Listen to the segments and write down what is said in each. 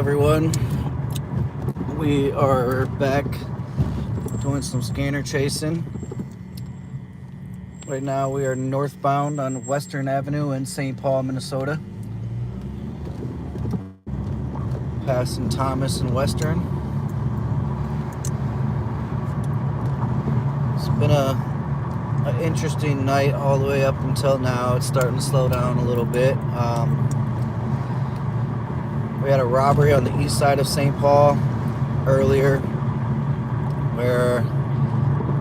everyone. We are back doing some scanner chasing. Right now we are northbound on Western Avenue in St. Paul, Minnesota. Passing Thomas and Western. It's been an interesting night all the way up until now. It's starting to slow down a little bit. We had a robbery on the east side of St. Paul earlier where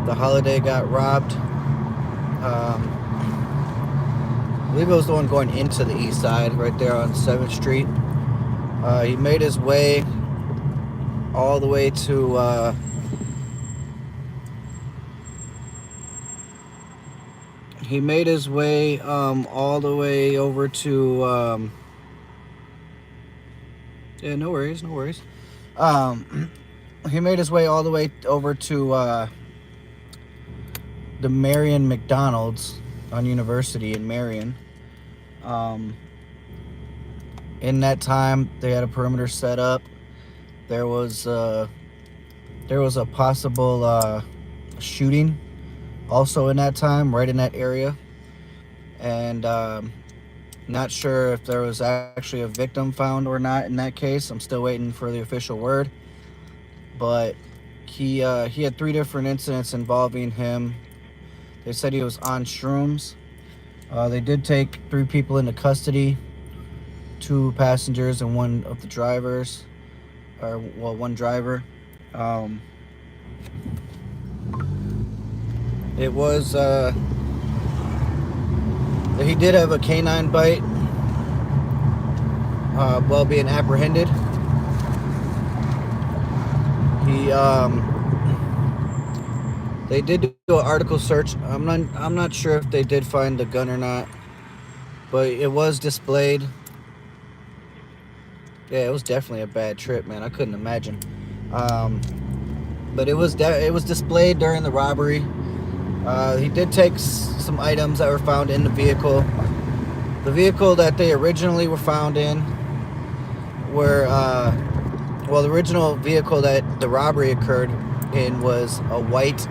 the Holiday got robbed. I believe it was the one going into the east side right there on 7th Street. He made his way all the way to all the way over to yeah, no worries. He made his way all the way over to the Marion McDonald's on University in Marion. In that time, they had a perimeter set up. There was a possible shooting also in that time, right in that area. And not sure if there was actually a victim found or not in that case. I'm still waiting for the official word. But he had 3 different incidents involving him. They said he was on shrooms. They did take 3 people into custody, 2 passengers and 1 of the drivers, or well, 1 driver. It was he did have a canine bite while being apprehended. They did do an article search. I'm not sure if they did find the gun or not, but it was displayed. Yeah, it was definitely a bad trip, man. I couldn't imagine. But it was displayed during the robbery. He did take some items that were found in the vehicle. The vehicle that they originally were found in were, the original vehicle that the robbery occurred in was a white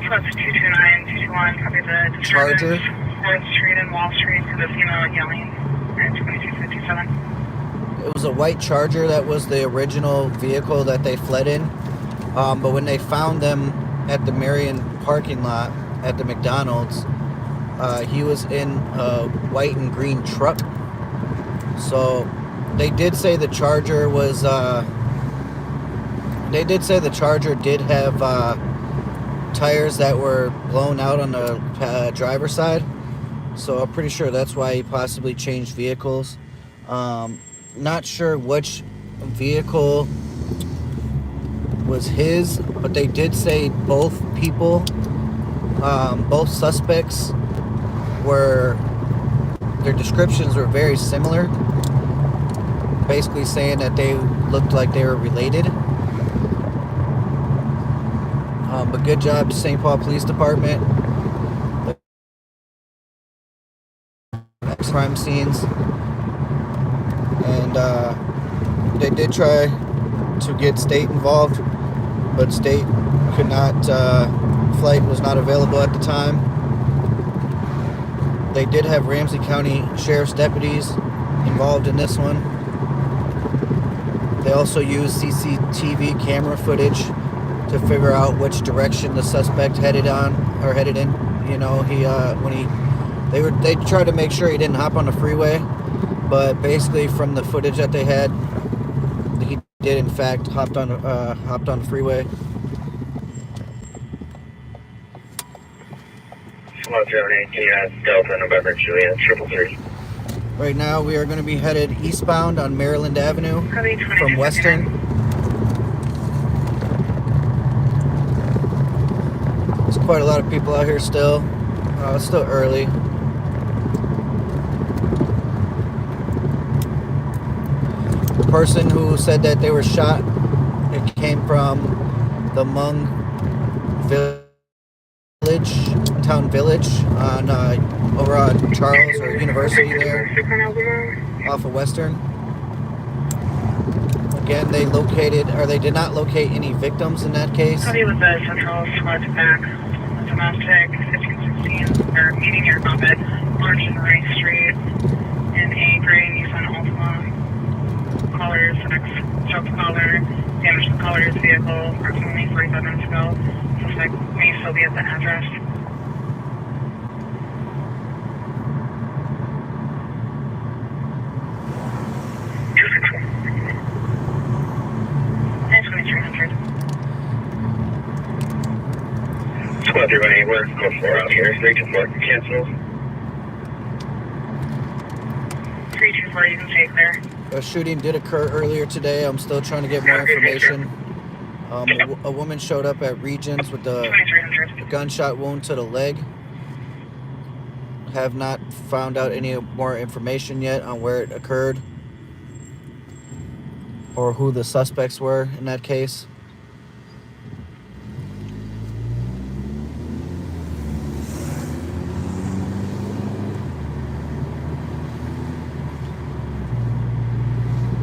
Charger. 4th Street and Wall Street to the female yelling at 2257. It was a white Charger that was the original vehicle that they fled in. But when they found them at the Marion parking lot at the McDonald's, he was in a white and green truck. So they did say the Charger was did have tires that were blown out on the driver's side. So I'm pretty sure that's why he possibly changed vehicles. Not sure which vehicle was his, but they did say both suspects their descriptions were very similar, basically saying that they looked like they were related. But good job to St. Paul Police Department. Crime scenes. And they did try to get state involved, but state could not, flight was not available at the time. They did have Ramsey County Sheriff's deputies involved in this one. They also used CCTV camera footage to figure out which direction the suspect headed in. You know, they tried to make sure he didn't hop on the freeway, but basically from the footage that they had, he did in fact hopped on the freeway. Slow 018 Delta November Juliet 333. Right now we are going to be headed eastbound on Maryland Avenue from Western. There's quite a lot of people out here still. It's still early. The person who said that they were shot, it came from the Hmong town village on over on Charles or University there, off of Western. Again, they did not locate any victims in that case. Copy with the Central Squad back. Domestic 1516. They're meeting your moped. Orange and Rice Street in a gray Nissan Altima. Colors, struck collar, damage to the collar of the vehicle approximately 45 minutes ago. Suspect may still be at the address. And 2300. Squad 3 going anywhere. Code 4 out here. 324 cancel. 324, you can stay clear. A shooting did occur earlier today. I'm still trying to get more information. A woman showed up at Regions with a 2300. gunshot wound to the leg. Have not found out any more information yet on where it occurred or who the suspects were in that case.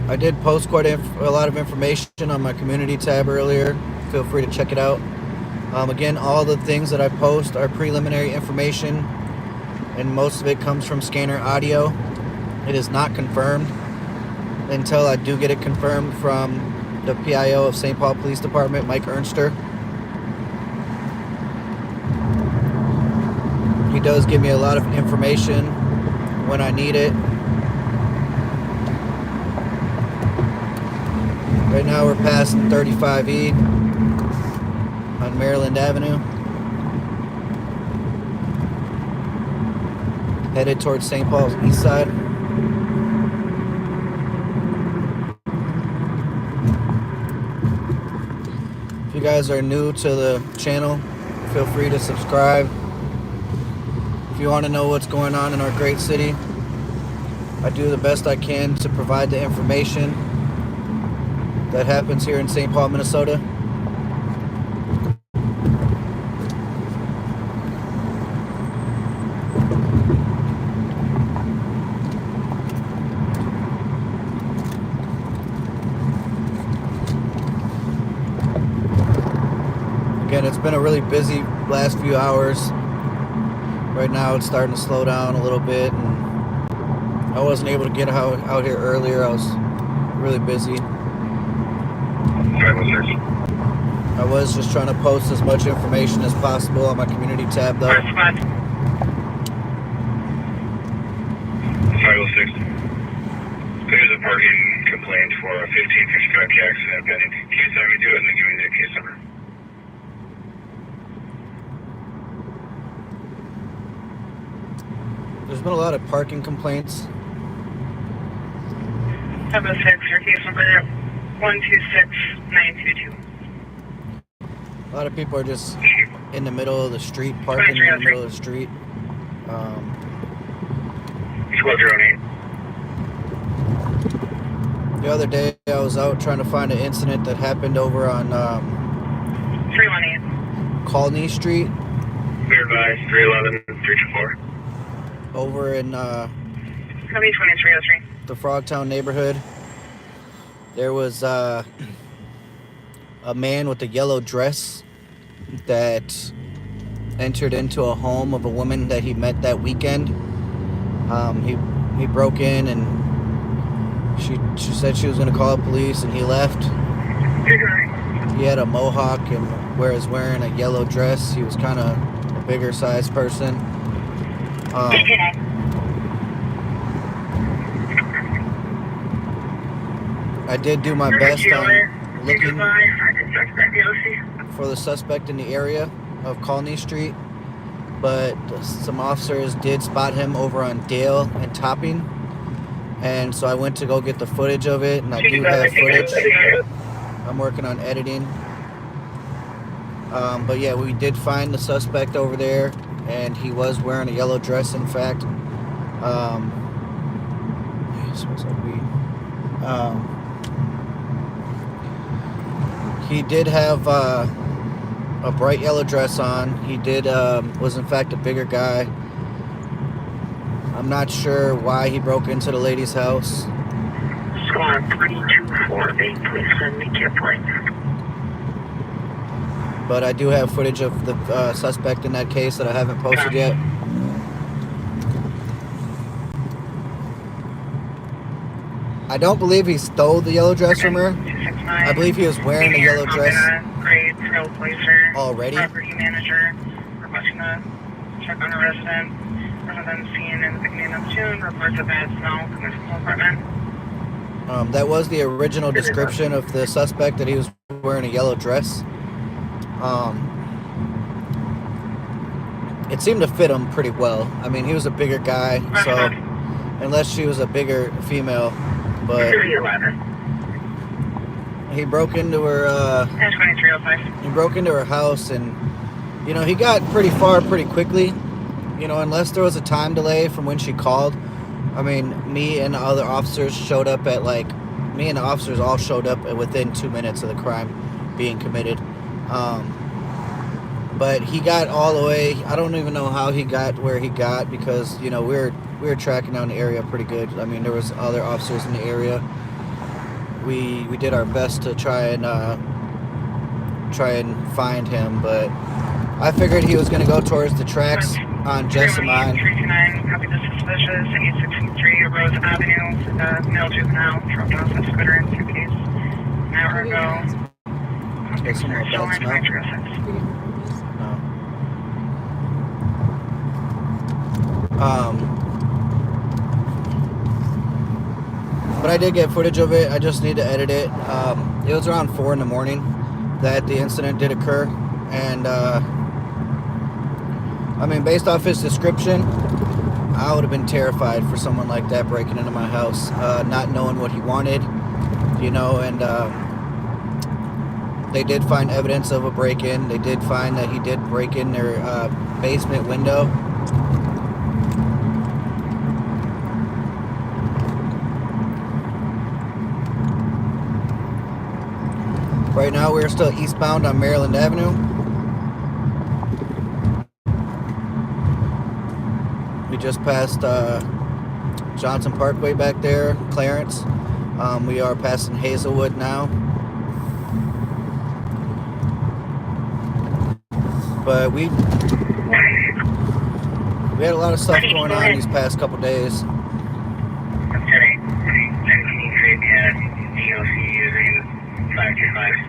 I did post quite a lot of information on my community tab earlier. Feel free to check it out. Again, all the things that I post are preliminary information, and most of it comes from scanner audio. It is not confirmed until I do get it confirmed from the PIO of St. Paul Police Department, Mike Ernster. He does give me a lot of information when I need it. Right now we're passing 35E on Maryland Avenue, headed towards St. Paul's east side. If you guys are new to the channel, feel free to subscribe. If you want to know what's going on in our great city, I do the best I can to provide the information that happens here in St. Paul, Minnesota. Again, it's been a really busy last few hours. Right now it's starting to slow down a little bit, and I wasn't able to get out here earlier. I was really busy. I was just trying to post as much information as possible on my community tab, though. 506. There's a parking complaint for a 1555 Jackson pending. Case number do it and then give me the case number. There's been a lot of parking complaints. 706, your case number 126922. A lot of people are just in the middle of the street, parking in the middle of the street. Squad 08. The other day, I was out trying to find an incident that happened over on 318. Colney Street. Clear by 311, 324. Over in Copy 2303. the Frogtown neighborhood. There was a man with a yellow dress that entered into a home of a woman that he met that weekend. He broke in, and she said she was going to call the police, and he left. He had a mohawk and was wearing a yellow dress. He was kind of a bigger sized person. I did do my best on looking for the suspect in the area of Colney Street, but some officers did spot him over on Dale and Topping, and so I went to go get the footage of it, and I do have footage. I'm working on editing. But yeah, we did find the suspect over there, and he was wearing a yellow dress, in fact. He did have a bright yellow dress on. He was in fact a bigger guy. I'm not sure why he broke into the lady's house. Squad 3248, please send me your point. But I do have footage of the suspect in that case that I haven't posted yet. I don't believe he stole the yellow dress from her. I believe he was wearing the yellow dress Grade Trailblazer. already. Property manager requesting to check on a resident. Resident seen in the beginning of June reports a bad smell from his apartment. That was the original description of the suspect, that he was wearing a yellow dress. It seemed to fit him pretty well. I mean, he was a bigger guy, so unless she was a bigger female, but he broke into her. He broke into her house, and he got pretty far pretty quickly. Unless there was a time delay from when she called. I mean, me and the other officers showed up at me and the officers all showed up within 2 minutes of the crime being committed. But he got all the way. I don't even know how he got where he got, because we were tracking down the area pretty good. I mean, there was other officers in the area. We did our best to try and find him, but I figured he was going to go towards the tracks on Jessamine. 329, copy the suspicious, 863 Rose Avenue, male juvenile, dropped off a scooter and suitcase an hour ago. Get some more blood smell. But I did get footage of it. I just need to edit it. It was around 4 in the morning that the incident did occur, and I mean, based off his description, I would have been terrified for someone like that breaking into my house, not knowing what he wanted, and they did find evidence of a break-in. They did find that he did break in their basement window. Right now, we're still eastbound on Maryland Avenue. We just passed Johnson Parkway back there, Clarence. We are passing Hazelwood now. But we had a lot of stuff going on these past couple days.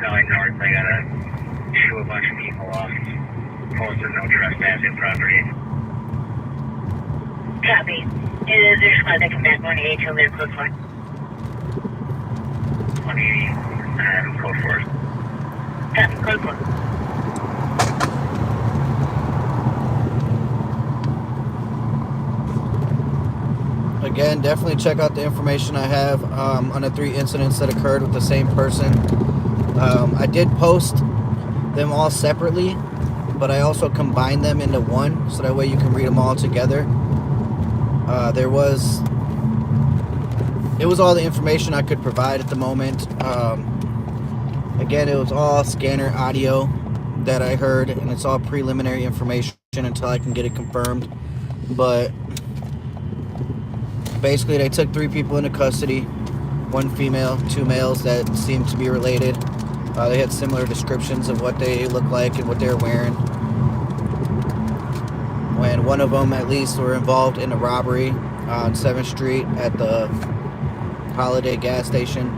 Selling north, I gotta shoo a bunch of people off. Posted no trespassing property. Copy. There's a squad that come back 188 till they're code 4. 180, code 4. Copy, code 4. Again, definitely check out the information I have on the 3 incidents that occurred with the same person. I did post them all separately, but I also combined them into one, so that way you can read them all together. It was all the information I could provide at the moment. Again, it was all scanner audio that I heard, and it's all preliminary information until I can get it confirmed. But basically, they took 3 people into custody, 1 female, 2 males that seemed to be related. They had similar descriptions of what they looked like and what they were wearing. When one of them, at least, were involved in a robbery on 7th Street at the Holiday gas station.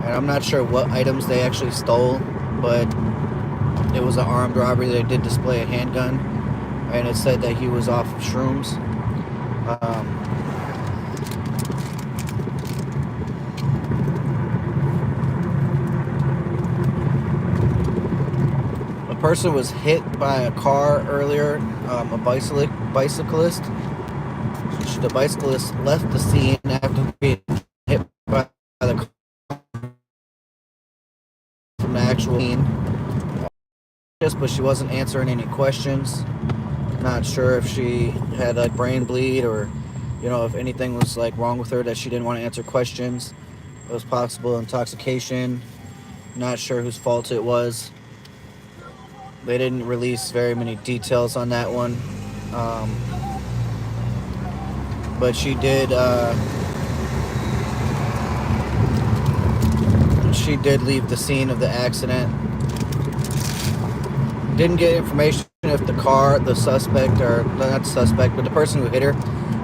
And I'm not sure what items they actually stole, but it was an armed robbery. They did display a handgun, and it said that he was off of shrooms. Person was hit by a car earlier, a bicyclist. The bicyclist left the scene after being hit by the car from the actual scene. But she wasn't answering any questions. Not sure if she had like brain bleed, or if anything was like wrong with her that she didn't want to answer questions. It was possible intoxication. Not sure whose fault it was. They didn't release very many details on that one. But she did she did leave the scene of the accident. Didn't get information if the car, the suspect, or not the suspect, but the person who hit her,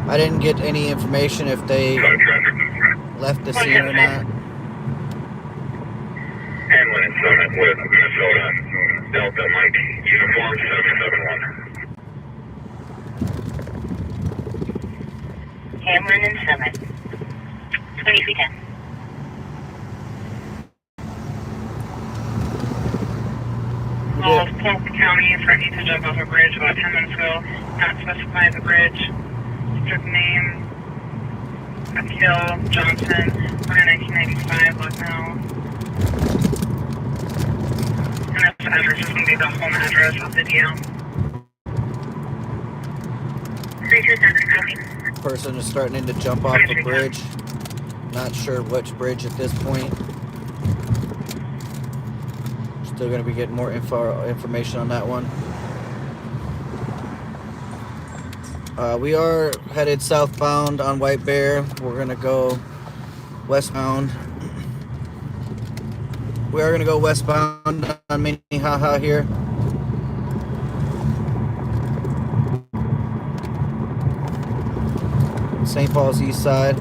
I didn't get any information if they left the scene or not. Hamlin and Summit with Minnesota Delta Mike Uniform 771. Hamlin and Summit. 2310. Polk County threatening to jump off a bridge about 10 minutes ago. Not specify the bridge. Strip name. Hill, Johnson. We're in 1995, look now. And that's the address. This is going to be the home address of the deal. 327. Person is starting to jump off the bridge. Not sure which bridge at this point. Still going to be getting more information on that one. We are headed southbound on White Bear. We're going to go westbound. We are going to go westbound on Minnehaha here. St. Paul's east side.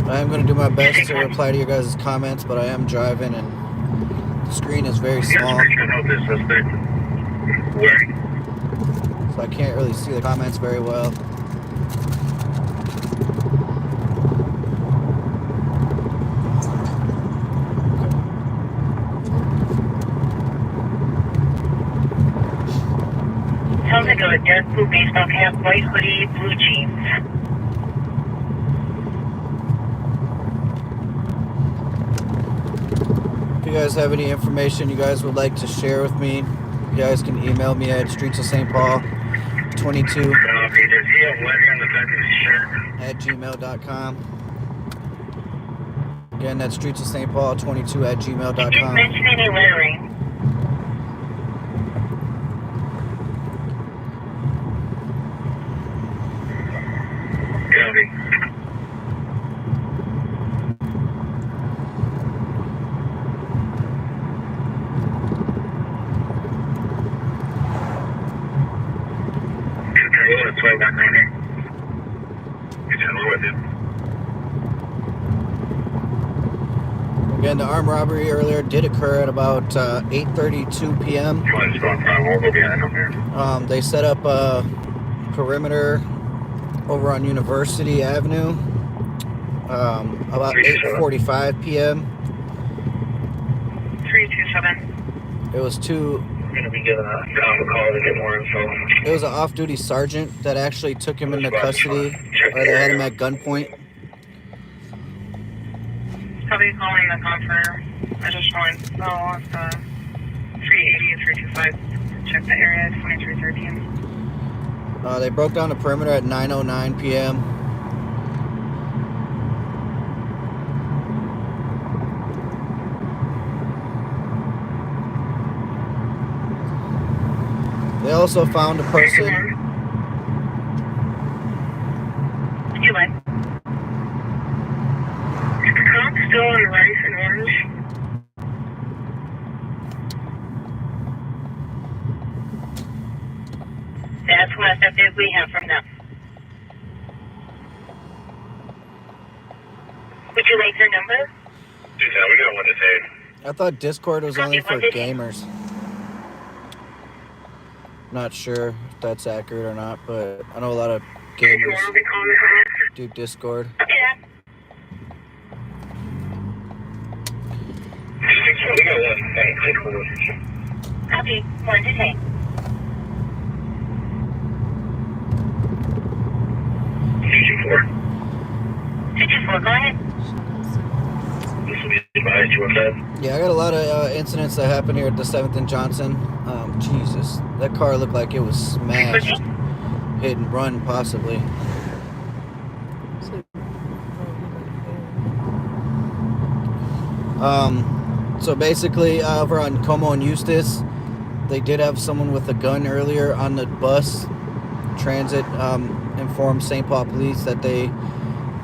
I am going to do my best to reply to your guys' comments, but I am driving and the screen is very small, so I can't really see the comments very well. Sounds like a dark blue baseball cap, white hoodie, blue jeans. If you guys have any information you guys would like to share with me, you guys can email me at streetsofstpaul22@gmail.com. Again, that's streetsofstpaul22@gmail.com. Didn't mention any lettering. Again, the armed robbery earlier did occur at about 8:32 p.m. They set up a perimeter over on University Avenue about 8:45 p.m. 327. It was two. Going to be giving a call to get more info. It was an off-duty sergeant that actually took him into custody, or they had him at gunpoint. Probably calling the confer. Additional info on the 380 and 325. Check the area, 2313. They broke down the perimeter at 9:09 p.m. They also found a person. You like? Is the cop still in rice and orange? That's what we have from them. Would you like their number? We got one to say. I thought Discord was only for gamers. Not sure if that's accurate or not, but I know a lot of gamers do Discord. Yeah. We got one. Copy. One to take. 224. 224, go ahead. This will be advised you with that. Yeah, I got a lot of incidents that happened here at the 7th and Johnson. Jesus, that car looked like it was smashed, hit and run possibly. So basically, over on Como and Eustis, they did have someone with a gun earlier on the bus. Transit informed St. Paul police that they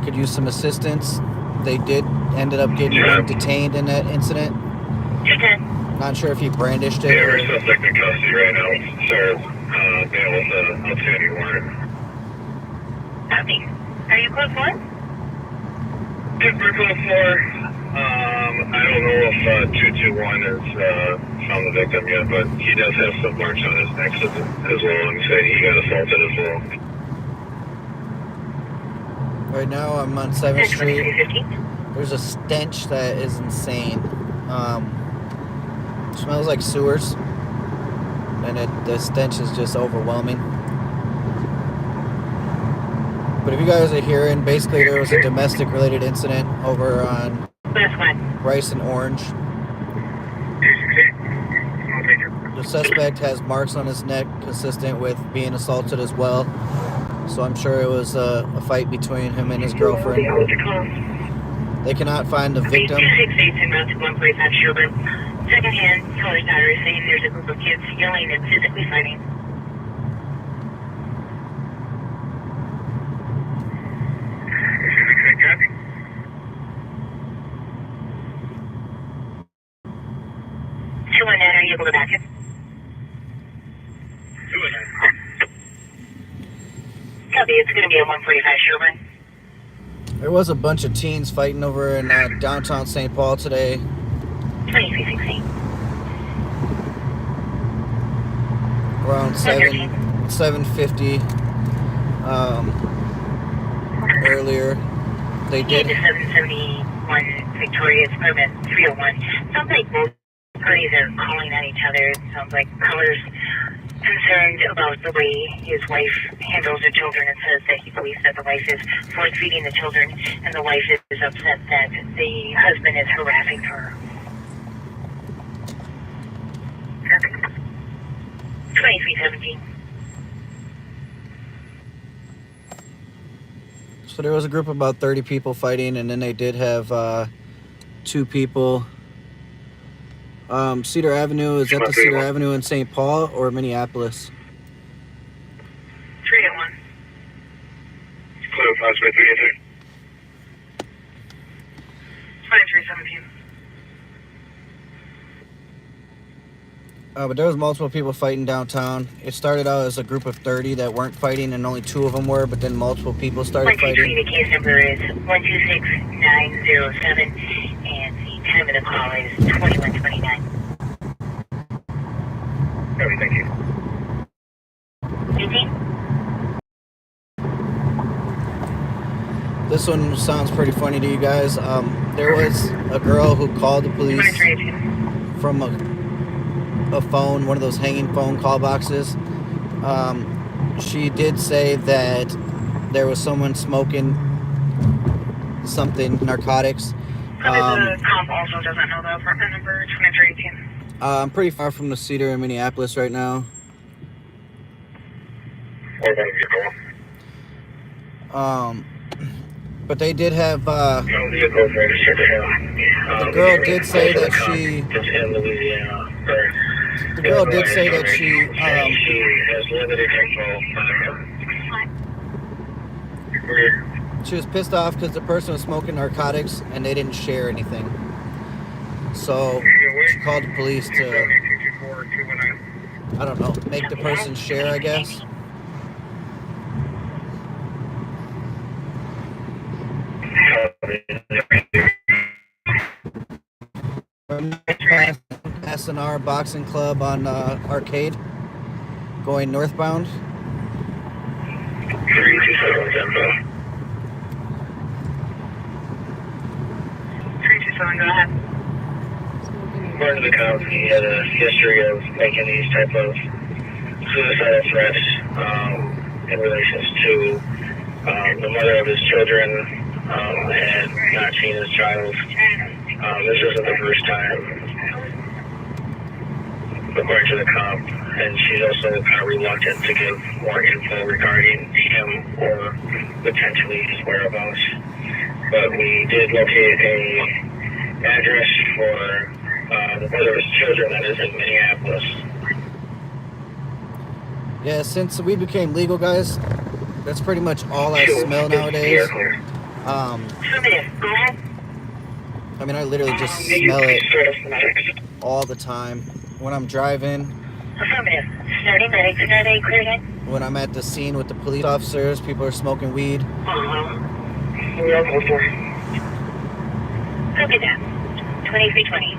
could use some assistance. They ended up getting one detained in that incident. Not sure if he brandished it. Yeah, we're suspect in custody right now. So, bail with the outstanding warrant. Copy. Are you close for? Good, we're close for. I don't know if 221 has found the victim yet, but he does have some marks on his neck as well, and say he got assaulted as well. Right now, I'm on 7th Street. There's a stench that is insane. Smells like sewers, and the stench is just overwhelming. But if you guys are hearing, basically there was a domestic-related incident over on Rice and Orange. The suspect has marks on his neck consistent with being assaulted as well. So I'm sure it was a fight between him and his girlfriend. They cannot find the victim. 268 and mounted 145 Sherburne. Secondhand, caller's daughter is saying there's a group of kids yelling and physically fighting. Copy. 219, are you able to back it? 219. Copy, it's going to be a 145 Sherburne. There was a bunch of teens fighting over in downtown St. Paul today. 2316. Around 7:50 earlier. They did. 771 Victoria's Permit 301. Sounds like both parties are calling at each other. It sounds like Color's concerned about the way his wife handles the children and says that he believes that the wife is force feeding the children, and the wife is upset that the husband is harassing her. 2317. So there was a group of about 30 people fighting, and then they did have 2 people. Cedar Avenue, is that the Cedar Avenue in St. Paul or Minneapolis? 301. Clear, possibly 383. 2317. But there was multiple people fighting downtown. It started out as a group of 30 that weren't fighting, and only 2 of them were, but then multiple people started fighting. The case number is 126907, and the time of the call is 2129. Copy, thank you. 18? This one sounds pretty funny to you guys. There was a girl who called the police 2318. from a phone, one of those hanging phone call boxes. She did say that there was someone smoking something, narcotics. Probably the comp also doesn't know the apartment number, 2318. I'm pretty far from the Cedar in Minneapolis right now. What about vehicle? But they did have, No vehicles registered to him. the girl did say that she, It's in Louisiana. the girl did say that she, She has limited info on him. she was pissed off because the person was smoking narcotics and they didn't share anything. So she called the police to, I don't know, make the person share, I guess. SNR Boxing Club on Arcade, going northbound. 327, go ahead. According to the cops, he had a history of making these type of suicidal threats in relation to the mother of his children and not seeing his child. This isn't the first time, according to the cop, and she's also kind of reluctant to give more info regarding him or potentially his whereabouts. But we did locate a address for the mother of his children that is in Minneapolis. Yeah, since weed became legal, guys, that's pretty much all I smell nowadays. I mean, I literally just smell it all the time when I'm driving. When I'm at the scene with the police officers, people are smoking weed. Copy that. 2320.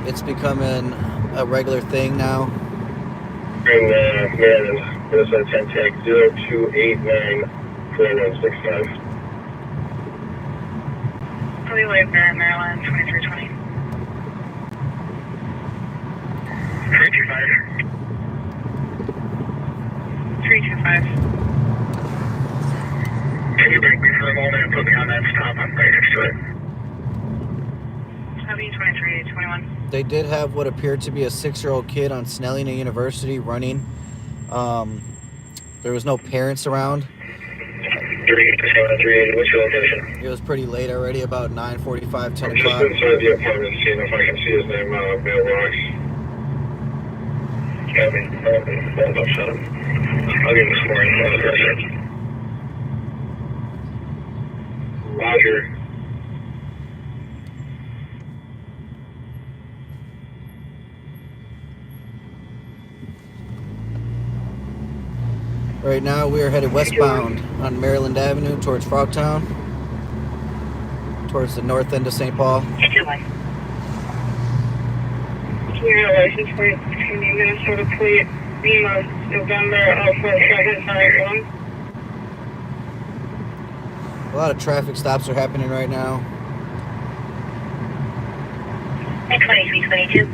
It's becoming a regular thing now. In Maryland, Minnesota 10 tag 02894165. Fully live there, Maryland, 2320. 325. 325. Can you break me for a moment and put me on that stop? I'm right next to it. Copy 2321. They did have what appeared to be a 6-year-old kid on Snelling University running. There was no parents around. 380, what's your location? It was pretty late already, about 9:45, 10 I'm just o'clock. inside the apartment, seeing if I can see his name, mailbox. Copy. Hold up, shut him. I'll give him this morning. Roger. Right now, we are headed westbound on Maryland Avenue towards Frogtown, towards the north end of St. Paul. Your license plate between the Minnesota plate, Lima, November, Alpha, 751. A lot of traffic stops are happening right now. At 2322.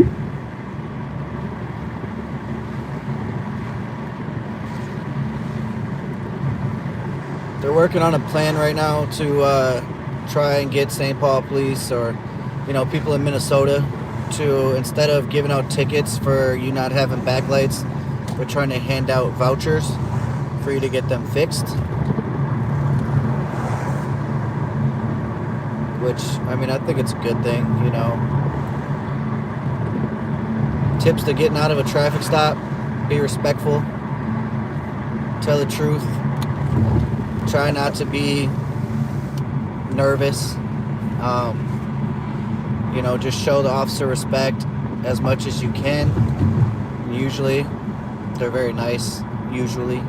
They're working on a plan right now to try and get St. Paul police or, people in Minnesota to, instead of giving out tickets for you not having backlights, they're trying to hand out vouchers for you to get them fixed. Which, I think it's a good thing, Tips to getting out of a traffic stop: be respectful, tell the truth, try not to be nervous, just show the officer respect as much as you can. Usually they're very nice, usually.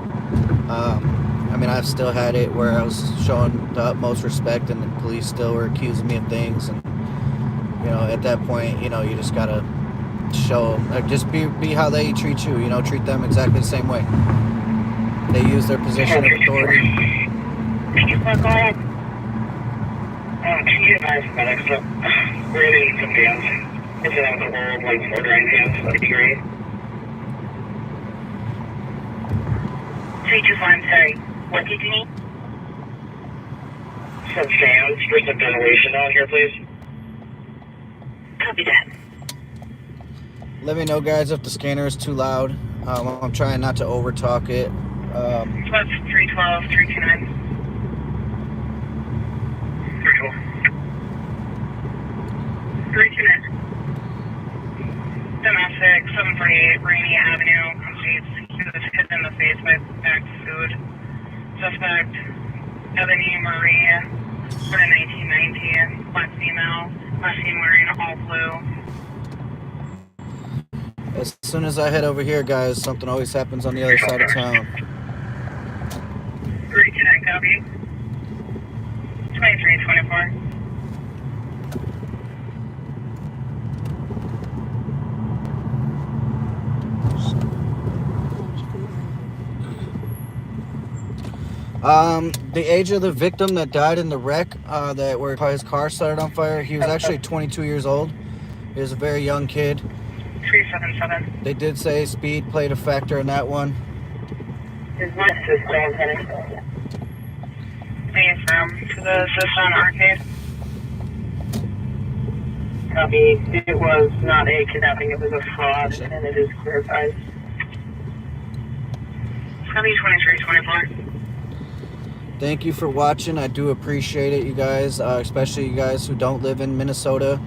I've still had it where I was showing the utmost respect and the police still were accusing me of things, and at that point, you just gotta show, just be how they treat you, treat them exactly the same way. They use their position of authority. Can you go ahead? Can you advise medics up? We're gonna need some vans. It's an old, motor vans, that'd be great. 325, I'm sorry. What did you need? Some fans for some ventilation out here, please. Copy that. Let me know, guys, if the scanner is too loud. I'm trying not to overtalk it. That's 312, 329. 312. 329. Domestic, 748 Rainy Avenue, States. He was hit in the face by back food. Suspect, Ebony Marie, born in 1990, black female, last seen wearing all blue. As soon as I head over here, guys, something always happens on the other side of town. 329, copy. 2324. The age of the victim that died in the wreck, where his car started on fire, he was actually 22 years old. He was a very young kid. 377. They did say speed played a factor in that one. Is what system heading? From to the system arcade. Copy. It was not a kidnapping, it was a fraud, and it is clarified. Copy 2324. Thank you for watching. I do appreciate it, you guys, especially you guys who don't live in Minnesota.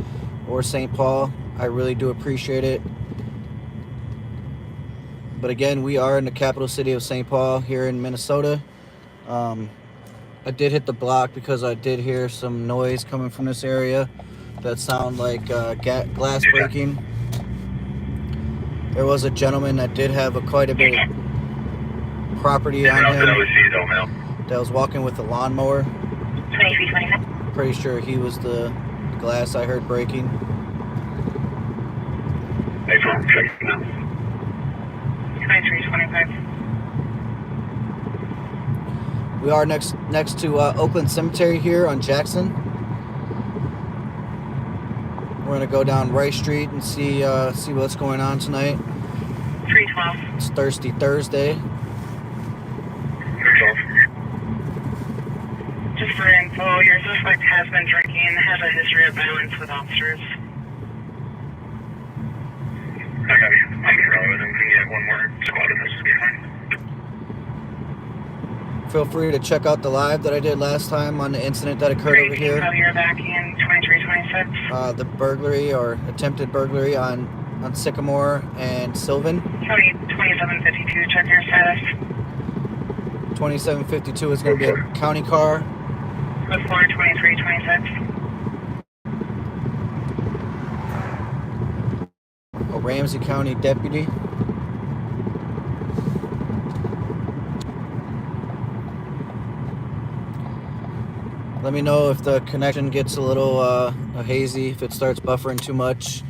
or St. Paul. I really do appreciate it. But again, we are in the capital city of St. Paul here in Minnesota. I did hit the block because I did hear some noise coming from this area that sounded like glass breaking. There was a gentleman that did have quite a bit of property on him that was walking with a lawnmower. 2325. Pretty sure he was the glass I heard breaking. Hey, phone, check it now. 2325. We are next to Oakland Cemetery here on Jackson. We're gonna go down Rice Street and see what's going on tonight. 312. It's Thirsty Thursday. 312. Just for info, your suspect has been drinking, has a history of violence with officers. I got you. I'm gonna roll with him. Can you have one more squad of this? Will be fine. Feel free to check out the live that I did last time on the incident that occurred over here. You're back in 2326. The burglary or attempted burglary on Sycamore and Sylvan. County 2752, check your status. 2752 is going to be a county car. Code 4 2326. A Ramsey County deputy. Let me know if the connection gets a little hazy, if it starts buffering too much.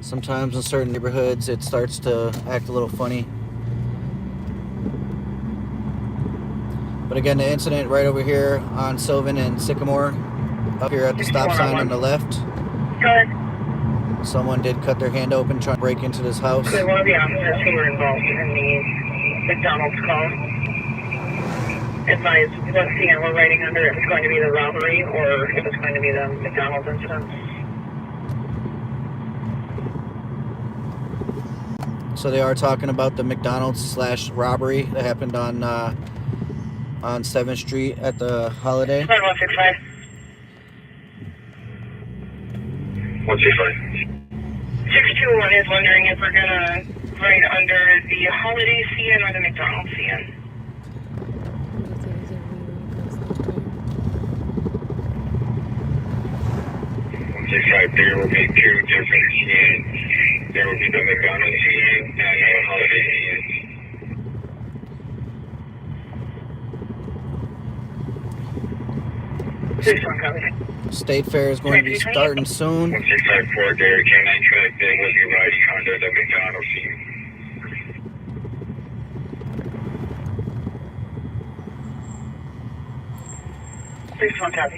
Sometimes in certain neighborhoods it starts to act a little funny. But again, the incident right over here on Sylvan and Sycamore, up here at the stop sign on the left. Go ahead. Someone did cut their hand open trying to break into this house. Okay, one of the officers who were involved in the McDonald's call advised what CN we're writing under, if it's going to be the robbery or if it's going to be the McDonald's incident. So they are talking about the McDonald's / robbery that happened on 7th Street at the Holiday. 165. 165. 621 is wondering if we're going to write under the Holiday CN or the McDonald's CN. 165. There will be two different CNs. There will be the McDonald's CN and the Holiday CN. State Fair is going to be starting soon. 1654 Derek K9 track. They will be riding under the McDonald's CN.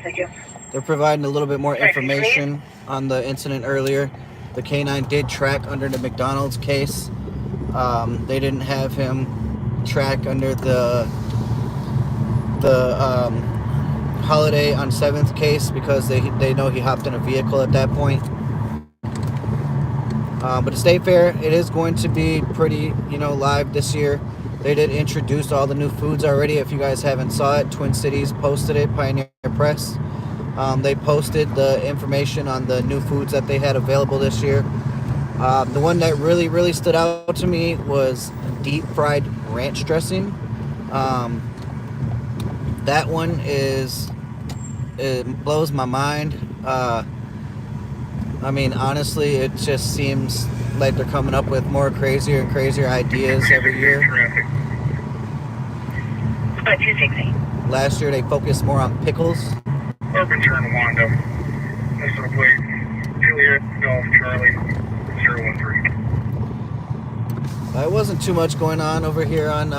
Thank you. They're providing a little bit more information on the incident earlier. The K9 did track under the McDonald's case. They didn't have him track under the Holiday on 7th case because they know he hopped in a vehicle at that point. But the State Fair, it is going to be pretty, live this year. They did introduce all the new foods already. If you guys haven't saw it, Twin Cities posted it, Pioneer Press. They posted the information on the new foods that they had available this year. The one that really, really stood out to me was deep fried ranch dressing. That one it blows my mind. Honestly, it just seems like they're coming up with more crazier and crazier ideas every year. 260. Last year they focused more on pickles. Urban turn Wanda. This will plate Juliet Golf Charlie 013. It wasn't too much going on over here on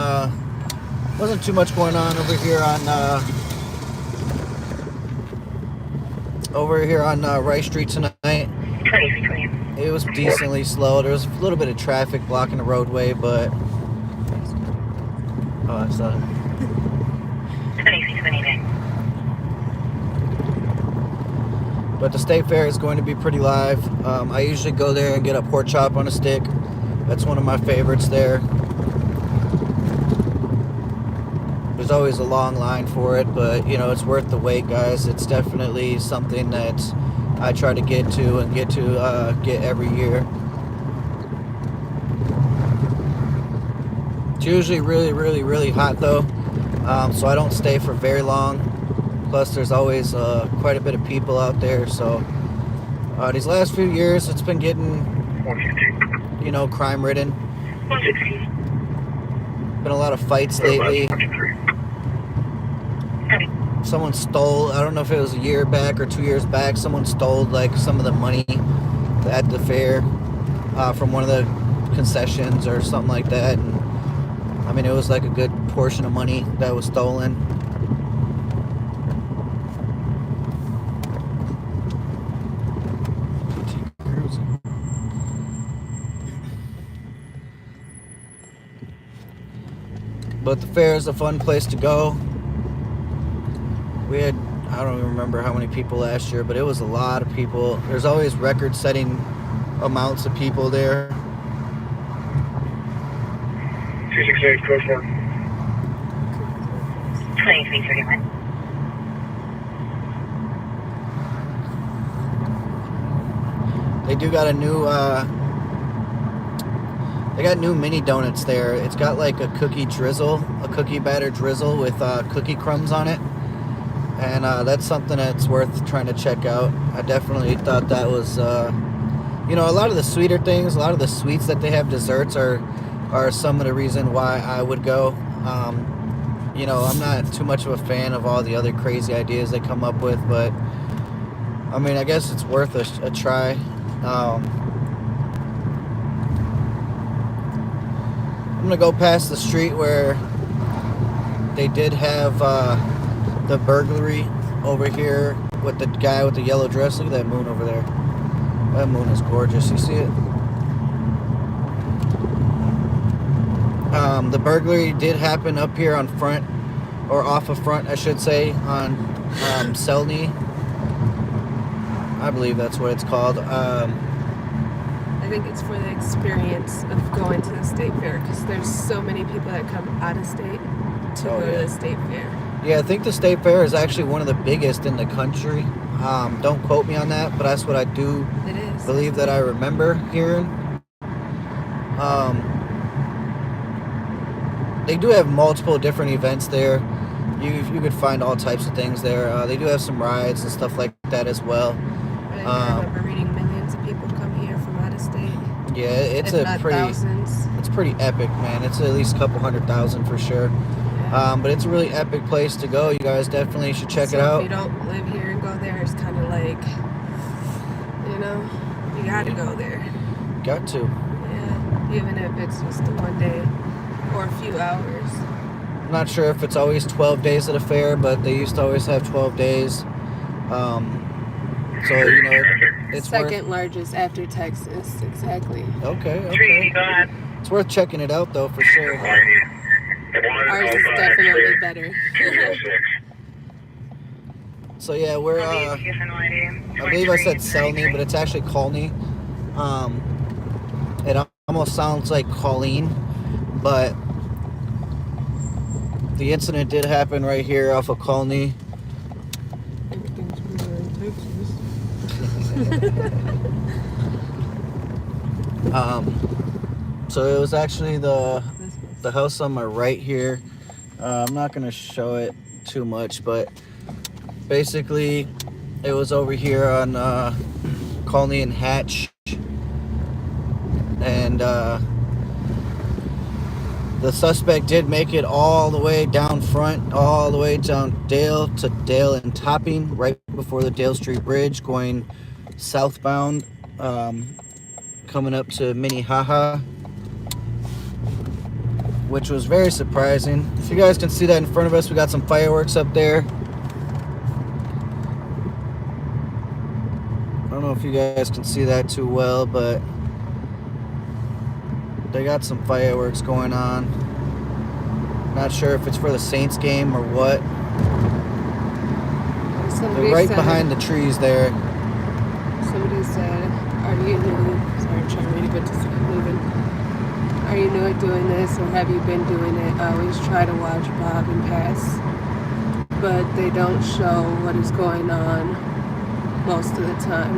Rice Street tonight. 20. It was decently slow. There was a little bit of traffic blocking the roadway, but I saw it. 20. But the State Fair is going to be pretty live. I usually go there and get a pork chop on a stick. That's one of my favorites there. There's always a long line for it, but it's worth the wait, guys. It's definitely something that I try to get to and get every year. It's usually really, really, really hot though, so I don't stay for very long. Plus, there's always quite a bit of people out there. So these last few years, it's been getting, crime ridden. Been a lot of fights lately. Someone stole, I don't know if it was a year back or 2 years back, someone stole like some of the money at the fair from one of the concessions or something like that. And I mean, it was like a good portion of money that was stolen. But the fair is a fun place to go. We had, I don't even remember how many people last year, but it was a lot of people. There's always record-setting amounts of people there. 268, code 4. 2331. They do got a new, they got new mini donuts there. It's got like a cookie batter drizzle with cookie crumbs on it. And that's something that's worth trying to check out. I definitely thought that was, a lot of the sweeter things, a lot of the sweets that they have, desserts are some of the reason why I would go. I'm not too much of a fan of all the other crazy ideas they come up with, but I mean, I guess it's worth a try. I'm gonna go past the street where they did have the burglary over here with the guy with the yellow dress. Look at that moon over there. That moon is gorgeous. You see it? The burglary did happen up here on front, or off of front, I should say, on Selney. I believe that's what it's called. I think it's for the experience of going to the state fair, because there's so many people that come out of state to go to the state fair. Yeah, I think the state fair is actually one of the biggest in the country. Don't quote me on that, but that's what I do believe that I remember hearing. They do have multiple different events there. You could find all types of things there. They do have some rides and stuff like that as well. I remember reading millions of people come here from out of state. Yeah, it's thousands. It's pretty epic, man. It's at least a couple 100,000 for sure. Yeah. But it's a really epic place to go. You guys definitely should check it out. If you don't live here and go there, it's kind of like, you got to go there. Got to. Yeah, even if it's just a one day or a few hours. I'm not sure if it's always 12 days at a fair, but they used to always have 12 days. So, it's second largest after Texas, exactly. Okay. Go ahead. It's worth checking it out, though, for sure. Ours is definitely better. So, yeah, we're, I believe I said Selney, but it's actually Colney. It almost sounds like Colleen, but the incident did happen right here off of Colney. Everything's better in Texas. So it was actually the house on my right here. I'm not gonna show it too much, but basically it was over here on Colney and Hatch, and the suspect did make it all the way down front, all the way down Dale to Dale and Topping, right before the Dale Street Bridge, going southbound, coming up to Minnehaha, which was very surprising. If you guys can see that in front of us, we got some fireworks up there. I don't know if you guys can see that too well, but they got some fireworks going on. Not sure if it's for the Saints game or what. They're right behind the trees there. Somebody said, are you new? Sorry, I'm trying to read it, but just keep moving. Are you new at doing this, or have you been doing it? I always try to watch Bob and Pass, but they don't show what is going on most of the time?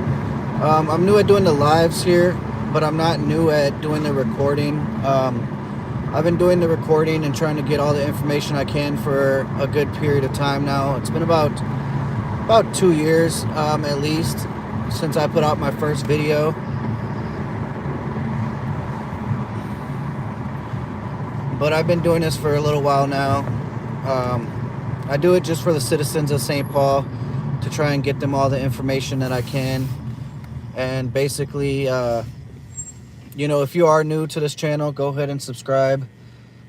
I'm new at doing the lives here, but I'm not new at doing the recording. I've been doing the recording and trying to get all the information I can for a good period of time now. It's been about 2 years at least since I put out my first video. But I've been doing this for a little while now. I do it just for the citizens of St. Paul to try and get them all the information that I can. And basically, if you are new to this channel, go ahead and subscribe.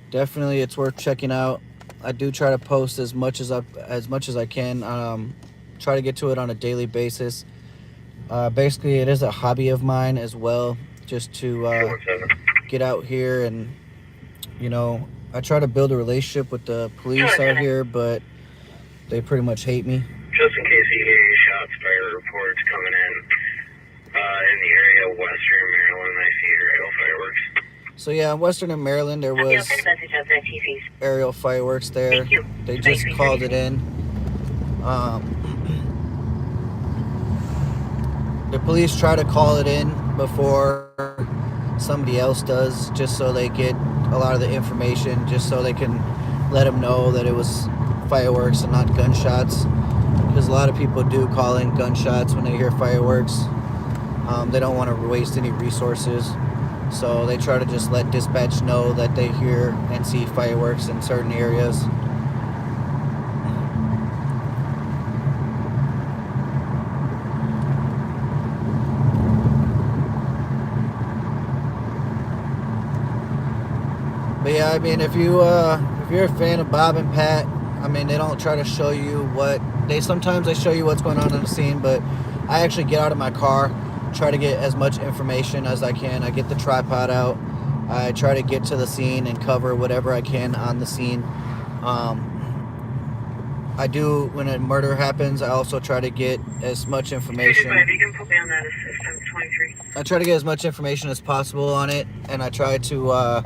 Definitely, it's worth checking out. I do try to post as much as I can. Try to get to it on a daily basis. Basically, it is a hobby of mine as well, just to get out here and, I try to build a relationship with the police out here, but they pretty much hate me. Just in case you hear any shots, fire reports coming in the area of Western Maryland, I see aerial fireworks. So yeah, in Western and Maryland, there was aerial fireworks there. They just called it in. The police try to call it in before somebody else does, just so they get a lot of the information, just so they can let them know that it was fireworks and not gunshots, because a lot of people do call in gunshots when they hear fireworks. They don't want to waste any resources, so they try to just let dispatch know that they hear and see fireworks in certain areas. But yeah, I mean, if you're a fan of Bob and Pat, I mean, they don't try to show you sometimes they show you what's going on the scene, but I actually get out of my car, try to get as much information as I can. I get the tripod out. I try to get to the scene and cover whatever I can on the scene. I do, when a murder happens, I also try to get as much information. I try to get as much information as possible on it, and I try to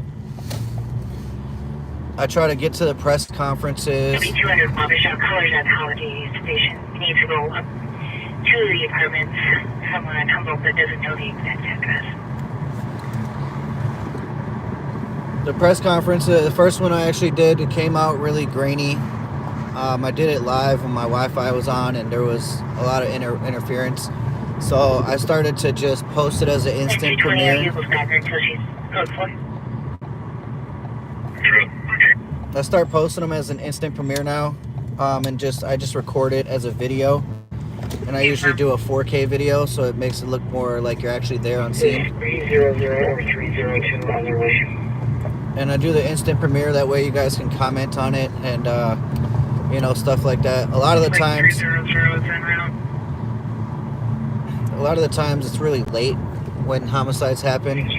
get to the press conferences. 200 Barbershop Colors at Holiday Station. You need to go up to the apartments. Someone at Humboldt that doesn't know the exact address. The press conference, the first one I actually did, it came out really grainy. I did it live when my Wi-Fi was on and there was a lot of interference. So I started to just post it as an instant premiere. I start posting them as an instant premiere now, and I just record it as a video, and I usually do a 4K video, so it makes it look more like you're actually there on scene. 300-302 on their way. And I do the instant premiere, that way you guys can comment on it and stuff like that. A lot of the times it's really late when homicides happen,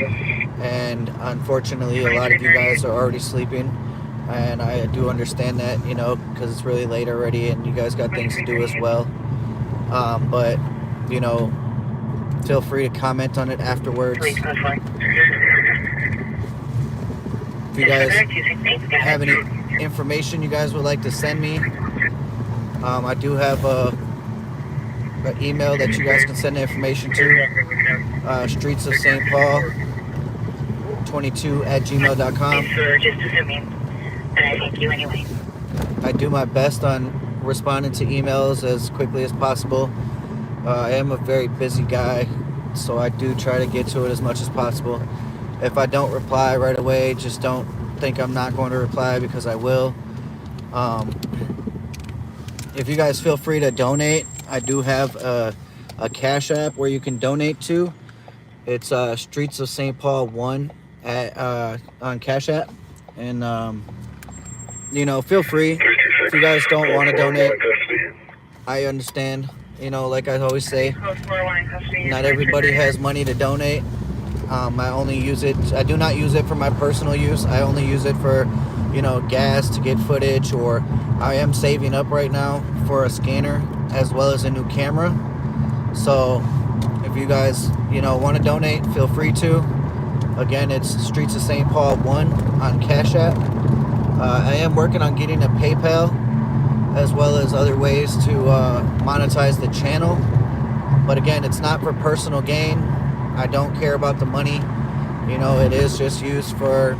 and unfortunately a lot of you guys are already sleeping. And I do understand that, because it's really late already and you guys got things to do as well. But, feel free to comment on it afterwards. If you guys have any information you guys would like to send me, I do have an email that you guys can send the information to. Streets of St. Paul 22@gmail.com. Just assuming. And I thank you anyway. I do my best on responding to emails as quickly as possible. I am a very busy guy, so I do try to get to it as much as possible. If I don't reply right away, just don't think I'm not going to reply, because I will. If you guys feel free to donate, I do have a Cash App where you can donate to. It's Streets of St. Paul 1 on Cash App. And feel free. If you guys don't want to donate, I understand. Like I always say, not everybody has money to donate. I do not use it for my personal use. I only use it for, gas to get footage, or I am saving up right now for a scanner as well as a new camera. So if you guys, want to donate, feel free to. Again, it's Streets of St. Paul 1 on Cash App. I am working on getting a PayPal, as well as other ways to monetize the channel. But again, it's not for personal gain. I don't care about the money. You know, it is just used for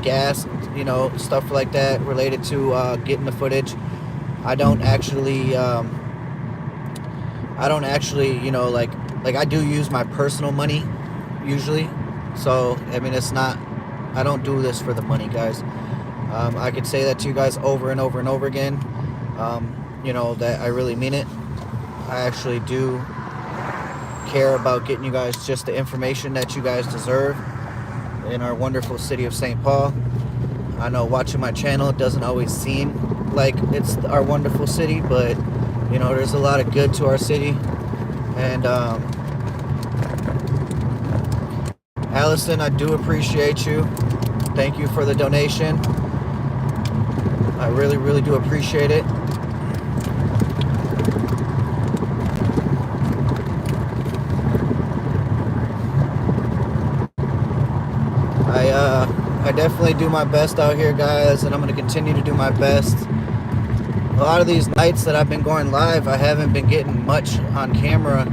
gas, you know, stuff like that related to getting the footage. I don't actually, you know, like I do use my personal money usually. So, I mean, it's not, I don't do this for the money, guys. I could say that to you guys over and over and over again. You know, that I really mean it. I actually do care about getting you guys just the information that you guys deserve in our wonderful city of St. Paul. I know watching my channel, it doesn't always seem like it's our wonderful city, but you know, there's a lot of good to our city. And Allison, I do appreciate you. Thank you for the donation. I really, really do appreciate it. I definitely do my best out here, guys, and I'm going to continue to do my best. A lot of these nights that I've been going live, I haven't been getting much on camera.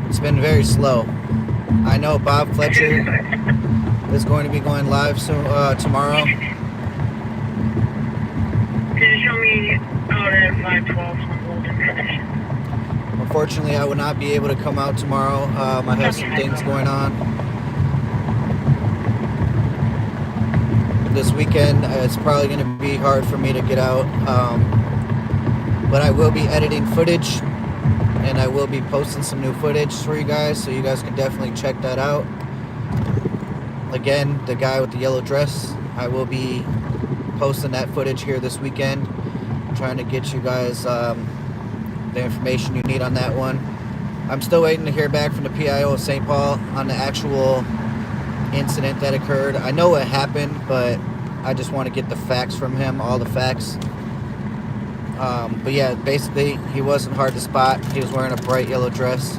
It's been very slow. I know Bob Fletcher is going to be going live soon, tomorrow. Could you show me out at 512 on Golden Finish? Unfortunately, I will not be able to come out tomorrow. I have some things going on. This weekend, it's probably going to be hard for me to get out. But I will be editing footage, and I will be posting some new footage for you guys, so you guys can definitely check that out. Again, the guy with the yellow dress, I will be posting that footage here this weekend, trying to get you guys the information you need on that one. I'm still waiting to hear back from the PIO of St. Paul on the actual incident that occurred. I know what happened, but I just want to get the facts from him, all the facts. But yeah, basically, he wasn't hard to spot. He was wearing a bright yellow dress,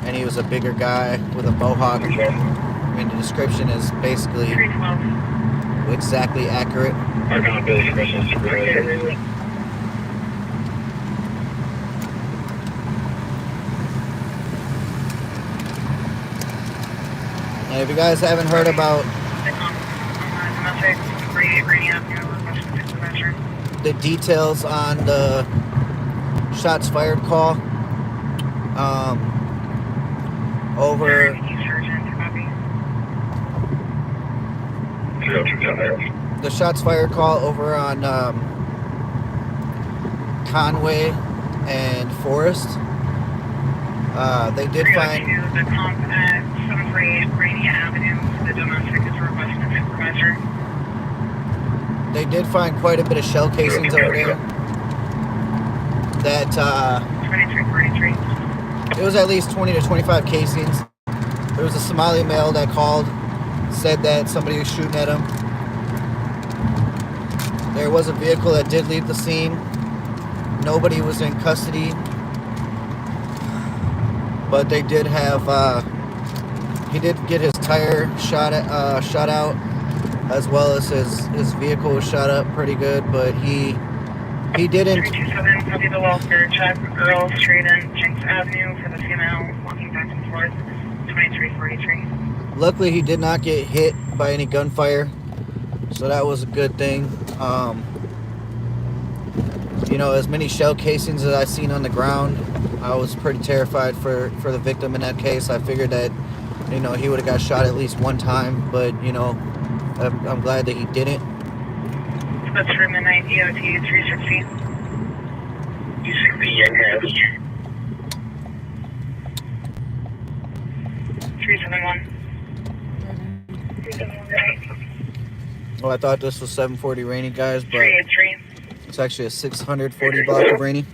and he was a bigger guy with a mohawk. I mean, the description is basically 312. exactly accurate. And if you guys haven't heard about the details on the shots fired call, over the shots fired call over on Conway and Forest, they did find the comp at 748 Rainier Avenue. The domestic is requesting a supervisor. They did find quite a bit of shell casings over there. That 2343. it was at least 20 to 25 casings. There was a Somali male that called, said that somebody was shooting at him. There was a vehicle that did leave the scene. Nobody was in custody, but they did have. He did get his tire shot out, as well as his vehicle was shot up pretty good, but he didn't. 327, copy the welfare check, Earl Street and Jenks Avenue for the female walking back and forth, 2343. Luckily, he did not get hit by any gunfire, so that was a good thing. You know, as many shell casings as I seen on the ground, I was pretty terrified for the victim in that case. I figured that, you know, he would have got shot at least one time, but, you know, I'm glad that he didn't. That's for midnight EOT 316. 371. 371. Well, I thought this was 740 Rainy, guys, but 383. it's actually a 640 block of Rainy.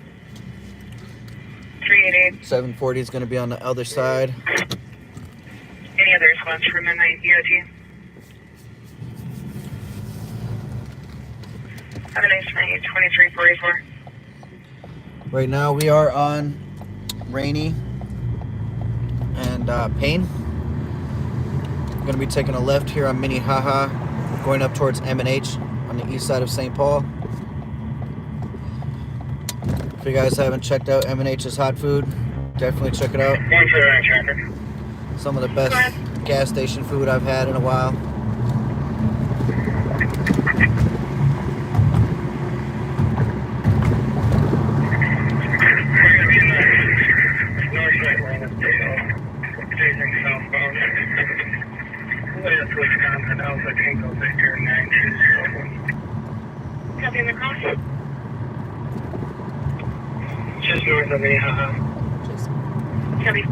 388. 740 is going to be on the other side. Any other response for midnight EOT? Have a nice night, 2344. Right now we are on Rainy and Payne. I'm going to be taking a left here on Minnehaha, going up towards M&H on the east side of St. Paul. If If you guys haven't checked out M&H's Hot Food, definitely check it out. 149 traffic. Some of the best gas station food I've had in a while. We're going to be in the north side lane of Dale, facing southbound. That's Wisconsin, Alpha Tango Victor 9201. Copy in the cross. Just north of me, Just Copy.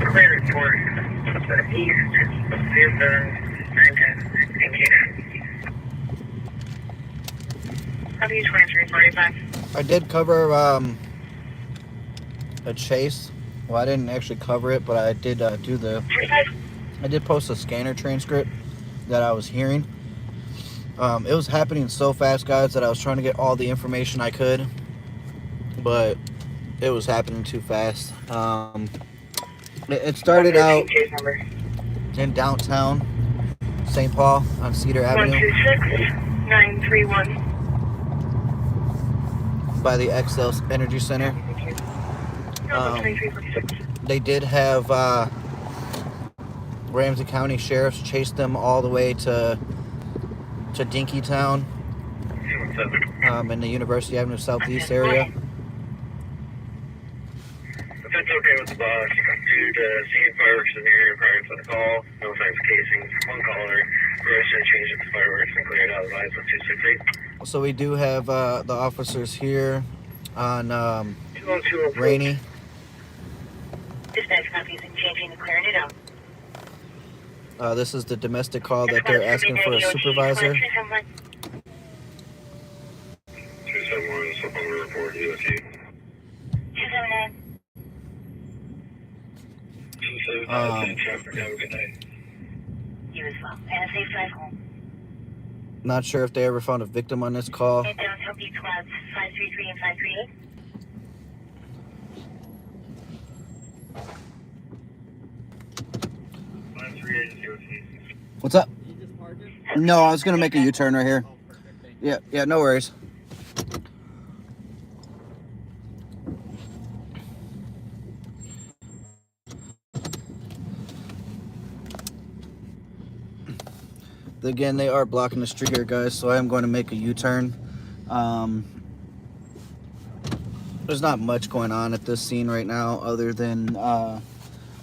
Clear for the east, see if the engagement. Copy 2345. I did cover a chase. Well, I didn't actually cover it, but I did I did post a scanner transcript that I was hearing. It was happening so fast, guys, that I was trying to get all the information I could, but it was happening too fast. It started out in downtown St. Paul on Cedar Avenue 126931. by the XL Energy Center. 2346. They did have Ramsey County sheriffs chase them all the way to Dinkytown in the University Avenue Southeast area. If it's okay with the boss, due to seeing fireworks in the area prior to the call, no signs of casings, one caller, registered change of the fireworks and cleared out of lines with 268. So we do have the officers here on 212 Rainy. Dispatch copies and changing and clearing it out. This is the domestic call that they're asking for a supervisor. 271, supplemental report, USC. 279. 279, traffic, have a good night. You as well. And a safe drive home. Not sure if they ever found a victim on this call. And downtown beach squads 533 and 538. What's up? No, I was gonna make a U-turn right here. Yeah, no worries. Again, they are blocking the street here, guys, so I am going to make a U-turn. There's not much going on at this scene right now other than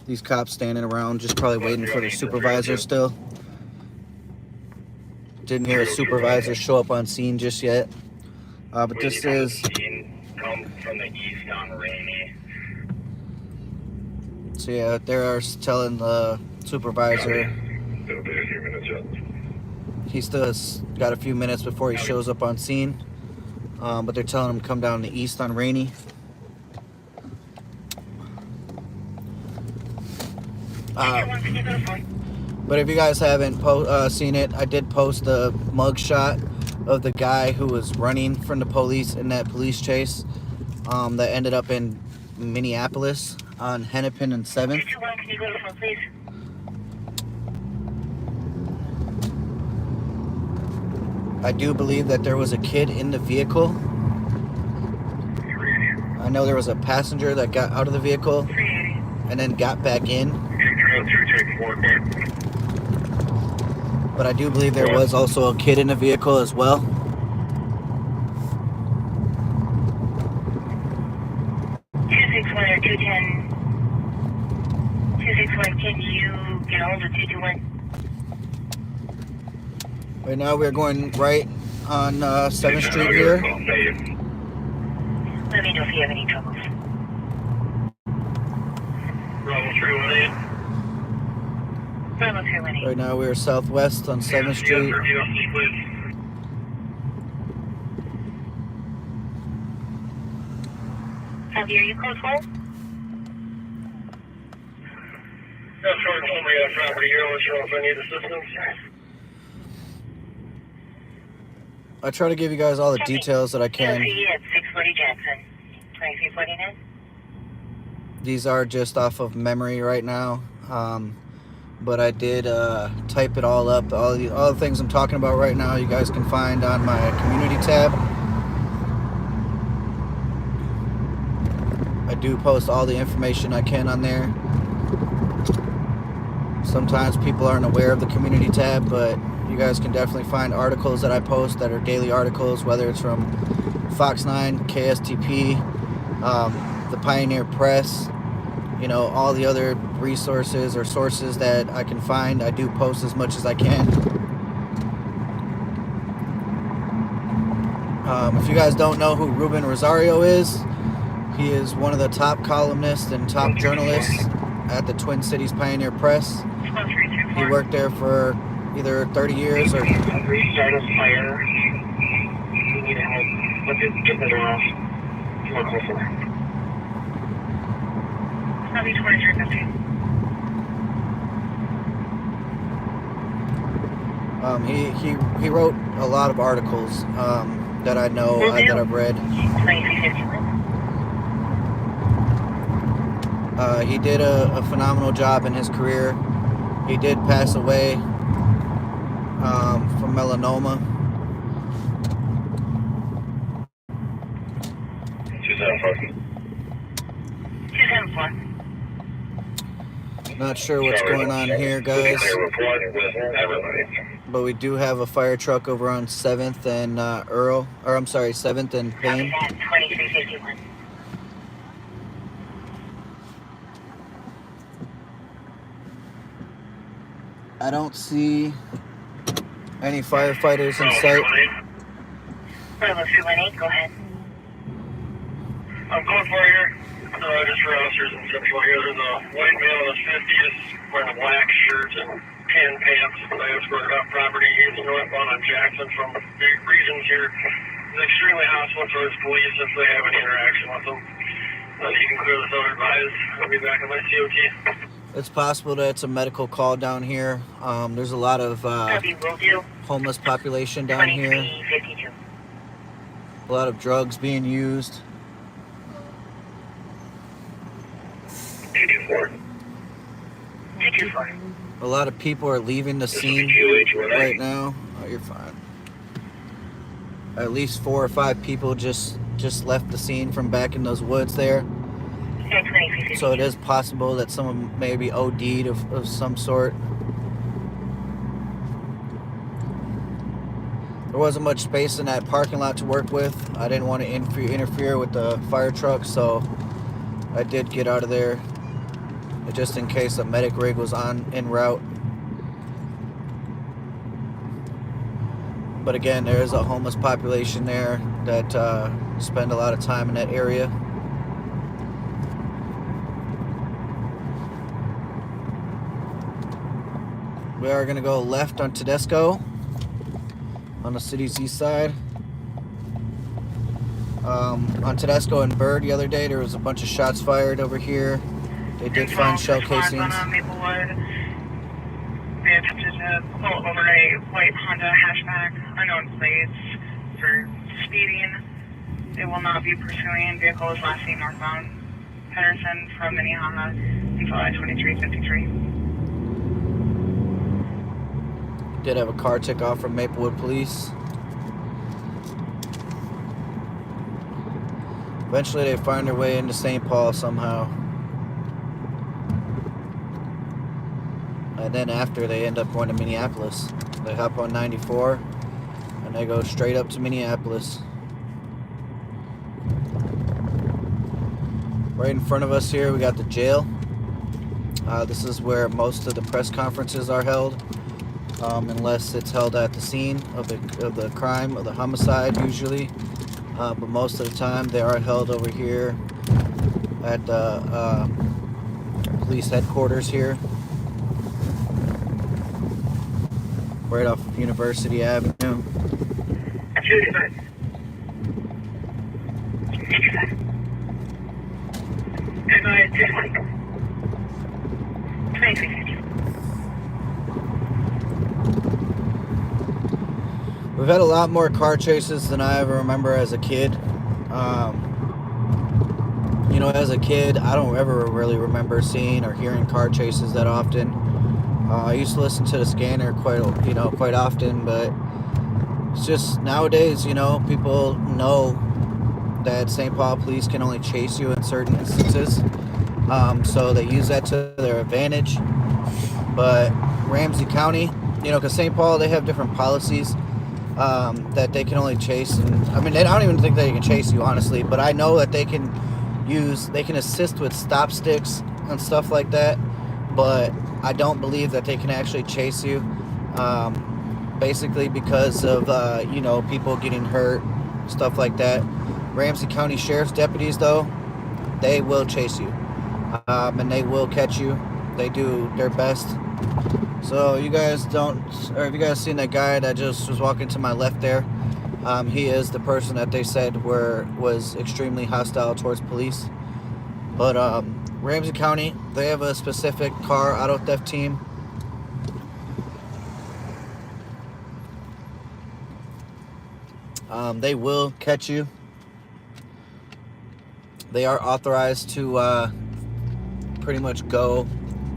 these cops standing around just probably waiting for the supervisor still. Didn't hear a supervisor show up on scene just yet. But this is... Come from the east on Rainy. So yeah, they're telling the supervisor It'll be a few minutes yet. he still has got a few minutes before he shows up on scene. But they're telling him to come down the east on Rainy. But if you guys haven't seen it, I did post a mug shot of the guy who was running from the police in that police chase that ended up in Minneapolis on Hennepin and 7th. 221, can you go to the phone, please? I do believe that there was a kid in the vehicle. I know there was a passenger that got out of the vehicle 380. and then got back in. But I do believe there was also a kid in the vehicle as well. 261 or 210. 261, can you get a hold of 221? Right now we're going right on 7th Street here. Let me know if you have any troubles. Bravo 318. Bravo 318. Right now we're southwest on 7th Street. Javier, you code 4? That's short home rate property here. Let's know if I need assistance. I try to give you guys all the details that I can. PLC at 640 Jackson. 2349. These are just off of memory right now. but I did type it all up. All the things I'm talking about right now, you guys can find on my community tab. I do post all the information I can on there. Sometimes people aren't aware of the community tab, but you guys can definitely find articles that I post that are daily articles, whether it's from Fox 9, KSTP, the Pioneer Press, you know, all the other resources or sources that I can find. I do post as much as I can. If you guys don't know who Ruben Rosario is, he is one of the top columnists and top journalists at the Twin Cities Pioneer Press. He worked there for either 30 years or... Restart a fire. You need help. Let's get the door off. Come on, closer. Copy 2350. He wrote a lot of articles that I know, that I've read. 2350. He did a phenomenal job in his career. He did pass away from melanoma. 274. Not sure what's going on here, guys, but we do have a fire truck over on 7th and 7th and Payne. 2351. I don't see any firefighters in sight. Bravo 318, go ahead. I'm going for here. Just for officers and central here. There's a white male in his 50s wearing a black shirt and tan pants. I escorted off property. He's northbound on Jackson from regions here. He's extremely hostile towards police if they have any interaction with them. You can clear this out, advise. I'll be back on my COT. It's possible that it's a medical call down here. There's a lot of homeless population down here. 2352. A lot of drugs being used. 224. 224. A lot of people are leaving the scene right now. Oh, you're fine. At least 4 or 5 people just left the scene from back in those woods there. So it is possible that someone maybe OD'd of some sort. There wasn't much space in that parking lot to work with. I didn't want to interfere with the fire truck, so I did get out of there just in case a medic rig was en route. But again, there is a homeless population there that spend a lot of time in that area. We are going to go left on Tedesco on the city's east side. On Tedesco and Bird the other day, there was a bunch of shots fired over here. They did find shell casings. Maplewood. They attempted to pull over a white Honda hatchback, unknown plates, for speeding. They will not be pursuing. Vehicle is last seen northbound Henderson from Minnehaha until I-2353. Did have a car tick off from Maplewood Police. Eventually they find their way into St. Paul somehow. And then after they end up going to Minneapolis. They hop on 94 and they go straight up to Minneapolis. Right in front of us here we got the jail. This is where most of the press conferences are held. Unless it's held at the scene of the crime, of the homicide usually. But most of the time they are held over here at the police headquarters here. Right off of University Avenue. We've had a lot more car chases than I ever remember as a kid. You know, as a kid, I don't ever really remember seeing or hearing car chases that often. I used to listen to the scanner quite often, but it's just nowadays, people know that St. Paul police can only chase you in certain instances. So they use that to their advantage. But Ramsey County, because St. Paul, they have different policies that they can only chase. And I mean, I don't even think they can chase you, honestly. But I know that they can assist with stop sticks and stuff like that. But I don't believe that they can actually chase you. Basically because of, people getting hurt, stuff like that. Ramsey County Sheriff's deputies, though, they will chase you. And they will catch you. They do their best. So if you guys seen that guy that just was walking to my left there, he is the person that they said was extremely hostile towards police. But Ramsey County, they have a specific car auto theft team. They will catch you. They are authorized to pretty much go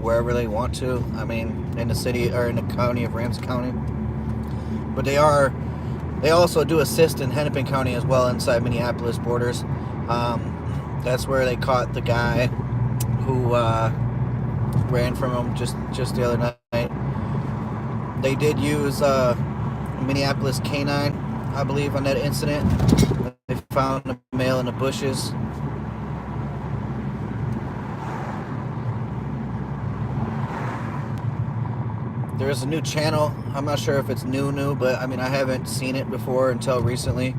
wherever they want to. I mean, in the city or in the county of Ramsey County. But they also do assist in Hennepin County as well, inside Minneapolis borders. That's where they caught the guy who ran from them just the other night. They did use Minneapolis canine, I believe, on that incident. They found a male in the bushes. There's a new channel. I'm not sure if it's new, but I mean, I haven't seen it before until recently.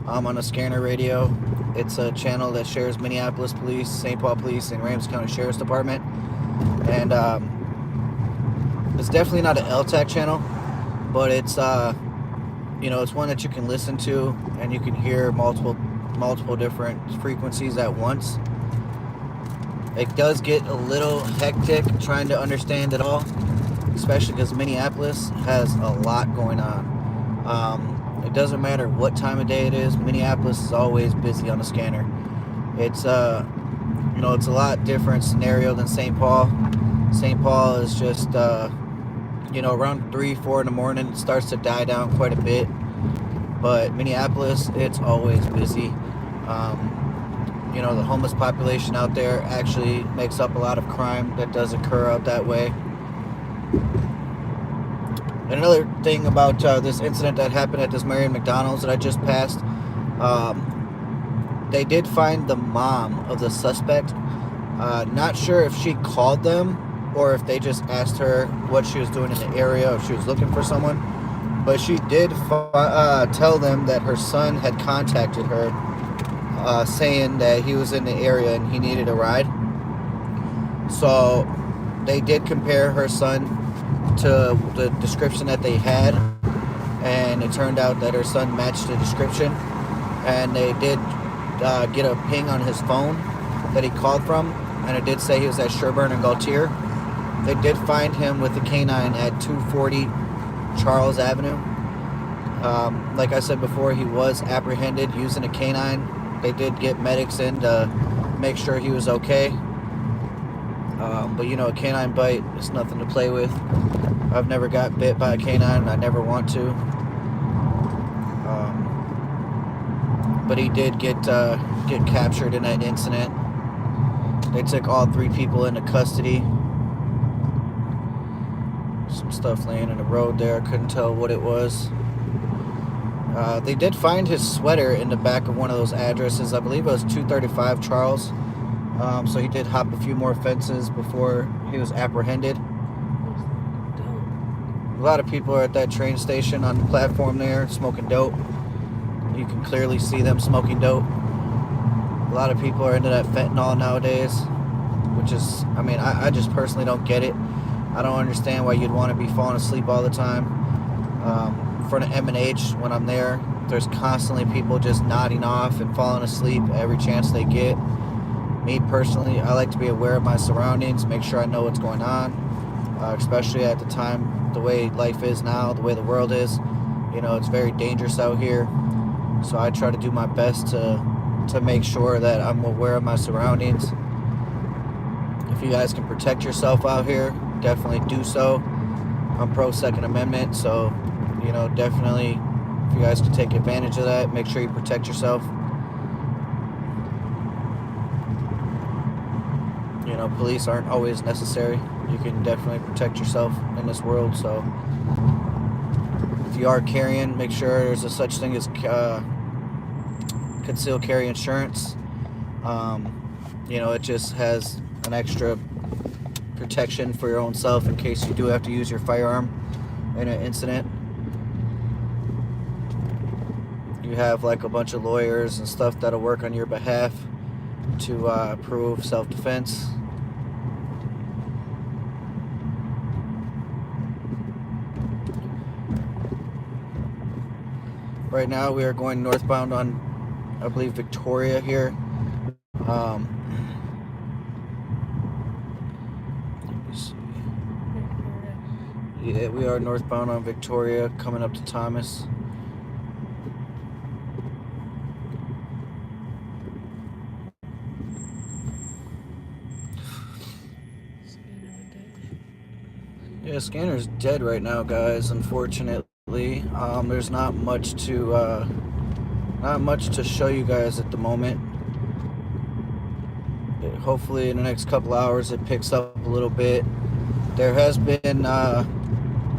On a scanner radio. It's a channel that shares Minneapolis Police, St. Paul Police, and Ramsey County Sheriff's Department. And it's definitely not an LTAC channel, but it's it's one that you can listen to, and you can hear multiple different frequencies at once. It does get a little hectic trying to understand it all, especially because Minneapolis has a lot going on. It doesn't matter what time of day it is. Minneapolis is always busy on the scanner. It's it's a lot different scenario than St. Paul. St. Paul is just around 3-4 in the morning. It starts to die down quite a bit. But Minneapolis, it's always busy. The homeless population out there actually makes up a lot of crime that does occur out that way. And another thing about this incident that happened at this Marion McDonald's that I just passed, they did find the mom of the suspect. Not sure if she called them or if they just asked her what she was doing in the area, if she was looking for someone. But she did tell them that her son had contacted her, saying that he was in the area and he needed a ride. So they did compare her son to the description that they had, and it turned out that her son matched the description, and they did get a ping on his phone that he called from, and it did say he was at Sherburne and Gaultier. They did find him with a canine at 240 Charles Avenue. Like I said before, he was apprehended using a canine. They did get medics in to make sure he was okay. But a canine bite is nothing to play with. I've never got bit by a canine, and I never want to. But he did get captured in that incident. They took all 3 people into custody. Some stuff laying in the road there. I couldn't tell what it was. They did find his sweater in the back of one of those addresses. I believe it was 235 Charles. So he did hop a few more fences before he was apprehended. A lot of people are at that train station on the platform there smoking dope. You can clearly see them smoking dope. A lot of people are into that fentanyl nowadays, which is, I just personally don't get it. I don't understand why you'd want to be falling asleep all the time. In front of M&H, when I'm there, there's constantly people just nodding off and falling asleep every chance they get. Me personally, I like to be aware of my surroundings, make sure I know what's going on, especially at the time, the way life is now, the way the world is. It's very dangerous out here. So I try to do my best to make sure that I'm aware of my surroundings. If you guys can protect yourself out here, definitely do so. I'm pro Second Amendment, so, you know, definitely if you guys can take advantage of that, make sure you protect yourself. You know, police aren't always necessary. You can definitely protect yourself in this world. So if you are carrying, make sure there's a such thing as concealed carry insurance. You know, it just has an extra protection for your own self in case you do have to use your firearm in an incident. You have like a bunch of lawyers and stuff that'll work on your behalf to prove self-defense. Right now we are going northbound on, I believe, Victoria here. Let me see. Yeah, we are northbound on Victoria, coming up to Thomas. Yeah, scanner's dead right now, guys. Unfortunately, there's not much to show you guys at the moment. Hopefully, in the next couple hours, it picks up a little bit. There has been,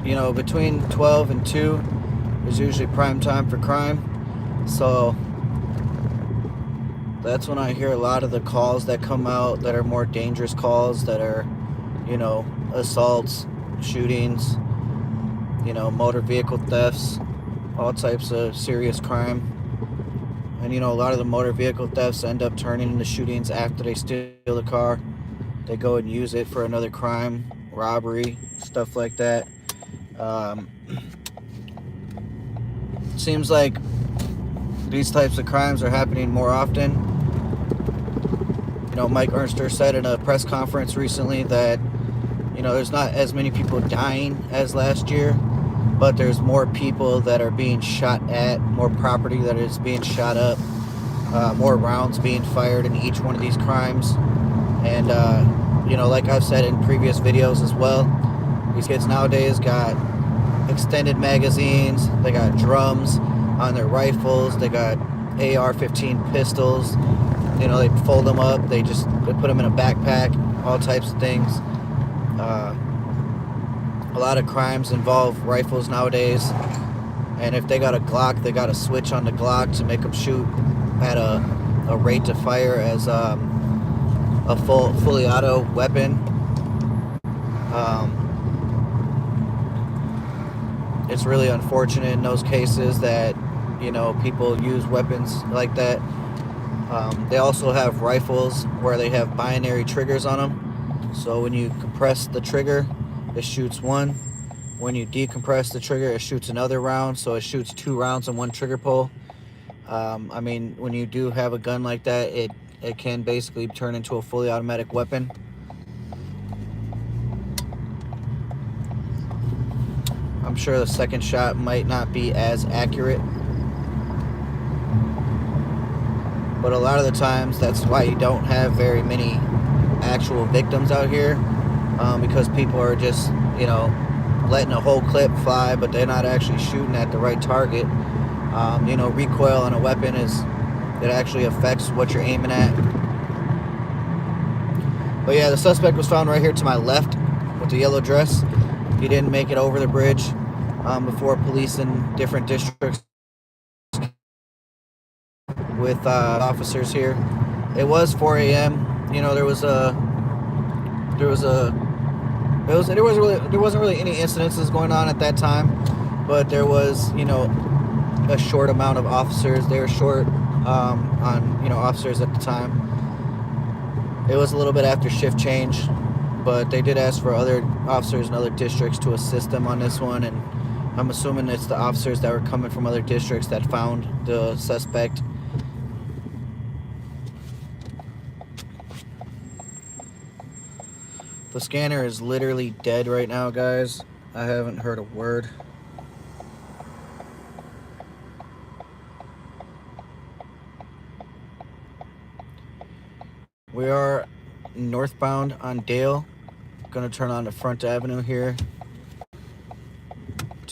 you know, between 12 and 2 is usually prime time for crime. So that's when I hear a lot of the calls that come out that are more dangerous calls, that are, you know, assaults, shootings, you know, motor vehicle thefts, all types of serious crime. And, you know, a lot of the motor vehicle thefts end up turning into shootings after they steal the car. They go and use it for another crime, robbery, stuff like that. Seems like these types of crimes are happening more often. You know, Mike Ernster said in a press conference recently that, you know, there's not as many people dying as last year, but there's more people that are being shot at, more property that is being shot up, more rounds being fired in each one of these crimes. And, you know, like I've said in previous videos as well, these kids nowadays got extended magazines, they got drums on their rifles, they got AR-15 pistols. You know, they fold them up, they put them in a backpack, all types of things. A lot of crimes involve rifles nowadays, and if they got a Glock, they got a switch on the Glock to make them shoot at a rate of fire as a fully auto weapon. It's really unfortunate in those cases that, you know, people use weapons like that. They also have rifles where they have binary triggers on them. So when you compress the trigger, it shoots one. When you decompress the trigger, it shoots another round. So it shoots 2 rounds on one trigger pull. I mean, when you do have a gun like that, it can basically turn into a fully automatic weapon. I'm sure the second shot might not be as accurate, but a lot of the times that's why you don't have very many actual victims out here, because people are just, you know, letting a whole clip fly, but they're not actually shooting at the right target. You know, recoil on a weapon it actually affects what you're aiming at. But yeah, the suspect was found right here to my left with the yellow dress. He didn't make it over the bridge before police in different districts with officers here. It was 4 a.m. You know, there wasn't really any incidences going on at that time, but there was, you know, a short amount of officers. They were short on, you know, officers at the time. It was a little bit after shift change, but they did ask for other officers in other districts to assist them on this one, and I'm assuming it's the officers that were coming from other districts that found the suspect. The scanner is literally dead right now, guys. I haven't heard a word. We are northbound on Dale. Gonna turn on to Front Avenue here.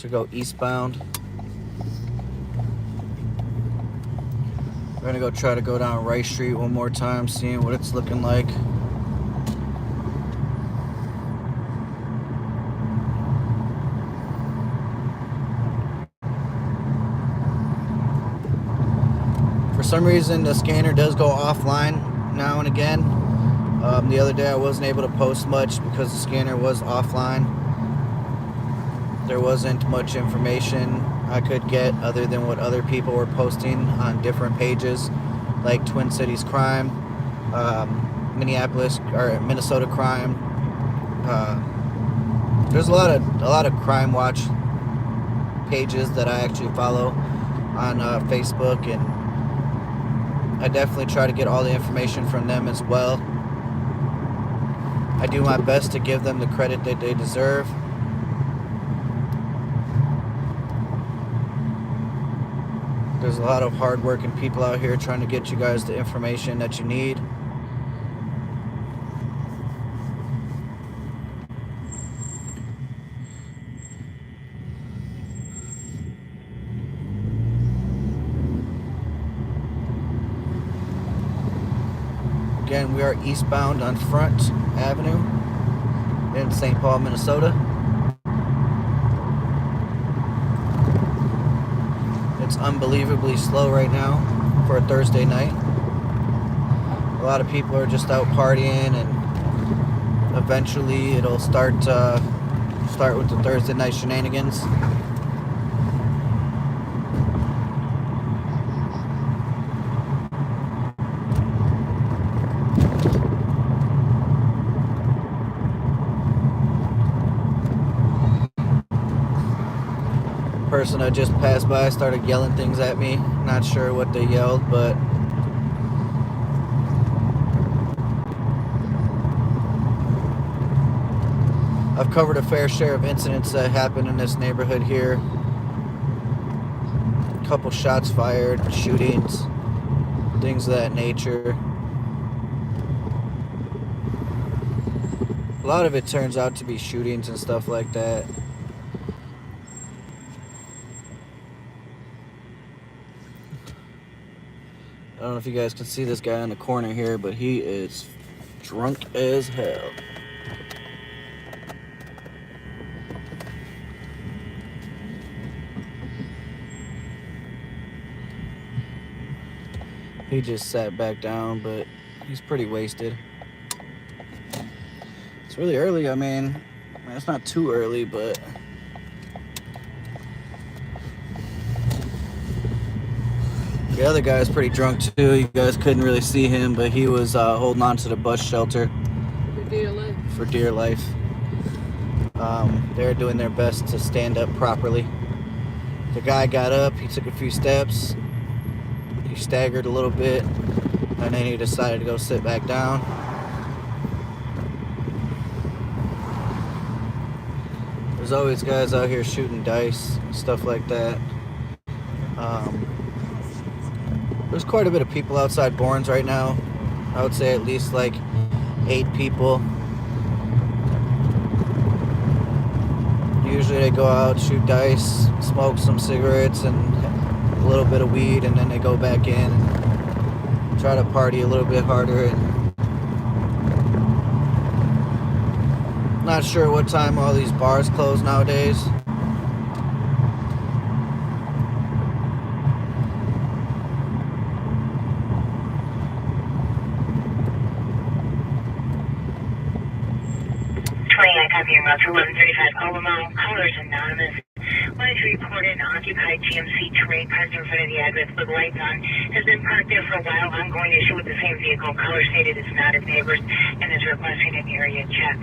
to go eastbound. We're gonna go try to go down Rice Street one more time, seeing what it's looking like. For some reason, the scanner does go offline now and again. The other day I wasn't able to post much because the scanner was offline. There wasn't much information I could get other than what other people were posting on different pages, like Twin Cities Crime, Minneapolis or Minnesota Crime. There's a lot of crime watch pages that I actually follow on Facebook, and I definitely try to get all the information from them as well. I do my best to give them the credit that they deserve. There's a lot of hardworking people out here trying to get you guys the information that you need. Again, we are eastbound on Front Avenue in St. Paul, Minnesota. It's unbelievably slow right now for a Thursday night. A lot of people are just out partying, and eventually it'll start with the Thursday night shenanigans. Person I just passed by started yelling things at me. Not sure what they yelled, but I've covered a fair share of incidents that happened in this neighborhood here. A couple shots fired, shootings, things of that nature. A lot of it turns out to be shootings and stuff like that. I don't know if you guys can see this guy in the corner here, but he is drunk as hell. He just sat back down, but he's pretty wasted. It's really early. I mean, it's not too early, but the other guy's pretty drunk too. You guys couldn't really see him, but he was holding on to the bus shelter For dear life. for dear life. They're doing their best to stand up properly. The guy got up, he took a few steps, he staggered a little bit, and then he decided to go sit back down. There's always guys out here shooting dice, stuff like that. There's quite a bit of people outside Bourne's right now. I would say at least like 8 people. Usually they go out, shoot dice, smoke some cigarettes and a little bit of weed, and then they go back in and try to party a little bit harder. And not sure what time all these bars close nowadays. Copy your route to 1135 Alamo. Callers Anonymous. Wanted to report an occupied GMC Terrain parked in front of the address with lights on. Has been parked there for a while. Ongoing issue with the same vehicle. Caller stated it's not his neighbor's and is requesting an area check.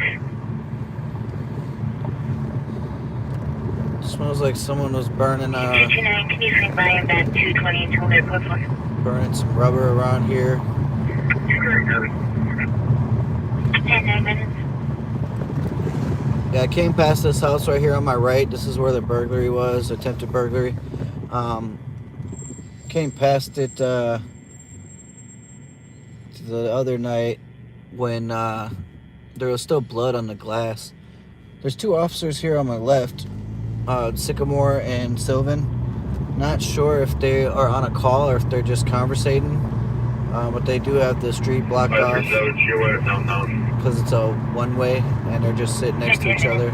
Smells like someone was burning 229, can you swing by in back 220 until they're close one? burning some rubber around here. 9 minutes. Yeah, I came past this house right here on my right. This is where the burglary was, attempted burglary. Came past it the other night when there was still blood on the glass. There's 2 officers here on my left. Sycamore and Sylvan. Not sure if they are on a call or if they're just conversating, but they do have the street blocked off because it's a one-way and they're just sitting next to each other.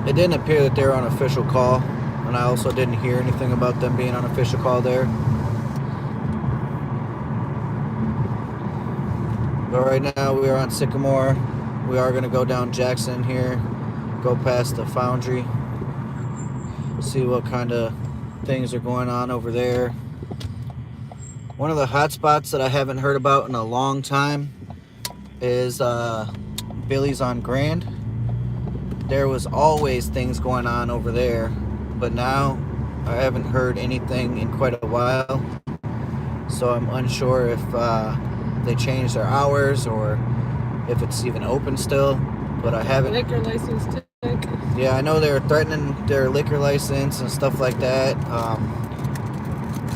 It didn't appear that they were on official call, and I also didn't hear anything about them being on official call there. But right now we are on Sycamore. We are going to go down Jackson here, go past the foundry, see what kind of things are going on over there. One of the hot spots that I haven't heard about in a long time is Billy's on Grand. There was always things going on over there, but now I haven't heard anything in quite a while, so I'm unsure if they changed their hours or if it's even open still, but I haven't. Liquor license check. Yeah, I know they were threatening their liquor license and stuff like that.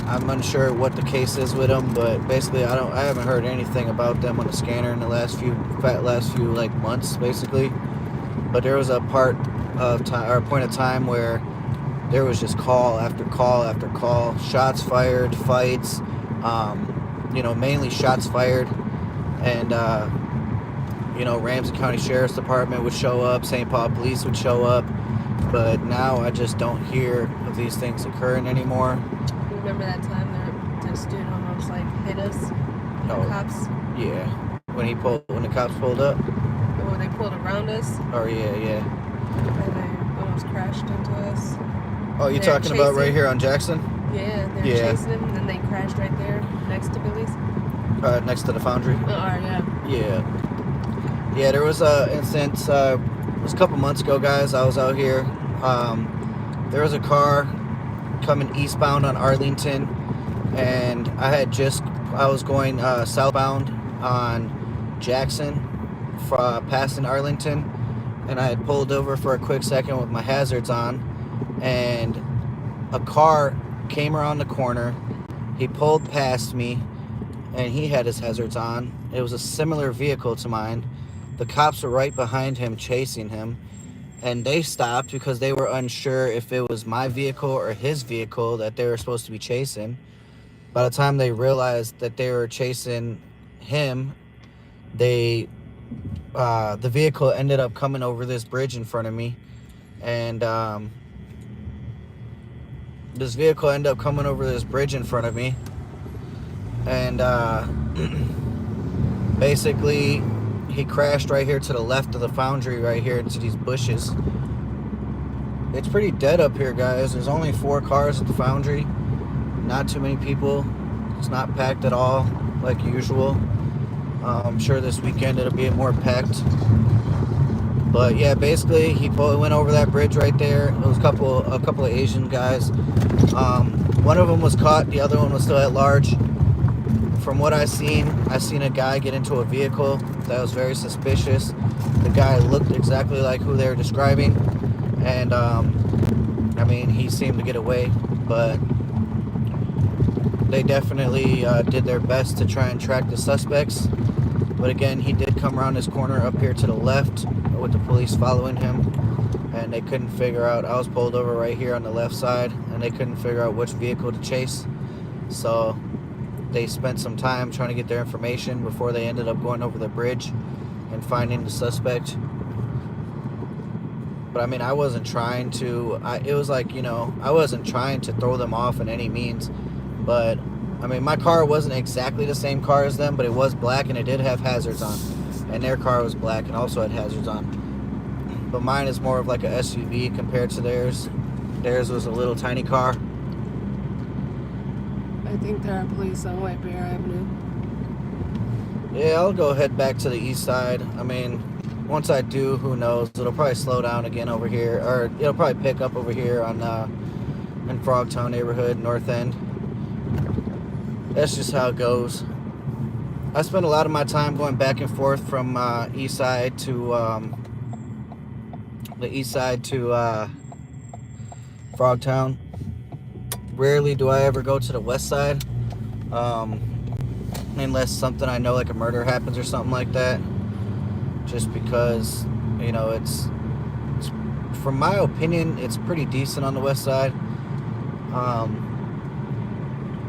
I'm unsure what the case is with them, but basically I haven't heard anything about them on the scanner in the last few like months basically. But there was a part of time or a point of time where there was just call after call after call, shots fired, fights, mainly shots fired, and Ramsey County Sheriff's Department would show up, St. Paul Police would show up, but now I just don't hear of these things occurring anymore. Remember that time that this dude almost hit us? The cops? Yeah. When the cops pulled up? When they pulled around us? Oh yeah. And they almost crashed into us. Oh, you're talking about right here on Jackson? Yeah, they were chasing him, and then they crashed right there next to Billy's. Next to the foundry? Yeah. Yeah, there was a instance, it was a couple months ago, guys. I was out here. There was a car coming eastbound on Arlington, and I was going southbound on Jackson, passing Arlington, and I had pulled over for a quick second with my hazards on, and a car came around the corner. He pulled past me, and he had his hazards on. It was a similar vehicle to mine. The cops were right behind him, chasing him, and they stopped because they were unsure if it was my vehicle or his vehicle that they were supposed to be chasing. By the time they realized that they were chasing him, the vehicle ended up coming over this bridge in front of me, and basically he crashed right here to the left of the foundry, right here into these bushes. It's pretty dead up here, guys. There's only 4 cars at the foundry, not too many people. It's not packed at all like usual. I'm sure this weekend it'll be more packed. But yeah, basically he went over that bridge right there. It was a couple of Asian guys. One of them was caught, the other one was still at large. From what I seen a guy get into a vehicle that was very suspicious. The guy looked exactly like who they were describing, and he seemed to get away, but they definitely did their best to try and track the suspects. But again, he did come around this corner up here to the left with the police following him, and they couldn't figure out. I was pulled over right here on the left side, and they couldn't figure out which vehicle to chase. So they spent some time trying to get their information before they ended up going over the bridge and finding the suspect. But I wasn't trying to, I wasn't trying to throw them off in any means. But my car wasn't exactly the same car as them, but it was black and it did have hazards on. And their car was black and also had hazards on. But mine is more of like a SUV compared to theirs. Theirs was a little tiny car. I think there are police on White Bear Avenue. Yeah, I'll go head back to the east side. Once I do, who knows? It'll probably slow down again over here, or it'll probably pick up over here on in Frogtown neighborhood, North End. That's just how it goes. I spend a lot of my time going back and forth from east side to Frogtown. Rarely do I ever go to the west side, unless something I know, like a murder happens or something like that. Just because, it's from my opinion, it's pretty decent on the west side.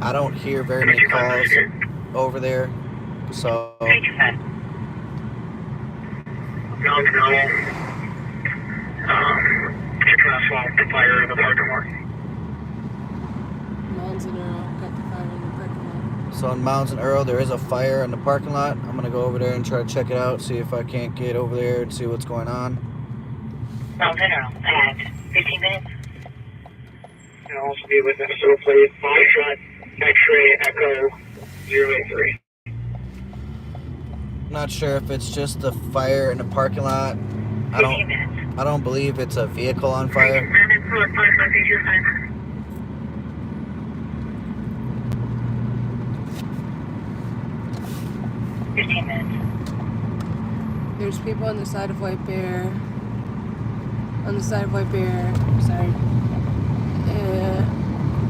I don't hear very many calls over there, so No. Checking out the fire in the parking lot. Mounds and Earl got the fire in the parking lot. So in Mounds and Earl, there is a fire in the parking lot. I'm gonna go over there and try to check it out, see if I can't get over there and see what's going on. Mounds and Earl at 15 minutes. And I'll also be with them, so please, Foxtrot, X-ray, Echo, 083. Not sure if it's just the fire in the parking lot. I don't believe it's a vehicle on fire. 15 minutes. There's people on the side of White Bear. On the side of White Bear, sorry.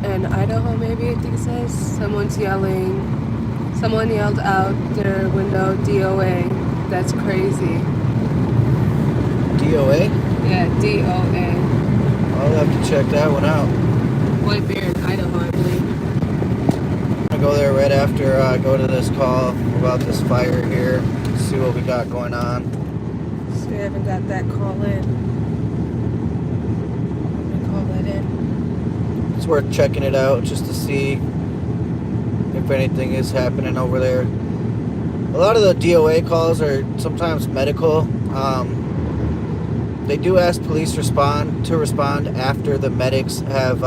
And Idaho, maybe, I think it says. Someone's yelling. Someone yelled out their window, DOA. That's crazy. DOA? Yeah, DOA. I'll have to check that one out. White Bear in Idaho, I believe. I'm gonna go there right after I go to this call about this fire here, see what we got going on. So we haven't got that call in. Let me call that in. It's worth checking it out just to see if anything is happening over there. A lot of the DOA calls are sometimes medical. They do ask police to respond after the medics have,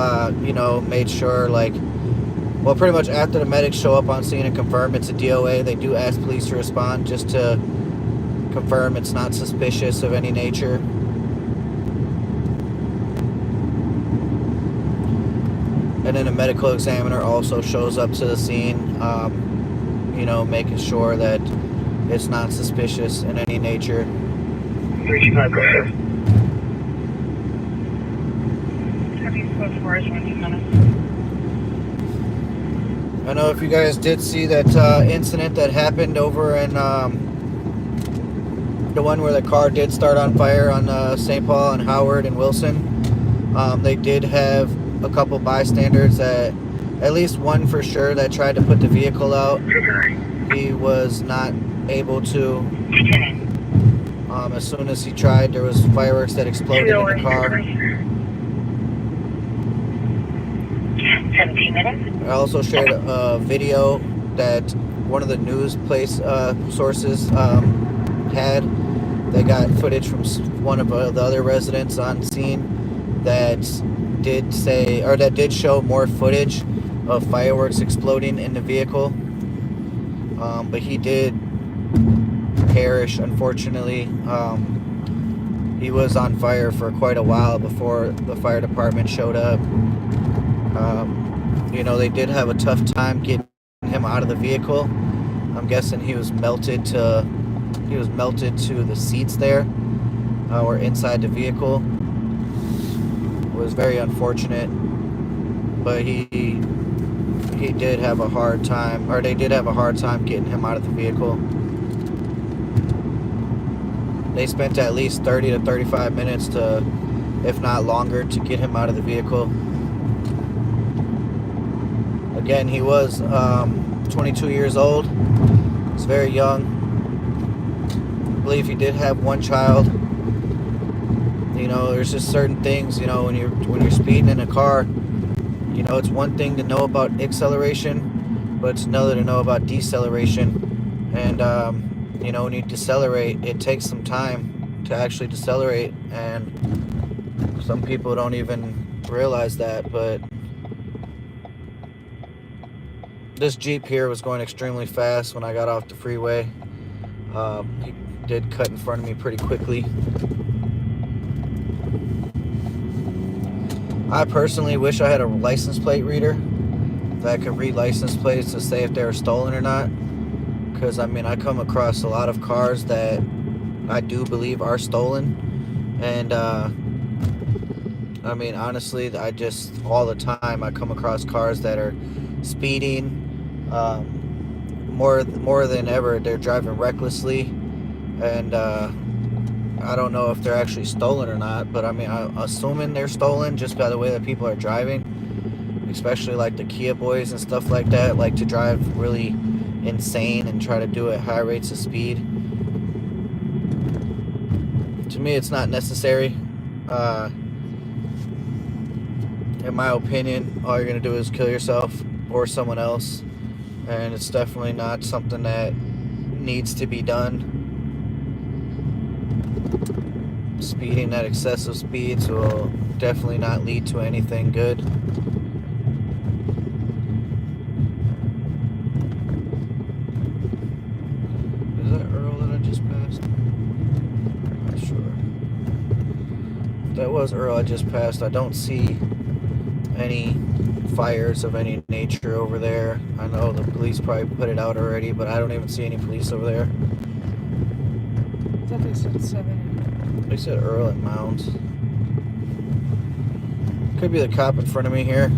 made sure, pretty much after the medics show up on scene and confirm it's a DOA, they do ask police to respond just to confirm it's not suspicious of any nature. And then a medical examiner also shows up to the scene, making sure that it's not suspicious in any nature. 35, go ahead. I know if you guys did see that incident that happened over in the one where the car did start on fire on St. Paul and Howard and Wilson, they did have a couple bystanders, that at least one for sure, that tried to put the vehicle out. He was not able to. As soon as he tried, there was fireworks that exploded in the car. 17 minutes. I also shared a video that one of the news sources had. They got footage from one of the other residents on scene that did show more footage of fireworks exploding in the vehicle. But he did perish, unfortunately. He was on fire for quite a while before the fire department showed up. They did have a tough time getting him out of the vehicle. I'm guessing he was melted to the seats there, or inside the vehicle. It was very unfortunate, but he did have a hard time, or they did have a hard time getting him out of the vehicle. They spent at least 30 to 35 minutes to, if not longer, to get him out of the vehicle. Again, he was 22 years old. He's very young. I believe he did have one child. There's just certain things, when you're speeding in a car, it's one thing to know about acceleration, but it's another to know about deceleration. And when you decelerate, it takes some time to actually decelerate, and some people don't even realize that. But this Jeep here was going extremely fast when I got off the freeway. He did cut in front of me pretty quickly. I personally wish I had a license plate reader that could read license plates to say if they were stolen or not. Because, I come across a lot of cars that I do believe are stolen. And, honestly, all the time I come across cars that are speeding. More than ever, they're driving recklessly. And, I don't know if they're actually stolen or not, but I mean, I'm assuming they're stolen just by the way that people are driving, especially like the Kia boys and stuff like that, like to drive really insane and try to do it at high rates of speed. To me, it's not necessary. In my opinion, all you're going to do is kill yourself or someone else, and it's definitely not something that needs to be done. Speeding at excessive speeds will definitely not lead to anything good. Is that Earl that I just passed? I'm not sure. If that was Earl I just passed. I don't see any fires of any nature over there. I know the police probably put it out already, but I don't even see any police over there. I thought they said 7. They said Earl at Mounds. Could be the cop in front of me here.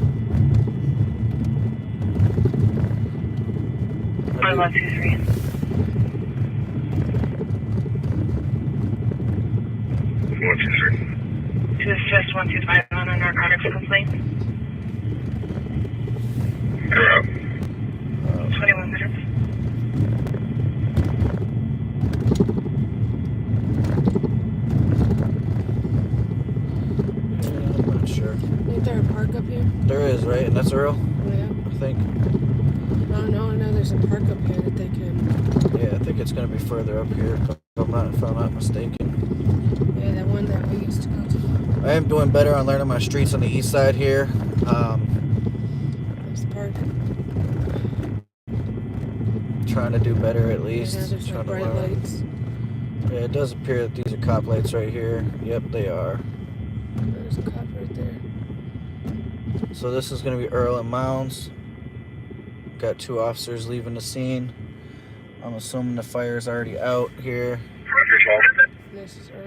5123. To assist 125 on a narcotics complaint. 21 minutes. I'm not sure. Ain't there a park up here? There is, right? And that's Earl, Yeah. I think. Oh no, I know there's a park up here that they can. Yeah, I think it's going to be further up here, if I'm not mistaken. Yeah, that one that we used to go to. I am doing better on learning my streets on the east side here. There's the park. Trying to do better at Yeah, least. there's Trying like to bright learn. lights. Yeah, it does appear that these are cop lights right here. Yep, they are. There's a cop right there. So this is going to be Earl and Mounds. Got 2 officers leaving the scene. I'm assuming the fire's already out here. This is Earl.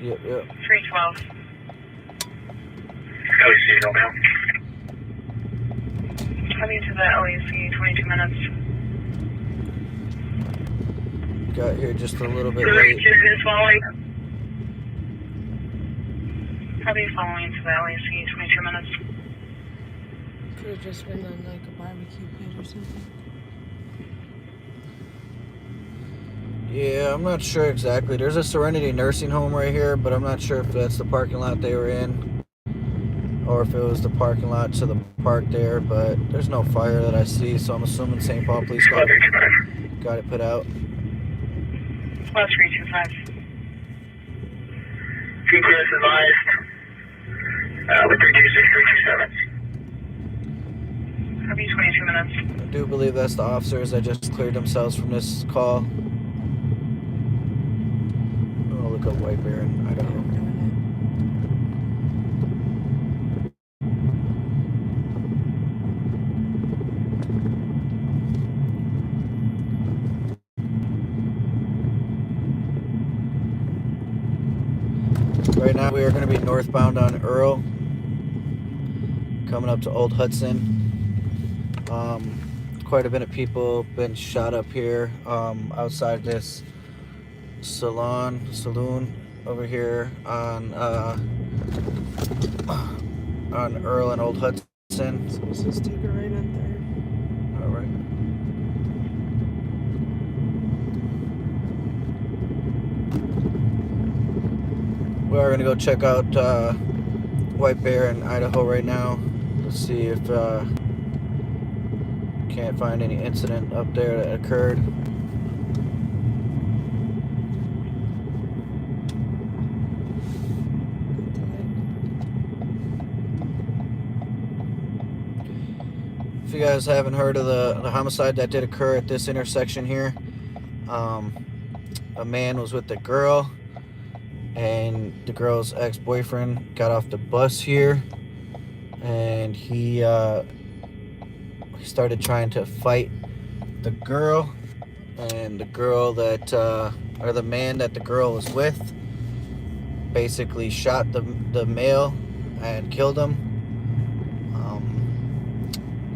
Yep. 312. Coming to the LAC, 22 minutes. Got here just a little bit 32 late. is following. Probably following to the LAC, 22 minutes. Could have just been on like a barbecue pit or something. Yeah, I'm not sure exactly. There's a Serenity nursing home right here, but I'm not sure if that's the parking lot they were in or if it was the parking lot to the park there, but there's no fire that I see, so I'm assuming St. Paul Police got it put out. 325. Two clearance advised. With 326, 327. Probably 22 minutes. I do believe that's the officers that just cleared themselves from this call. I'm gonna look up White Bear in Idaho. Right now we are going to be northbound on Earl, coming up to Old Hudson. Quite a bit of people been shot up here outside this saloon over here on Earl and Old Hudson. So let's just take a right on there. All right. We are going to go check out White Bear in Idaho right now. Let's see if can't find any incident up there that occurred. If you guys haven't heard of the homicide that did occur at this intersection here, a man was with a girl, and the girl's ex-boyfriend got off the bus here, and he started trying to fight the girl, and the girl that or the man that the girl was with basically shot the male and killed him.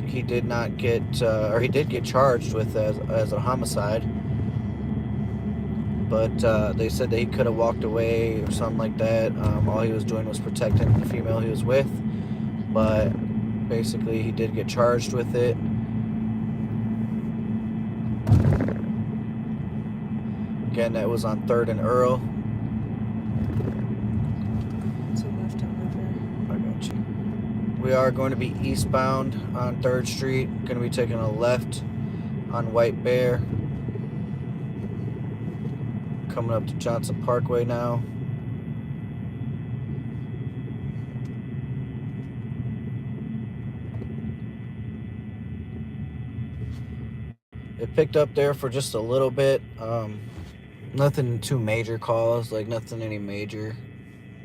He did not get or he did get charged with as a homicide. but they said that he could have walked away or something like that. All he was doing was protecting the female he was with, but basically he did get charged with it. Again, that was on 3rd and Earl. It's a left over. I got you. We are going to be eastbound on 3rd Street. Going to be taking a left on White Bear. Coming up to Johnson Parkway now. It picked up there for just a little bit. Nothing too major calls, like nothing any major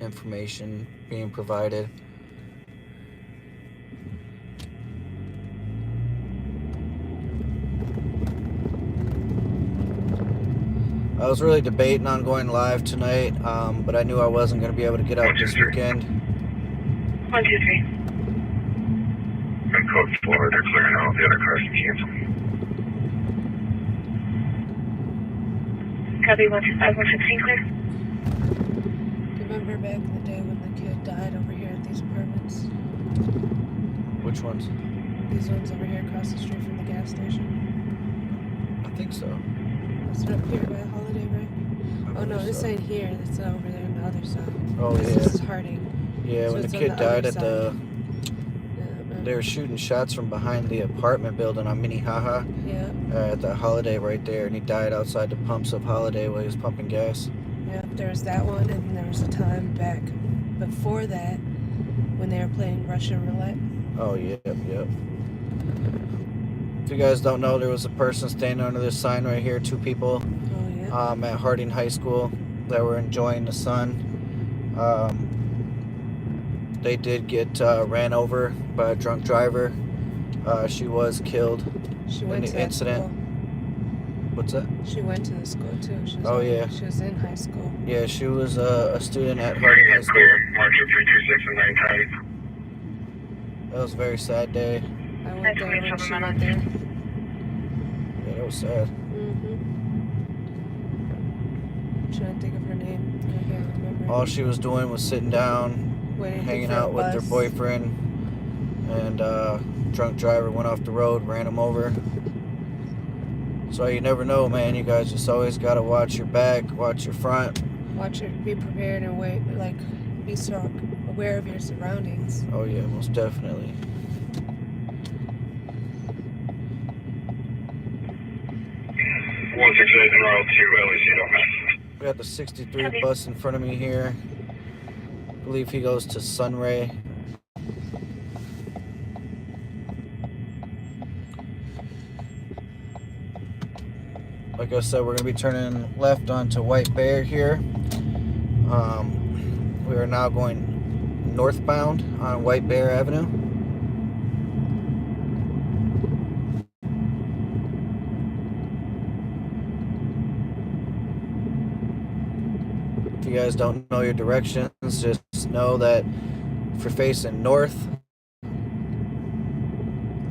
information being provided. I was really debating on going live tonight, but I knew I wasn't going to be able to get out this weekend. 1, 2, 3. And code 4, they're clearing out the other cars to cancel. Copy 125, 116 clear. Remember back in the day when the kid died over here at these apartments? Which ones? These ones over here across the street from the gas station? I think so. It's up here by Holiday, right? Oh no, this so. ain't here. It's over there on the other side. Oh, This yeah. is Harding. Yeah, So when the it's on kid the died other at the... side. They were shooting shots from behind the apartment building on Minnehaha Yeah, at the Holiday right there, and he died outside the pumps of Holiday while he was pumping gas. yeah. There was that one, and then there was a time back before that when they were playing Russian roulette. Oh, yep. If you guys don't know, there was a person standing under this sign right here, 2 people Oh yeah. at Harding High School that were enjoying the sun. They did get ran over by a drunk driver. She was killed. She in went the to that incident. school. What's that? She went to the school too. She was Oh, yeah. She was in high school. Yeah, she was a student at Harding High School. March of 326 and 9 That was a very sad day. I went there when she went there. Yeah, that was sad. I'm trying to think of her name. I can't remember. All she was doing was sitting down, Waiting hanging for a out with her bus. boyfriend, and drunk driver went off the road, ran him over. So you never know, man. You guys just always got to watch your back, watch your front. Watch it. Be prepared and wait. Like, be so aware of your surroundings. Oh, yeah, most definitely. 168 and Royal 2, LEC, don't mess. We got the 63 bus in front of me here. I believe he goes to Sunray. Like I said, we're going to be turning left onto White Bear here. We are now going northbound on White Bear Avenue. If you guys don't know your directions, just know that if you're facing north,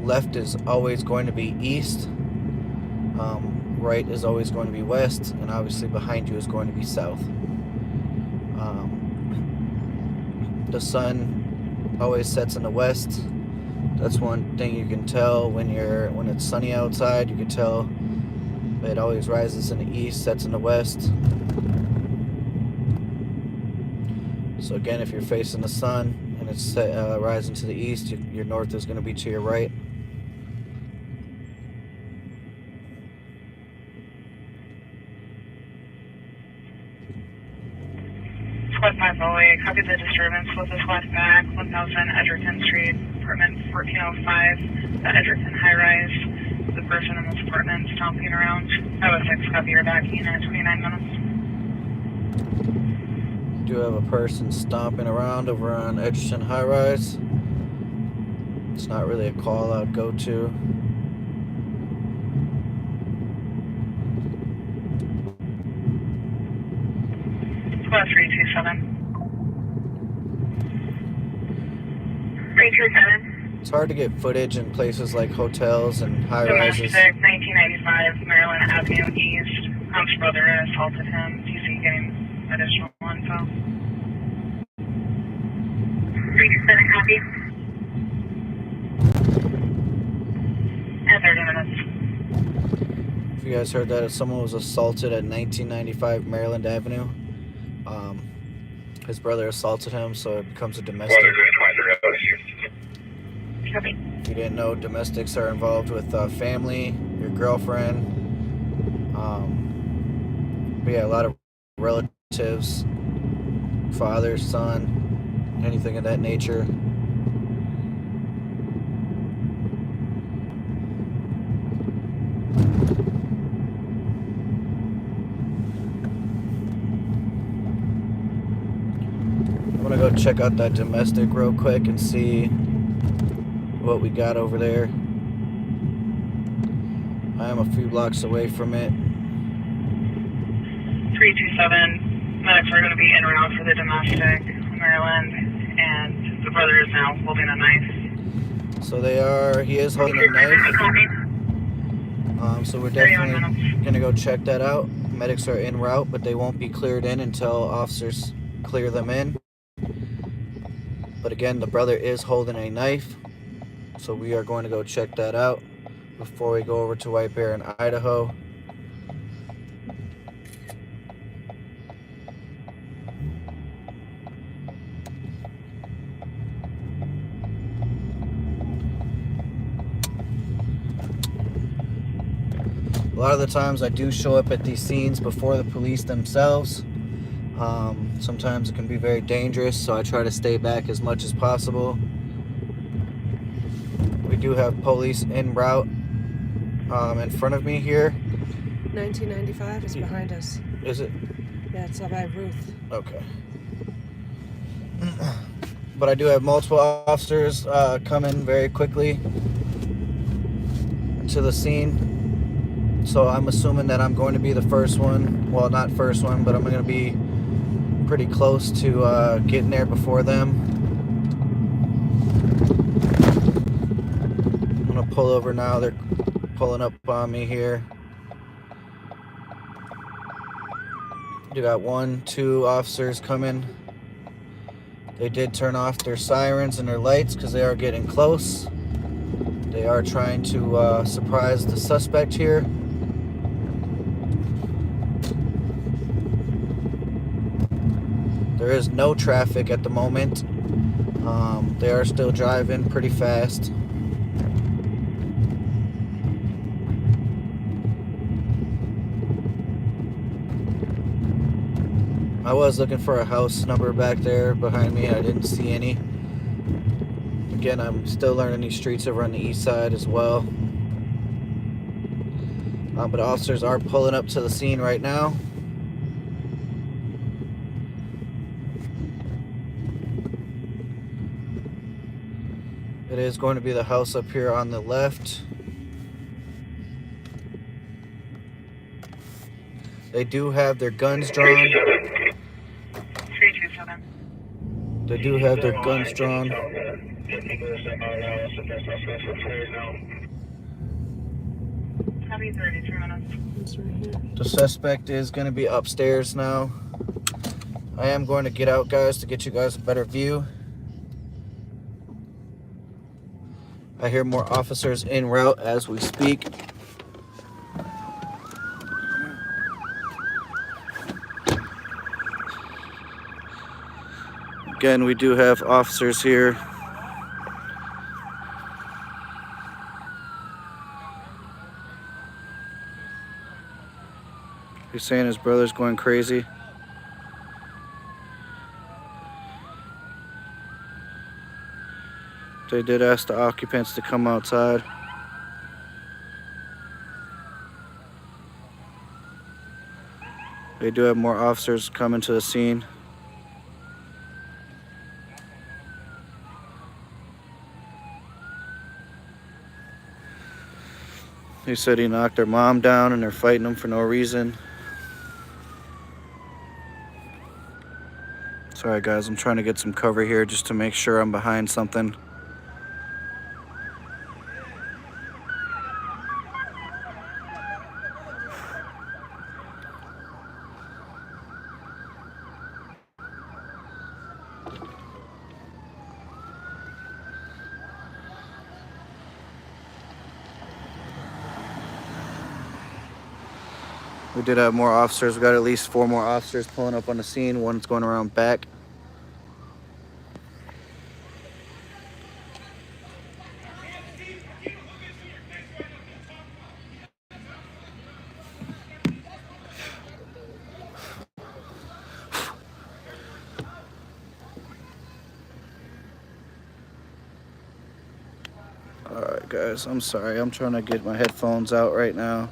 left is always going to be east. Right is always going to be west, and obviously behind you is going to be south. The sun always sets in the west. That's one thing you can tell when it's sunny outside. You can tell it always rises in the east, sets in the west. So again, if you're facing the sun and it's rising to the east, your north is going to be to your right. Squad 508, copy the disturbance with the squad back, 1000 Edgerton Street, apartment 1405, the Edgerton high-rise, the person in this apartment stomping around. I was 6, copy your back unit, 29 minutes. Do have a person stomping around over on Edgerton high-rise. It's not really a call I'd go to. Squad 327. 327. It's hard to get footage in places like hotels and high-rises. Domestic, 1995, Maryland Avenue East. Tom's brother assaulted him. Do you see getting additional info? 327 copy. At 30 minutes. If you guys heard that, if someone was assaulted at 1995 Maryland Avenue, his brother assaulted him, so it becomes a domestic. Copy. If you didn't know, domestics are involved with family, your girlfriend, but yeah, a lot of relatives, father, son, anything of that nature. I'm gonna go check out that domestic real quick and see what we got over there. I am a few blocks away from it. 327. Medics are going to be en route for the domestic, Maryland, and the brother is now holding a knife. So he is holding a knife. So we're definitely gonna go check that out. Medics are en route, but they won't be cleared in until officers clear them in. But again, the brother is holding a knife, so we are going to go check that out before we go over to White Bear in Idaho. A lot of the times I do show up at these scenes before the police themselves. Sometimes it can be very dangerous, so I try to stay back as much as possible. We do have police en route in front of me here. 1995 is behind us. Is it? Yeah, it's by Ruth. Okay. But I do have multiple officers coming very quickly to the scene. So I'm assuming that I'm going to be the first one. Well, not first one, but I'm going to be pretty close to getting there before them. I'm going to pull over now. They're pulling up on me here. You got 1, 2 officers coming. They did turn off their sirens and their lights because they are getting close. They are trying to surprise the suspect here. There is no traffic at the moment. They are still driving pretty fast. I was looking for a house number back there behind me. I didn't see any. Again, I'm still learning these streets over on the east side as well. But officers are pulling up to the scene right now. It is going to be the house up here on the left. They do have their guns drawn. 327. They do have their guns drawn. Copy, 33 minutes. It's right here. The suspect is going to be upstairs now. I am going to get out, guys, to get you guys a better view. I hear more officers en route as we speak. Again, we do have officers here. He's saying his brother's going crazy. They did ask the occupants to come outside. They do have more officers coming to the scene. He said he knocked their mom down and they're fighting him for no reason. Sorry guys, I'm trying to get some cover here just to make sure I'm behind something. We did have more officers. We got at least 4 more officers pulling up on the scene. One's going around back. Alright, guys, I'm sorry. I'm trying to get my headphones out right now.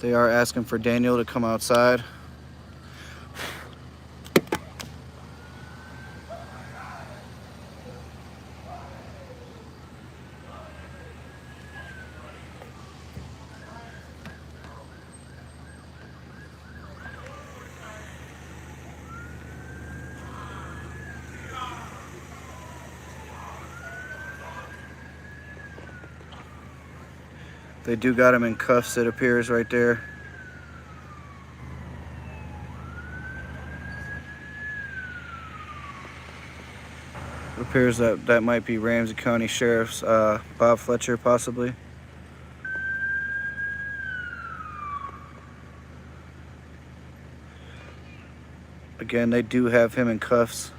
They are asking for Daniel to come outside. They do got him in cuffs, it appears, right there. It appears that that might be Ramsey County Sheriff's Bob Fletcher, possibly. Again, they do have him in cuffs.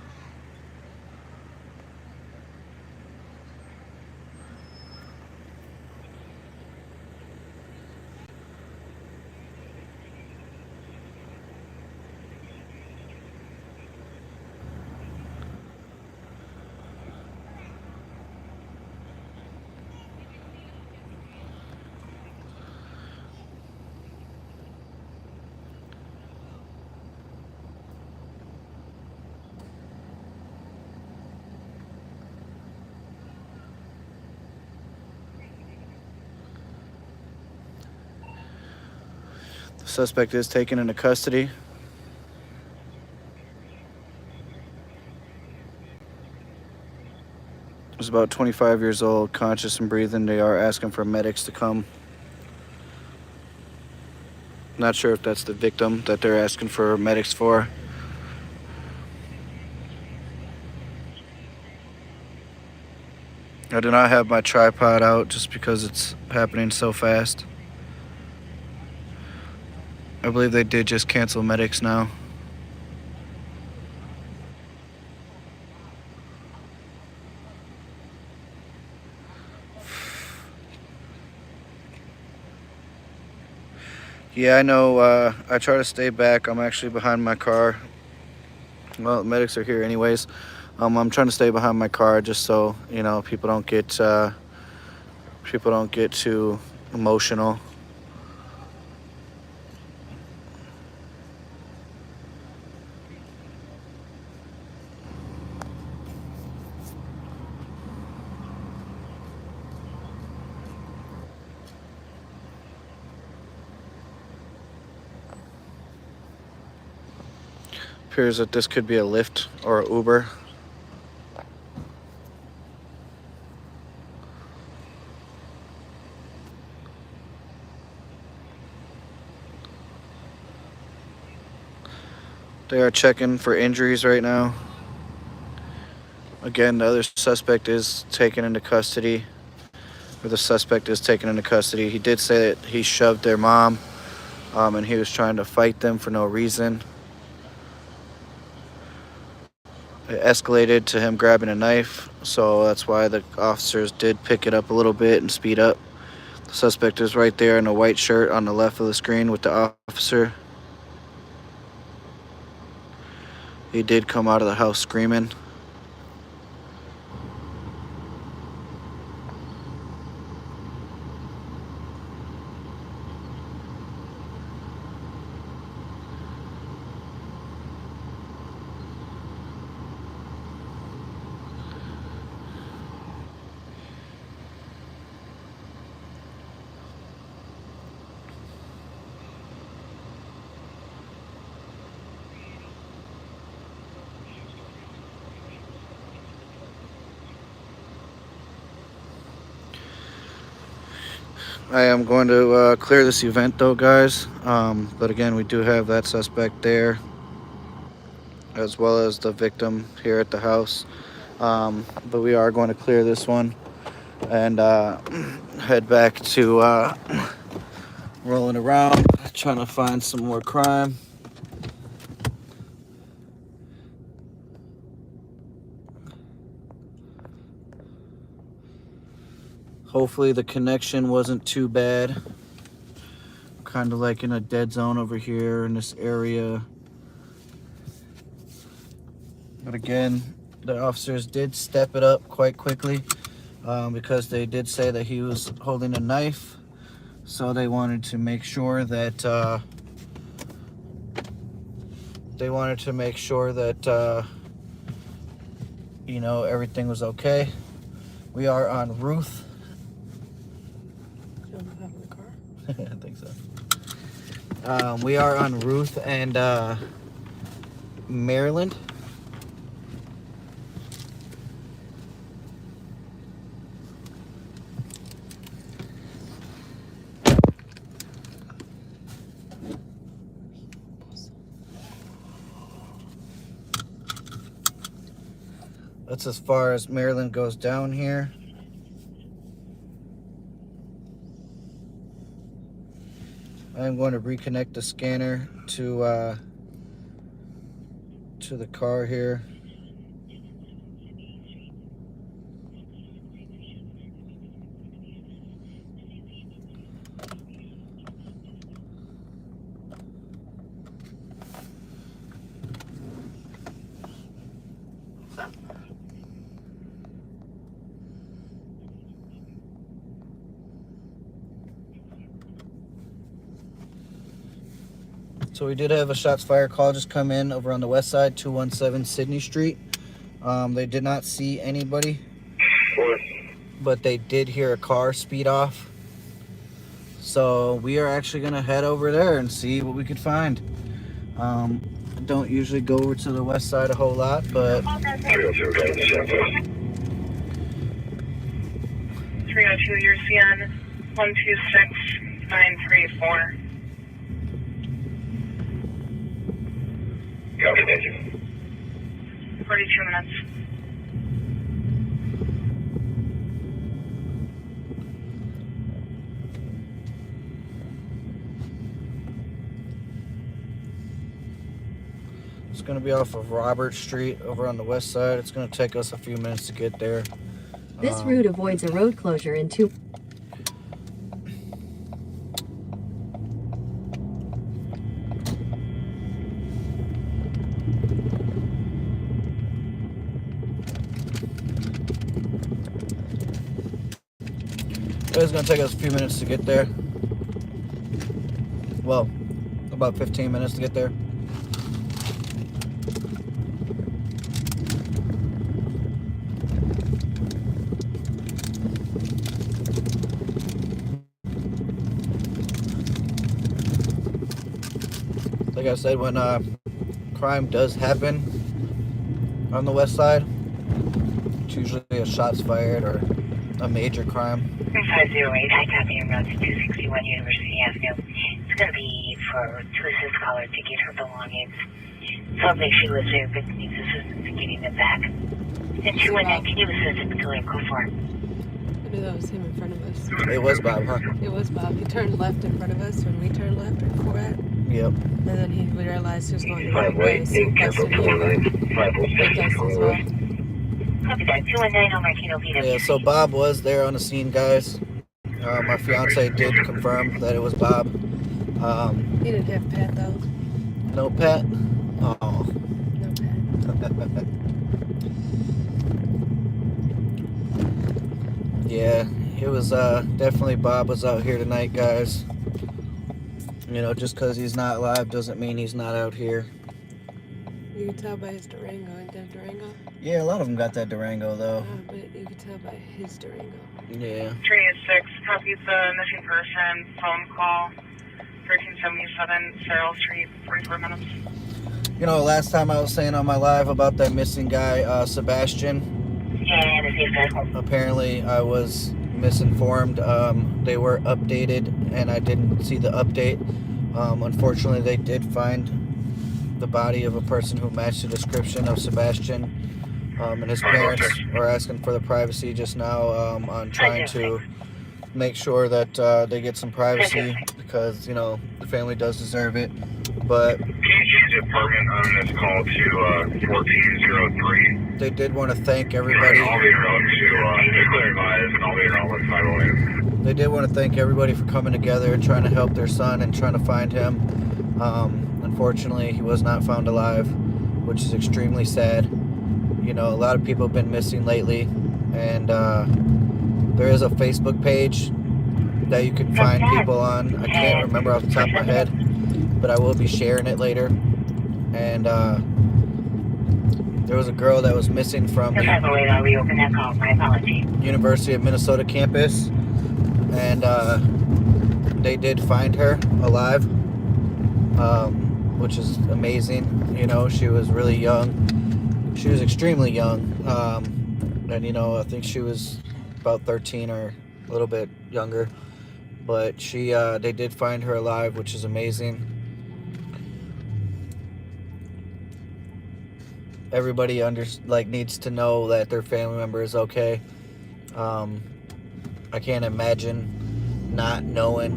The suspect is taken into custody. He's about 25 years old, conscious and breathing. They are asking for medics to come. Not sure if that's the victim that they're asking for medics for. I do not have my tripod out just because it's happening so fast. I believe they did just cancel medics now. Yeah, I know. I try to stay back. I'm actually behind my car. Well, the medics are here anyways. I'm trying to stay behind my car just so, you know, people don't get too emotional. Appears that this could be a Lyft or an Uber. They are checking for injuries right now. Again, the other suspect is taken into custody. Or the suspect is taken into custody. He did say that he shoved their mom, and he was trying to fight them for no reason. It escalated to him grabbing a knife, so that's why the officers did pick it up a little bit and speed up. The suspect is right there in a white shirt on the left of the screen with the officer. He did come out of the house screaming. I am going to clear this event though, guys. But again, we do have that suspect there, as well as the victim here at the house. But we are going to clear this one. and head back to rolling around, trying to find some more crime. Hopefully the connection wasn't too bad. Kind of like in a dead zone over here in this area. But again, the officers did step it up quite quickly because they did say that he was holding a knife. So they wanted to make sure that you know, everything was okay. We are on Ruth. You don't have the car? I think so. We are on Ruth and Maryland. That's as far as Maryland goes down here. I'm going to reconnect the scanner to the car here. So we did have a shots fired call just come in over on the west side, 217 Sydney Street. They did not see anybody, but they did hear a car speed off. So we are actually going to head over there and see what we could find. I don't usually go over to the west side a whole lot, but 302, your CN 126934. Copy, thank you. 42 minutes. it's going to be off of Robert Street over on the west side. It's going to take us a few minutes to get there. This route avoids a road closure in 2. It's going to take us a few minutes to get there. Well, about 15 minutes to get there. Like I said, when crime does happen on the west side, it's usually a shots fired or a major crime. 508, high copy en route to 261 University Avenue. It's going to be for to assist caller to get her belongings. Sounds like she was there, but needs assistance in getting them back. And 219, can you assist in particular? Go for it. I knew that was him in front of us. It was Bob, huh? It was Bob. He turned left in front of us when we turned left before that. Yep. And then we realized he was going the right way, so he busted him. He does as well. Copy that. 219 on Martino Vita. Yeah, so Bob was there on the scene, guys. My fiance did confirm that it was Bob. He didn't have Pat though. No Pat? Oh. No Pat. Yeah, it was definitely Bob was out here tonight, guys. You know, just because he's not live doesn't mean he's not out here. You can tell by his Durango. Ain't that Durango? Yeah, a lot of them got that Durango, though. But you can tell by his Durango. Yeah. 386, copies the missing person, phone call, 1377 Farrell Street, 44 minutes. You know, last time I was saying on my live about that missing guy, Sebastian, And if you've apparently I was misinformed. They were updated, and I didn't see the update. Unfortunately, they did find the body of a person who matched the description of Sebastian. And his parents are asking for the privacy just now on trying to make sure that they get some privacy because, you know, the family does deserve it. But Can you change the apartment on this call to 1403? they did want to thank everybody. They did want to thank everybody for coming together and trying to help their son and trying to find him. Unfortunately, he was not found alive, which is extremely sad. You know, a lot of people have been missing lately, and there is a Facebook page that you can find people on. I can't remember off the top of my head, but I will be sharing it later. And there was a girl that was missing from the University of Minnesota campus, and they did find her alive, which is amazing. You know, she was really young. She was extremely young, and you know, I think she was about 13 or a little bit younger. But they did find her alive, which is amazing. Everybody needs to know that their family member is okay. I can't imagine not knowing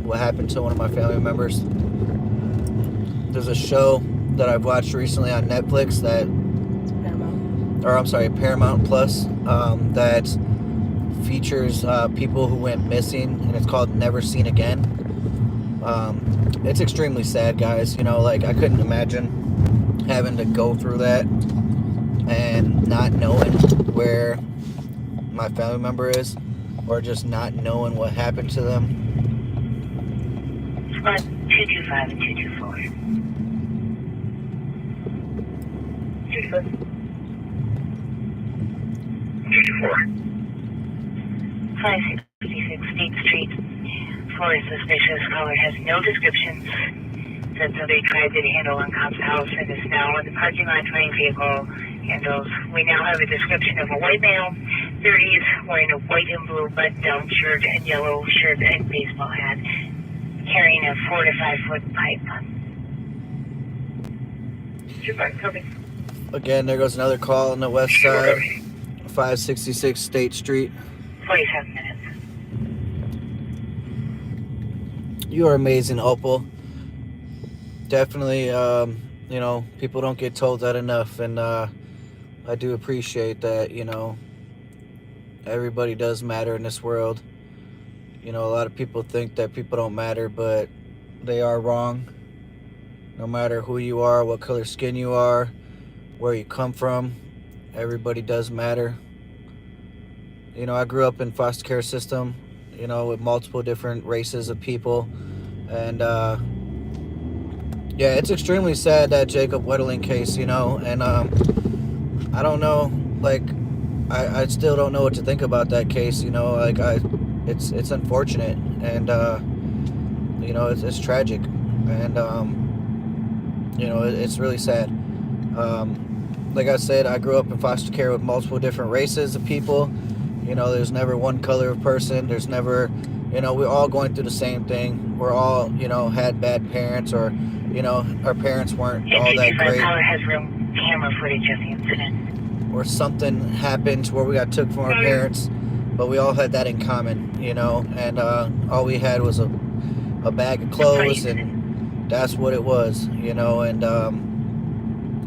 what happened to one of my family members. There's a show that I've watched recently on Netflix Paramount Plus, that features people who went missing, and it's called Never Seen Again. It's extremely sad, guys. You know, like, I couldn't imagine having to go through that and not knowing where my family member is, or just not knowing what happened to them. Squad 225 and 224. 224. 566 State Street. For a suspicious caller has no descriptions. Said somebody tried to handle on Cop's house and is now in the parking lot trying vehicle handles. We now have a description of a white male, 30s, wearing a white and blue button-down shirt and yellow shirt and baseball hat, carrying a 4 to 5 foot pipe. 25, copy. Again, there goes another call on the west side, 566 State Street. 47 minutes. You are amazing, Opal. Definitely, you know, people don't get told that enough, and I do appreciate that. You know, everybody does matter in this world. You know, a lot of people think that people don't matter, but they are wrong. No matter who you are, what color skin you are, where you come from, everybody does matter. You know, I grew up in foster care system, you know, with multiple different races of people, and yeah, it's extremely sad, that Jacob Weddling case, you know, and I don't know, like, I still don't know what to think about that case, you know, like, it's unfortunate, and you know, it's tragic, and you know, it's really sad. Like I said, I grew up in foster care with multiple different races of people. You know, there's never one color of person. There's never, you know, we're all going through the same thing. We're all, you know, had bad parents, or, you know, our parents weren't all that great. Caller has real camera footage of the incident. Or something happened where we got took from our parents, but we all had that in common, you know, and all we had was a bag of clothes, and that's what it was, you know, and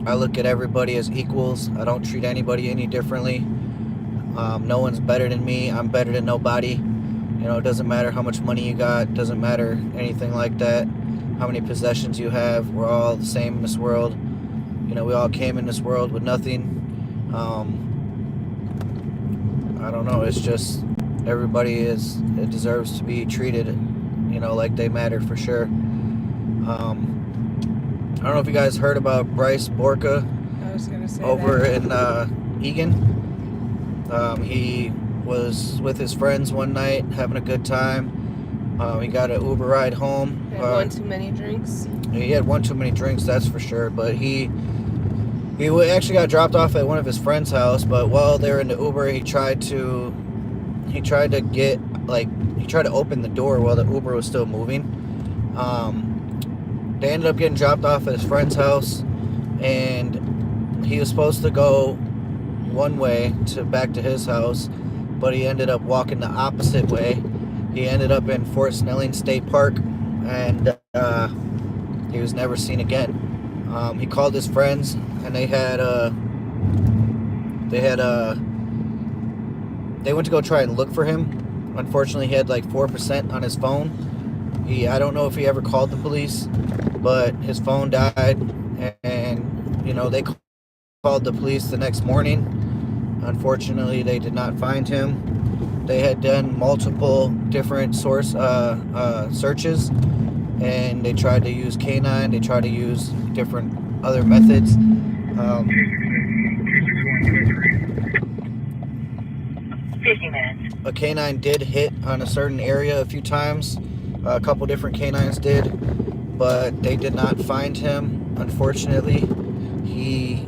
I look at everybody as equals. I don't treat anybody any differently. No one's better than me. I'm better than nobody. You know, it doesn't matter how much money you got. Doesn't matter anything like that. How many possessions you have. We're all the same in this world. You know, we all came in this world with nothing. I don't know. It's just, it deserves to be treated, you know, like they matter for sure. I don't know if you guys heard about Bryce Borka over in Egan. He was with his friends one night having a good time. He got an Uber ride home. Had one too many drinks. He had one too many drinks, that's for sure. But he actually got dropped off at one of his friend's house. But while they were in the Uber, he tried to open the door while the Uber was still moving. They ended up getting dropped off at his friend's house, and he was supposed to go one way to back to his house, but he ended up walking the opposite way. He ended up in Fort Snelling State Park, and he was never seen again. He called his friends, and they went to go try and look for him. Unfortunately, he had like 4% on his phone. I don't know if he ever called the police, but his phone died, and they called the police the next morning. Unfortunately, they did not find him. They had done multiple different searches, and they tried to use canine. They tried to use different other methods. 50 minutes. A canine did hit on a certain area a few times. A couple different canines did, but they did not find him. Unfortunately, he,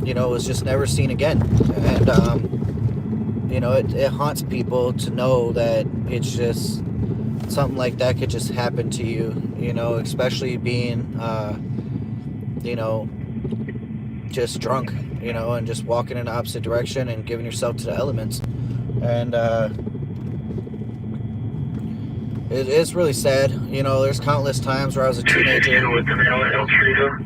was just never seen again. And, it haunts people to know that it's just something like that could just happen to you, especially being, just drunk, and just walking in the opposite direction and giving yourself to the elements. And it's really sad. There's countless times where I was a teenager. With the mail at El Cerrito.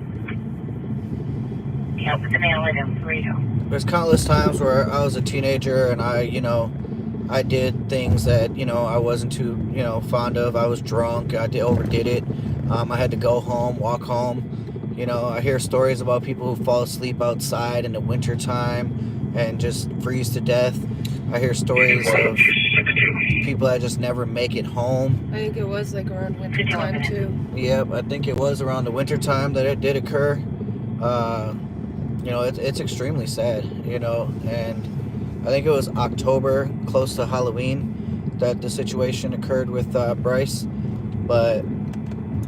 Help with the mail at El Cerrito. There's countless times where I was a teenager and I did things that, I wasn't too, fond of. I was drunk. I overdid it. I had to go home, walk home. I hear stories about people who fall asleep outside in the wintertime and just freeze to death. I hear stories of people that just never make it home. I think it was like around winter time too. Yep, I think it was around the winter time that it did occur. It's extremely sad, and I think it was October, close to Halloween, that the situation occurred with Bryce. But,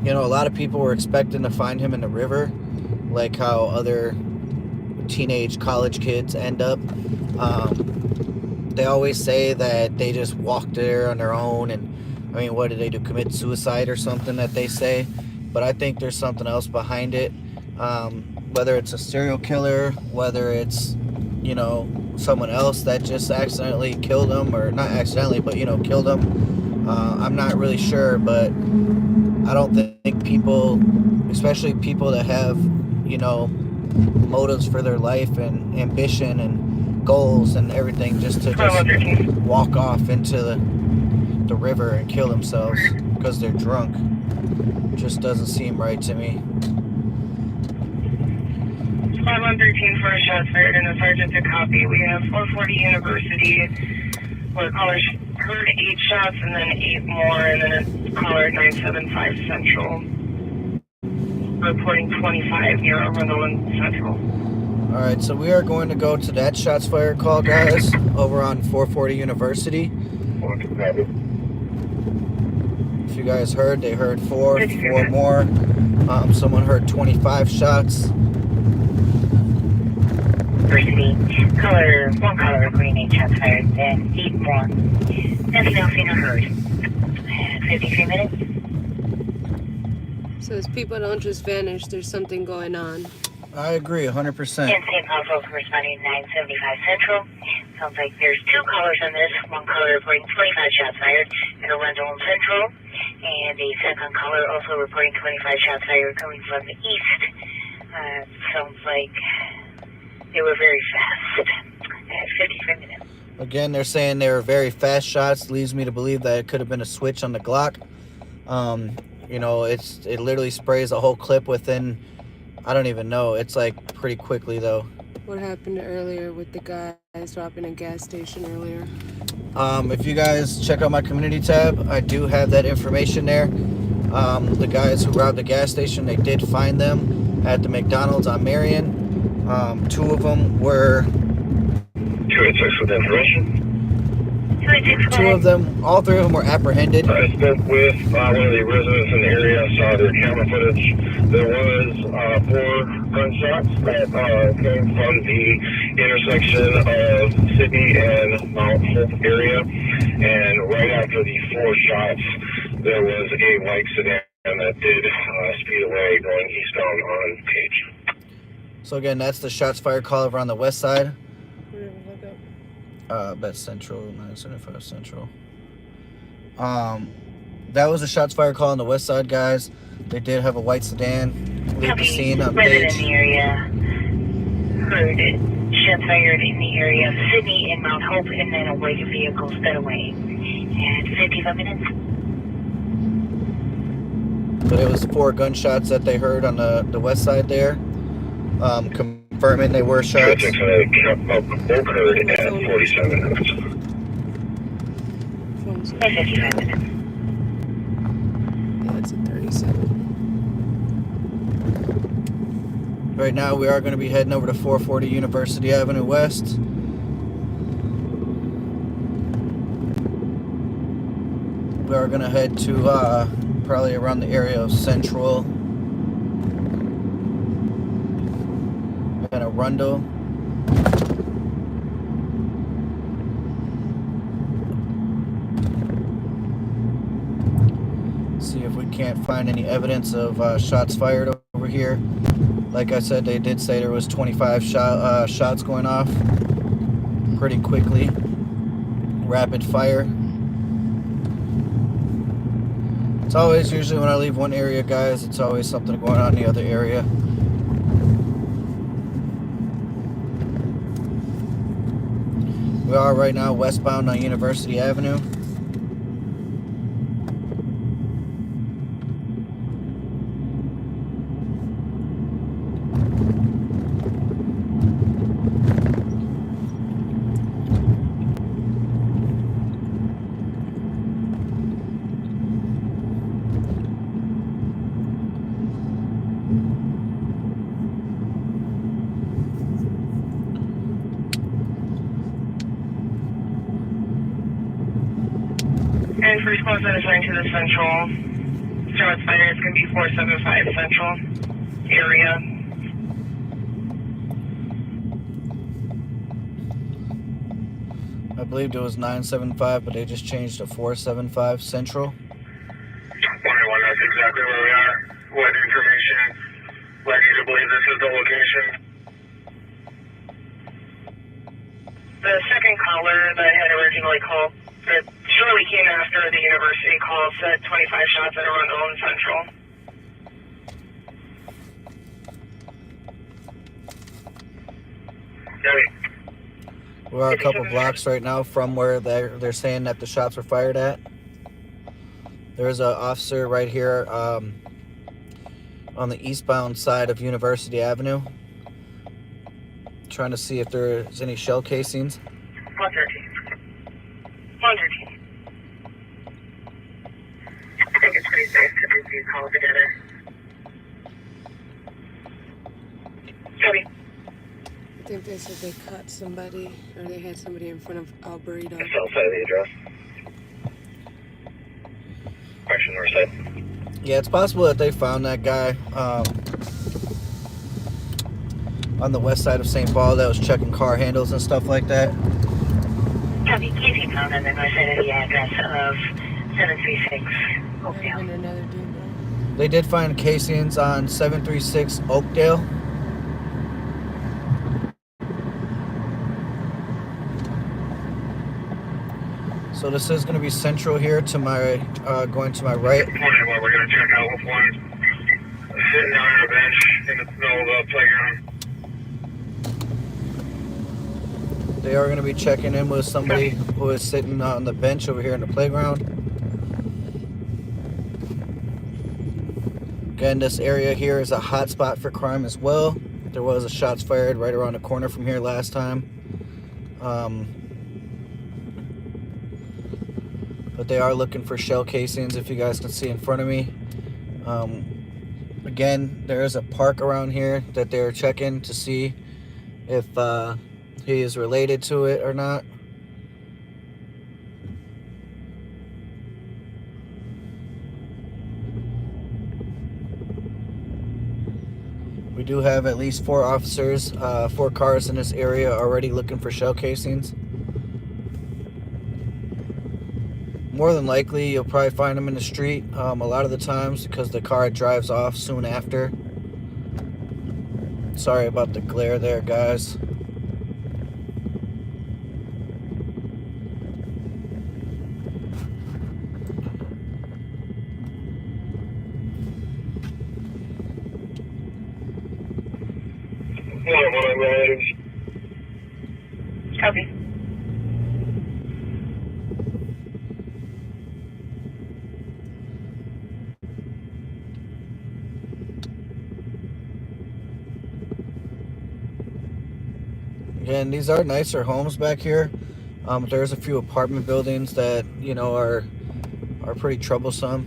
a lot of people were expecting to find him in the river, like how other teenage college kids end up. They always say that they just walked there on their own, and what did they do, commit suicide or something that they say? But I think there's something else behind it. Whether it's a serial killer, whether it's, someone else that just accidentally killed them, or not accidentally, but, killed them. I'm not really sure, but I don't think people, especially people that have, motives for their life and ambition and goals and everything, just to just walk off into the river and kill themselves because they're drunk, just doesn't seem right to me. 5113 for a shots fired and a sergeant to copy. We have 440 University where callers heard 8 shots and then 8 more, and then a caller at 975 Central reporting 25 near Arundel and Central. Alright, so we are going to go to that shots fired call, guys, over on 440 University. If you guys heard, they heard 4 more. Someone heard 25 shots. University. One caller reporting 8 shots fired, then 8 more. Nothing else seen or heard. 53 minutes. So as people don't just vanish, there's something going on. I agree, 100%. And St. Paul folks responding 975 Central. Sounds like there's 2 callers on this. One caller reporting 25 shots fired in Arundel and Central. And a second caller also reporting 25 shots fired coming from the east. Sounds like they were very fast. 53 minutes. Again, they're saying they were very fast shots. Leads me to believe that it could have been a switch on the Glock. It literally sprays a whole clip within, I don't even know. It's like pretty quickly though. What happened earlier with the guys robbing a gas station earlier? If you guys check out my community tab, I do have that information there. The guys who robbed the gas station, they did find them at the McDonald's on Marion. 2 of them were... 286 with information. 2 of them, all 3 of them were apprehended. I spoke with one of the residents in the area, saw their camera footage. There was 4 gunshots that came from the intersection of Sydney and Mount Hope area. And right after the 4 shots, there was a white sedan that did speed away going eastbound on Page. So again, that's the shots fired call over on the west side. That's Central, 975 Central. That was a shots fired call on the west side, guys. They did have a white sedan leave the scene on Resident in page. the area heard shots fired in the area of Sydney and Mount Hope, and then a white vehicle sped away. And 55 minutes. But it was 4 gunshots that they heard on the west side there. Confirming they were shots. Occurred at 47 minutes. Phone's And 55 minutes. yeah, it's at 37. Right now, we are going to be heading over to 440 University Avenue West. We are going to head to probably around the area of Central and Arundel. See if we can't find any evidence of shots fired over here. Like I said, they did say there was 25 shots going off pretty quickly. Rapid fire. It's always, usually when I leave one area, guys, it's always something going on in the other area. We are right now westbound on University Avenue. And first close that is running to the Central. Shots fired is going to be 475 Central area. I believed it was 975, but they just changed to 475 Central. 101, that's exactly where we are. What information led you to believe this is the location? The second caller that had originally called, that surely came after the university call, said 25 shots at Arundel and Central. We're a couple blocks right now from where they're saying that the shots were fired at. There's an officer right here on the eastbound side of University Avenue, trying to see if there's any shell casings. 113. 113. I think it's pretty safe to group these calls together. Copy. I think they said they caught somebody, or they had somebody in front of Alberto. South side of the address. Question north side. Yeah, it's possible that they found that guy on the west side of St. Paul that was checking car handles and stuff like that. Copy. Casey found on the north side of the address of 736 Might have Oakdale. been another dude. They did find casings on 736 Oakdale. So this is going to be Central here to my, going to my right. 21, we're going to check out with one sitting down on a bench in the middle of the playground. They are going to be checking in with somebody who is sitting on the bench over here in the playground. Again, this area here is a hot spot for crime as well. There was a shots fired right around the corner from here last time. But they are looking for shell casings, if you guys can see in front of me. Again, there is a park around here that they're checking to see if he is related to it or not. We do have at least 4 officers, 4 cars in this area already looking for shell casings. More than likely, you'll probably find them in the street a lot of the times because the car drives off soon after. Sorry about the glare there, guys. Again, these are nicer homes back here. There's a few apartment buildings that, you know, are pretty troublesome.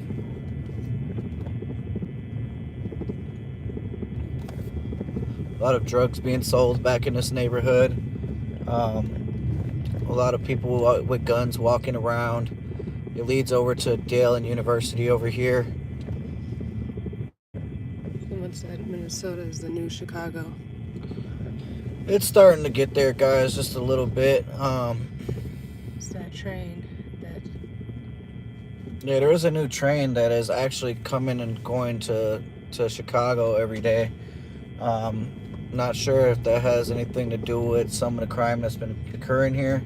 A lot of drugs being sold back in this neighborhood. A lot of people with guns walking around. It leads over to Dale and University over here. Someone said Minnesota is the new Chicago. It's starting to get there, guys, just a little bit. It's that train that... Yeah, there is a new train that is actually coming and going to Chicago every day. Not sure if that has anything to do with some of the crime that's been occurring here.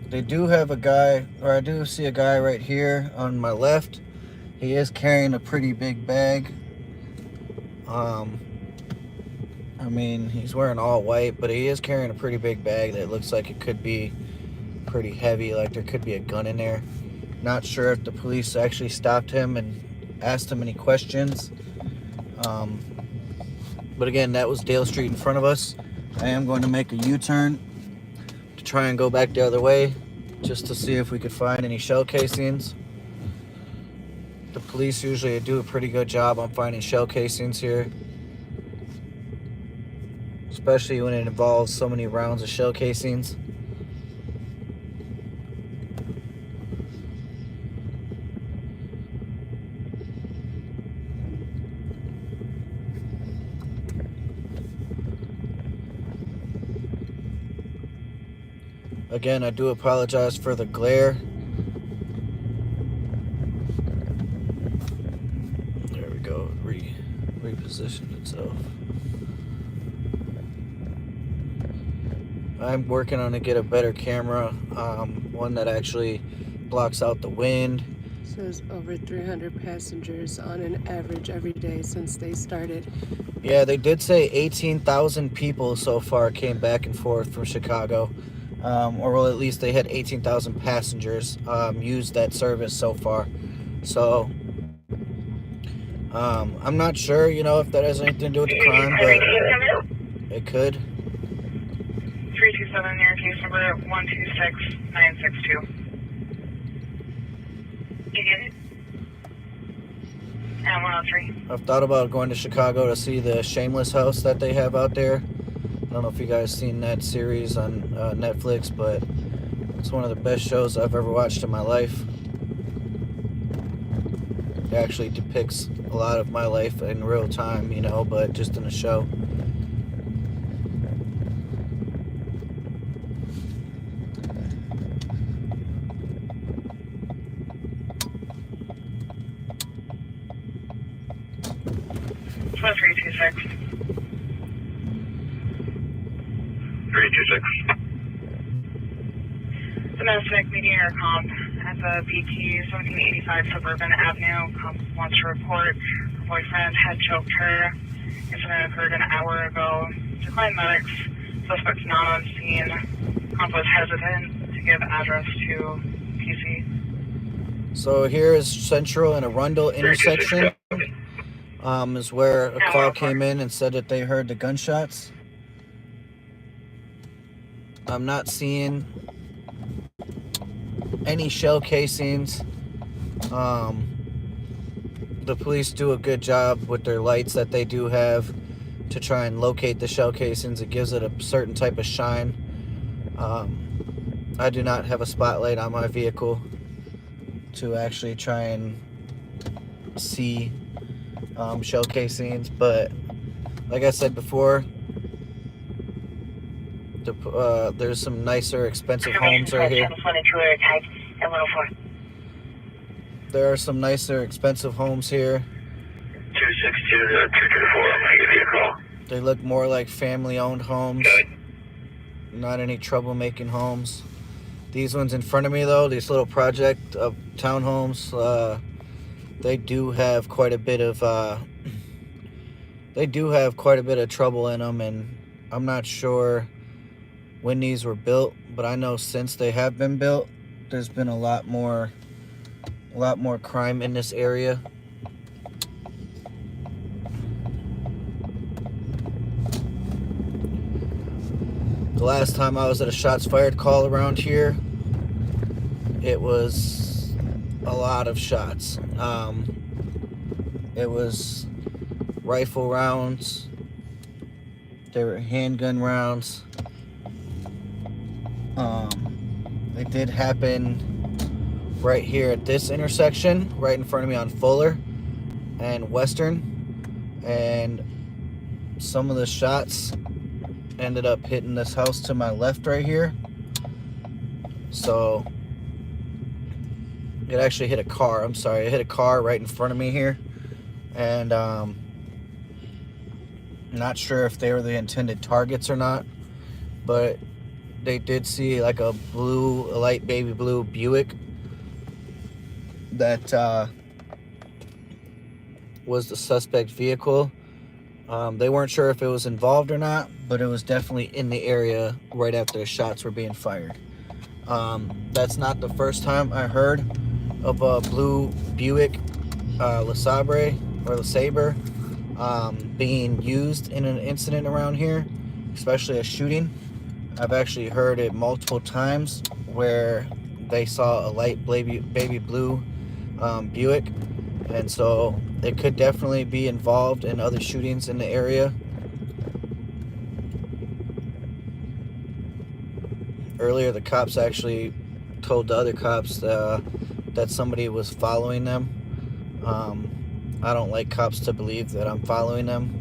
They do have a guy, or I do see a guy right here on my left. He is carrying a pretty big bag. I mean, he's wearing all white, but he is carrying a pretty big bag that looks like it could be pretty heavy, like there could be a gun in there. Not sure if the police actually stopped him and asked him any questions. But again, that was Dale Street in front of us. I am going to make a U-turn to try and go back the other way, just to see if we could find any shell casings. The police usually do a pretty good job on finding shell casings here, especially when it involves so many rounds of shell casings. Again, I do apologize for the glare. There we go. Repositioned itself. I'm working on to get a better camera, one that actually blocks out the wind. It says over 300 passengers on an average every day since they started. Yeah, they did say 18,000 people so far came back and forth from Chicago. Or well, at least they had 18,000 passengers use that service so far. So I'm not sure, you know, if that has anything to do with the crime, but it could. 327 near case number 126962. You get it? And 103. I've thought about going to Chicago to see the Shameless house that they have out there. I don't know if you guys seen that series on Netflix, but it's one of the best shows I've ever watched in my life. It actually depicts a lot of my life in real time, you know, but just in a show. It's 326. 326. Domestic meteor comp at the BT 1785 Suburban Avenue. Comp wants to report her boyfriend had choked her. Incident occurred an hour ago. Declined medics. Suspect's not on scene. Comp was hesitant to give address to PC. So here is Central and Arundel intersection. Is where a call came in and said that they heard the gunshots. I'm not seeing any shell casings. The police do a good job with their lights that they do have to try and locate the shell casings. It gives it a certain type of shine. I do not have a spotlight on my vehicle to actually try and see shell casings, but like I said before, there's some nicer, expensive homes right here. There are some nicer, expensive homes here. 262-224, I'm gonna give you a call. They look more like family-owned homes, not any troublemaking homes. These ones in front of me, though, these little project of townhomes, they do have quite a bit of trouble in them, and I'm not sure when these were built, but I know since they have been built, there's been a lot more crime in this area. The last time I was at a shots fired call around here, it was a lot of shots. It was rifle rounds, there were handgun rounds. It did happen right here at this intersection, right in front of me on Fuller and Western, and some of the shots ended up hitting this house to my left right here. So it actually hit a car. I'm sorry, it hit a car right in front of me here, and not sure if they were the intended targets or not, but they did see like a light baby blue Buick that was the suspect vehicle. They weren't sure if it was involved or not, but it was definitely in the area right after the shots were being fired. That's not the first time I heard of a blue Buick LeSabre being used in an incident around here, especially a shooting. I've actually heard it multiple times where they saw a light baby blue Buick, and so it could definitely be involved in other shootings in the area. Earlier, the cops actually told the other cops that somebody was following them. I don't like cops to believe that I'm following them.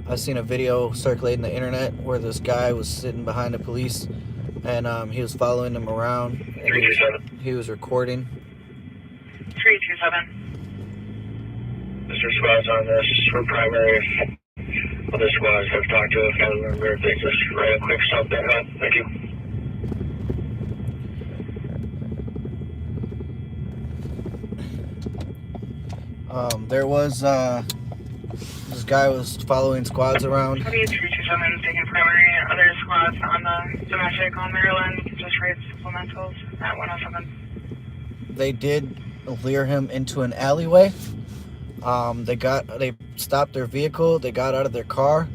I've seen a video circulating the internet where this guy was sitting behind the police, and he was following them around. And he was recording. 327. Mr. Squad's on this for primary. Other squads I've talked to, if I remember, if they just write a quick stop there, huh? Thank you. There was this guy was following squads around. 327 taking primary. Other squads on the domestic on Maryland, you can just raise supplementals at 107. They did lure him into an alleyway. They stopped their vehicle. They got out of their car,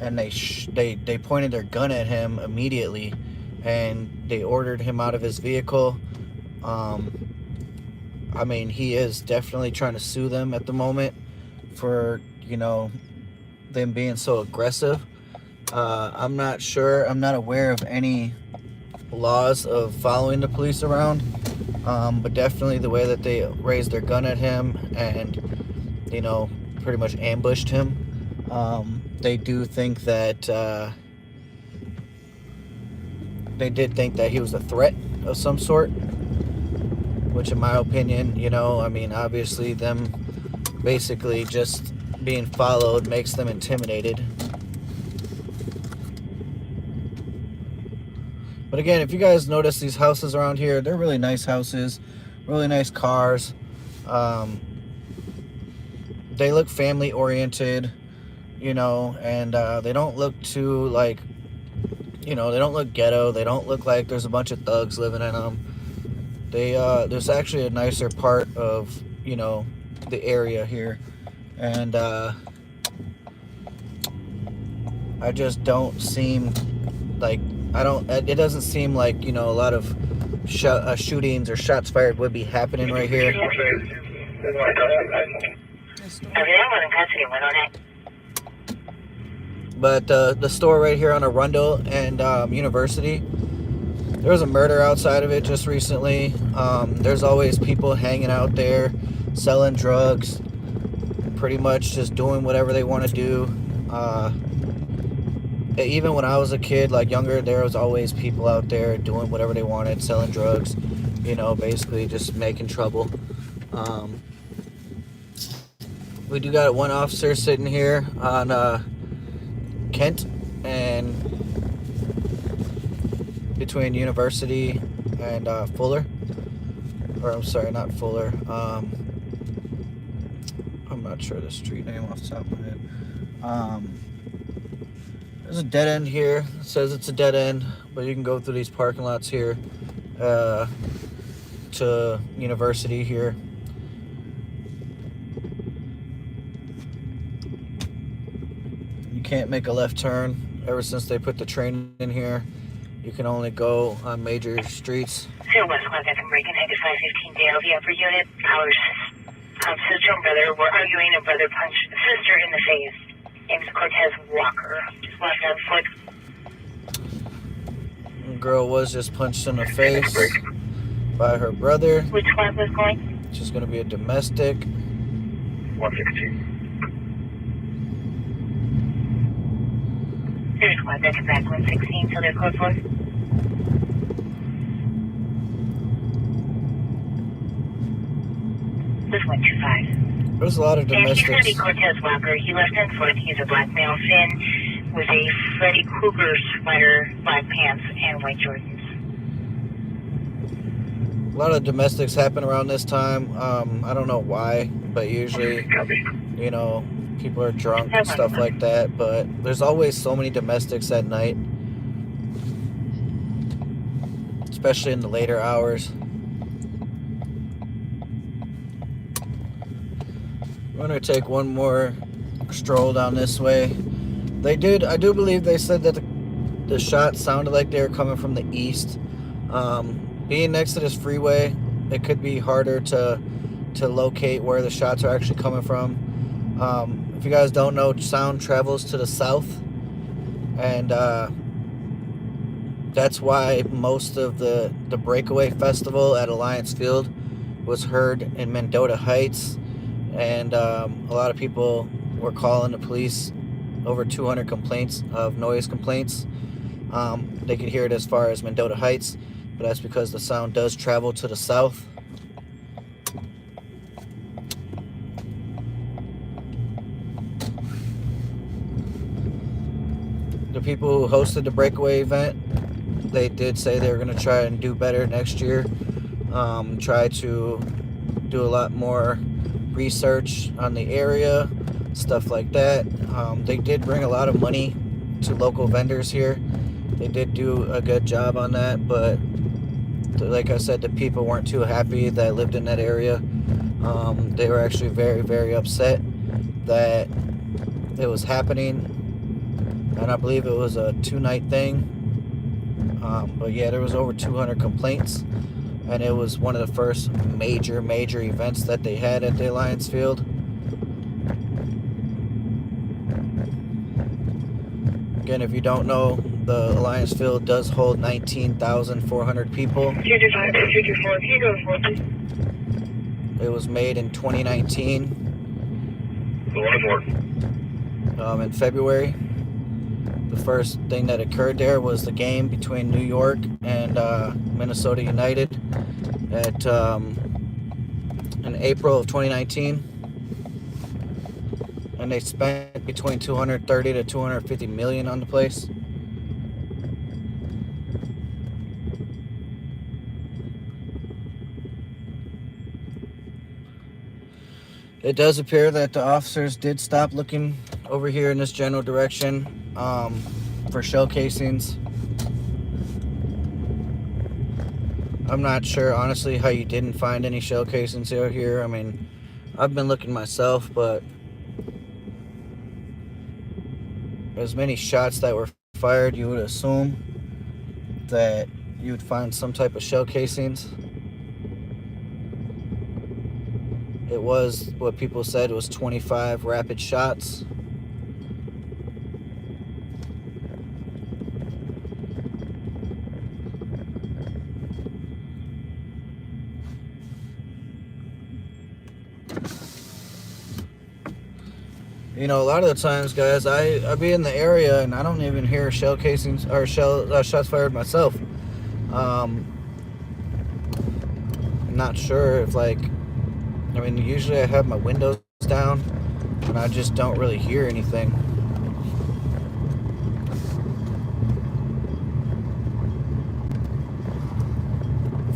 and they pointed their gun at him immediately, and they ordered him out of his vehicle. I mean, he is definitely trying to sue them at the moment for, them being so aggressive. I'm not sure. I'm not aware of any laws of following the police around, but definitely the way that they raised their gun at him and, pretty much ambushed him. They do think that, they did think that he was a threat of some sort, which in my opinion, obviously them basically just being followed makes them intimidated. But again, if you guys notice these houses around here, they're really nice houses, really nice cars. They look family oriented, and they don't look too they don't look ghetto. They don't look like there's a bunch of thugs living in them. There's actually a nicer part of, the area here. And I just don't seem like, it doesn't seem like, a lot of shootings or shots fired would be happening right here. But the store right here on Arundel and University, there was a murder outside of it just recently. There's always people hanging out there, selling drugs, pretty much just doing whatever they want to do. Even when I was a kid, younger, there was always people out there doing whatever they wanted, selling drugs, basically just making trouble. We do got one officer sitting here on Kent and between University and Fuller. Or I'm sorry, not Fuller. I'm not sure the street name off the top of my head. There's a dead end here. It says it's a dead end, but you can go through these parking lots here to University here. can't make a left turn. Ever since they put the train in here, you can only go on major streets. Sierra West contact American 9515 Dale, the upper unit. Our sister and brother were arguing, and brother punched sister in the face. Name is Cortez Walker. Just left on foot. The girl was just punched in the face by her brother. Which one was going? She's going to be a domestic. 116. Here's contact back 116 till their code 4. This 125. There's a lot of And he's going to be domestics. Cortez Walker. He left on foot. He's a black male Finn with a Freddy Krueger sweater, black pants, and white Jordans. A lot of domestics happen around this time. I don't know why, but usually, Copy. you know, people are drunk and stuff like that. But there's always so many domestics at night, especially in the later hours. We're gonna take one more stroll down this way. I do believe they said that the shots sounded like they were coming from the east. Being next to this freeway, it could be harder to locate where the shots are actually coming from. If you guys don't know, sound travels to the south, and that's why most of the Breakaway Festival at Alliance Field was heard in Mendota Heights, and a lot of people were calling the police. Over 200 complaints of noise complaints. They could hear it as far as Mendota Heights, but that's because the sound does travel to the south. The people who hosted the Breakaway event, they did say they were going to try and do better next year. Try to do a lot more research on the area, stuff like that. They did bring a lot of money to local vendors here. They did do a good job on that, but like I said, the people weren't too happy that lived in that area. They were actually very, very upset that it was happening, and I believe it was a 2-night thing. But yeah, there was over 200 complaints, and it was one of the first major events that they had at the Alliance Field. Again, if you don't know, the Alliance Field does hold 19,400 people. 225, 224, can you go to 4, please? It was made in 2019, in February. The first thing that occurred there was the game between New York and Minnesota United at in April of 2019. And they spent between 230 to 250 million on the place. It does appear that the officers did stop looking over here in this general direction for shell casings. I'm not sure, honestly, how you didn't find any shell casings out here. I mean, I've been looking myself, but as many shots that were fired, you would assume that you would find some type of shell casings. It was what people said was 25 rapid shots. You know, a lot of the times, guys, I be in the area and I don't even hear shell casings or shots fired myself. I'm not sure if, like, I mean, usually I have my windows down and I just don't really hear anything.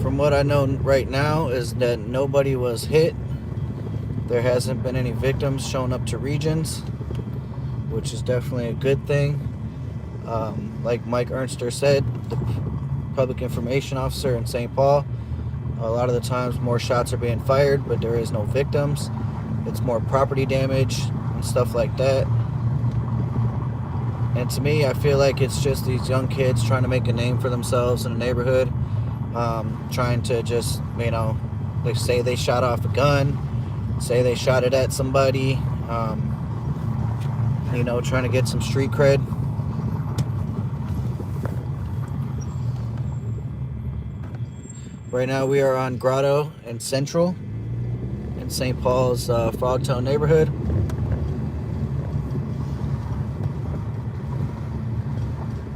From what I know right now is that nobody was hit. There hasn't been any victims shown up to regions, which is definitely a good thing. Like Mike Ernster said, the public information officer in St. Paul, a lot of the times more shots are being fired, but there is no victims. It's more property damage and stuff like that. And to me, I feel like it's just these young kids trying to make a name for themselves in the neighborhood, trying to just, they say they shot off a gun, say they shot it at somebody, trying to get some street cred. Right now we are on Grotto and Central in St. Paul's Frogtown neighborhood.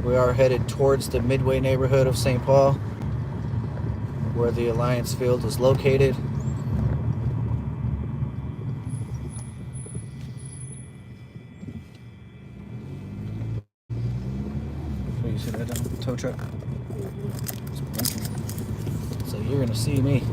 We are headed towards the Midway neighborhood of St. Paul, where the Alliance Field is located. You see that down? Tow truck? So you're gonna see me.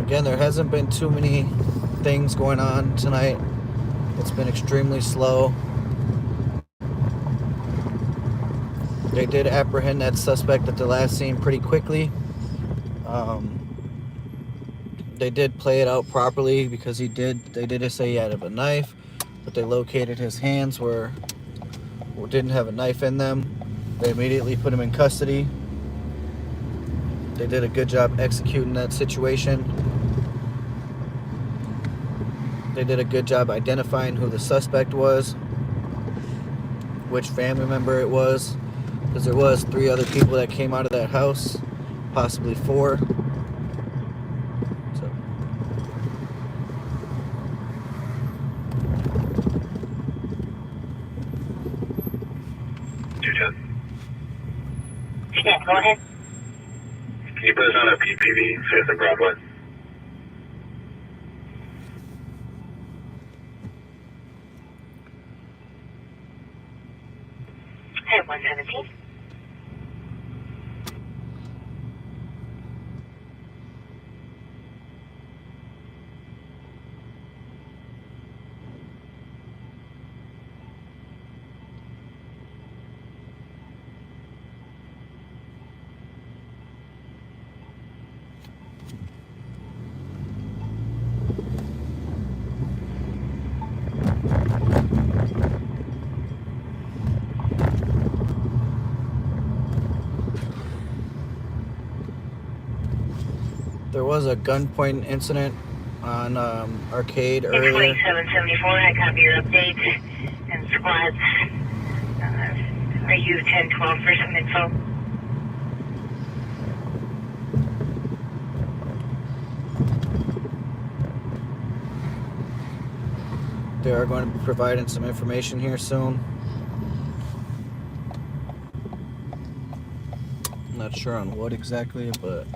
Again, there hasn't been too many things going on tonight. It's been extremely slow. They did apprehend that suspect at the last scene pretty quickly. They did play it out properly because they did say he had a knife, but they located his hands where didn't have a knife in them. They immediately put him in custody. They did a good job executing that situation. They did a good job identifying who the suspect was, which family member it was, because there was 3 other people that came out of that house, possibly 4. So. Yeah, go ahead. Can you put us on a PPV, 5th and Broadway? At 117. There was a gunpoint incident on Arcade earlier. 2774, I copy your updates and squads. Are you 1012 for some info? They are going to be providing some information here soon. I'm not sure on what exactly, but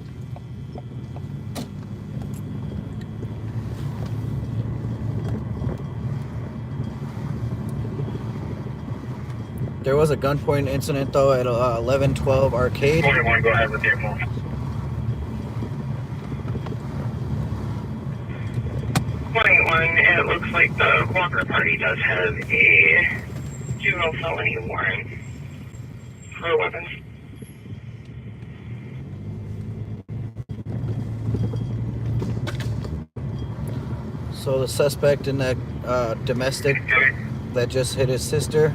there was a gunpoint incident though at 1112 Arcade. 41, go ahead with your phone. It looks like the Walker Party does have a juvenile felony warrant for weapons. So the suspect in that domestic that just hit his sister,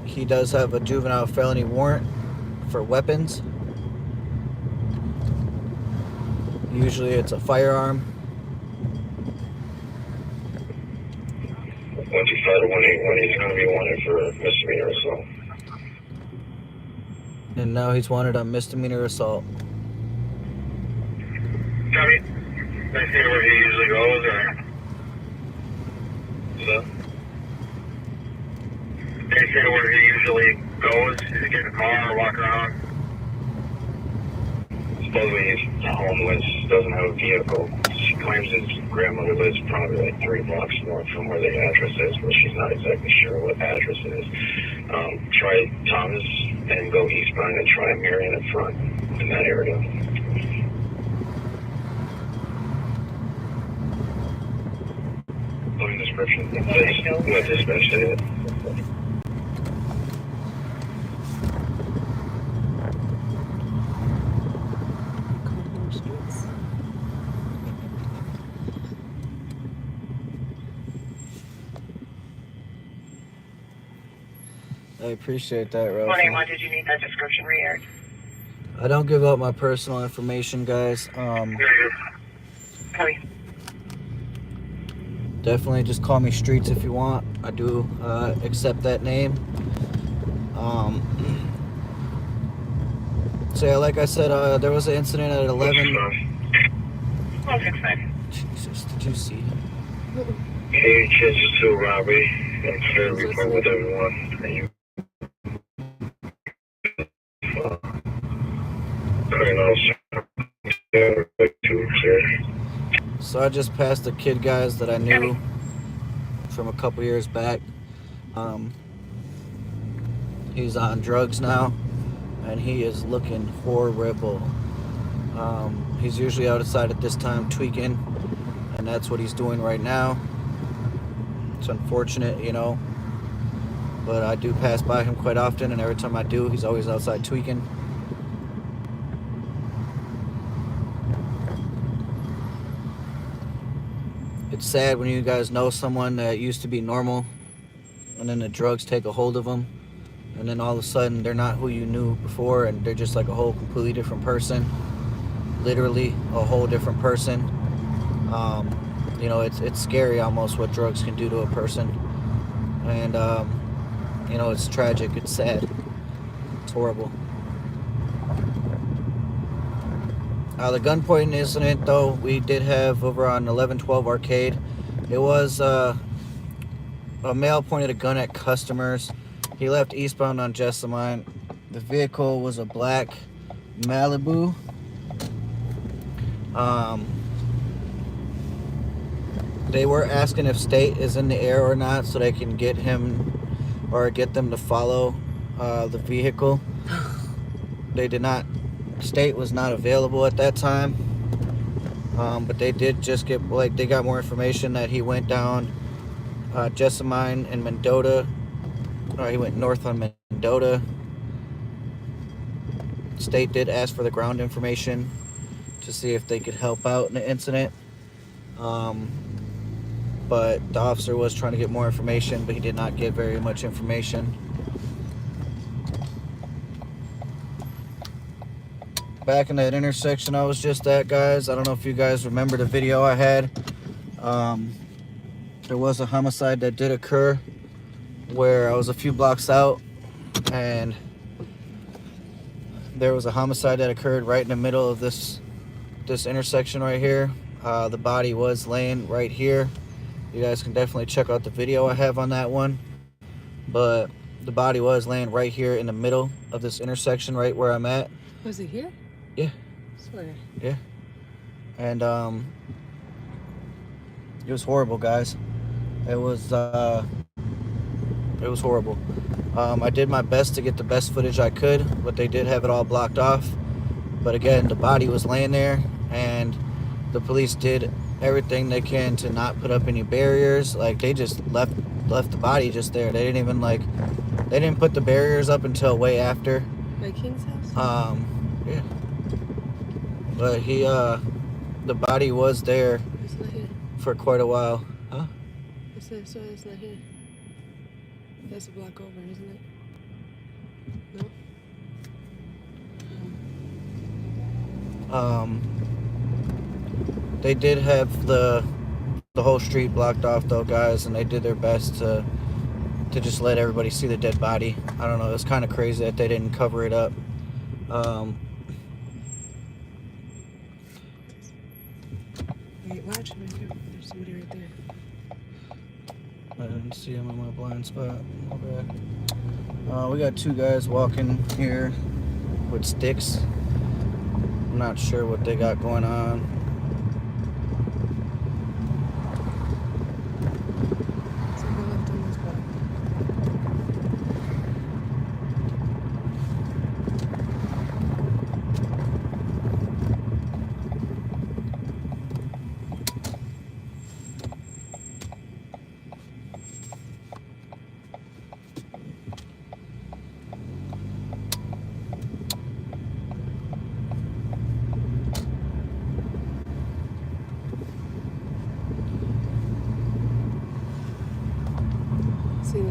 he does have a juvenile felony warrant for weapons. Usually it's a firearm. 125-181, he's going to be wanted for misdemeanor assault. And now he's wanted on misdemeanor assault. Copy. They see where he usually goes, or? So? They say where he usually goes, to get in a car or walk around. Supposedly he's homeless, doesn't have a vehicle. She claims his grandmother lives probably like 3 blocks north from where the address is, but she's not exactly sure what address it is. Try Thomas and go eastbound and try Marion in front in that area. Loading description. What dispatch did it? I appreciate that, Ralph. 181, did you need that description re-aired? I don't give out my personal information, guys. Copy. Definitely just call me Streets if you want. I do accept that name. So yeah, like I said, there was an incident at 11. 165. Jesus, did you see? Hey, changes to robbery and share report with everyone. And you So I just passed a kid, guys, that I knew from a couple years back. He's on drugs now, and he is looking horrible. He's usually outside at this time tweaking, and that's what he's doing right now. It's unfortunate, you know, but I do pass by him quite often, and every time I do, he's always outside tweaking. It's sad when you guys know someone that used to be normal, and then the drugs take a hold of them, and then all of a sudden they're not who you knew before, and they're just like a whole completely different person. Literally a whole different person. You know, it's scary almost what drugs can do to a person, and you know, it's tragic, it's sad, it's horrible. The gunpoint incident, though, we did have over on 1112 Arcade. It was a male pointed a gun at customers. He left eastbound on Jessamine. The vehicle was a black Malibu. They were asking if State is in the air or not so they can get him or get them to follow the vehicle. They did not. State was not available at that time, but they did just get, like, they got more information that he went down Jessamine and Mendota, or he went north on Mendota. State did ask for the ground information to see if they could help out in the incident, but the officer was trying to get more information, but he did not get very much information. Back in that intersection I was just at, guys, I don't know if you guys remember the video I had. There was a homicide that did occur where I was a few blocks out, and there was a homicide that occurred right in the middle of this intersection right here. The body was laying right here. You guys can definitely check out the video I have on that one, but the body was laying right here in the middle of this intersection right where I'm at. Was it here? Yeah. I swear. Yeah. And it was horrible, guys. It was horrible. I did my best to get the best footage I could, but they did have it all blocked off. But again, the body was laying there, and the police did everything they can to not put up any barriers. Like, they just left the body just there. They didn't even, like, they didn't put the barriers up until way after. My King's house? Yeah. But he, the body was there It's not here. for quite a while. Huh? It's not here. That's a block over, isn't it? No? They did have the whole street blocked off, though, guys, and they did their best to just let everybody see the dead body. I don't know, it was kind of crazy that they didn't cover it up. Wait, watch right here. There's somebody right there. I didn't see him in my blind spot. My bad. We got two guys walking here with sticks. I'm not sure what they got going on. So go left on this block.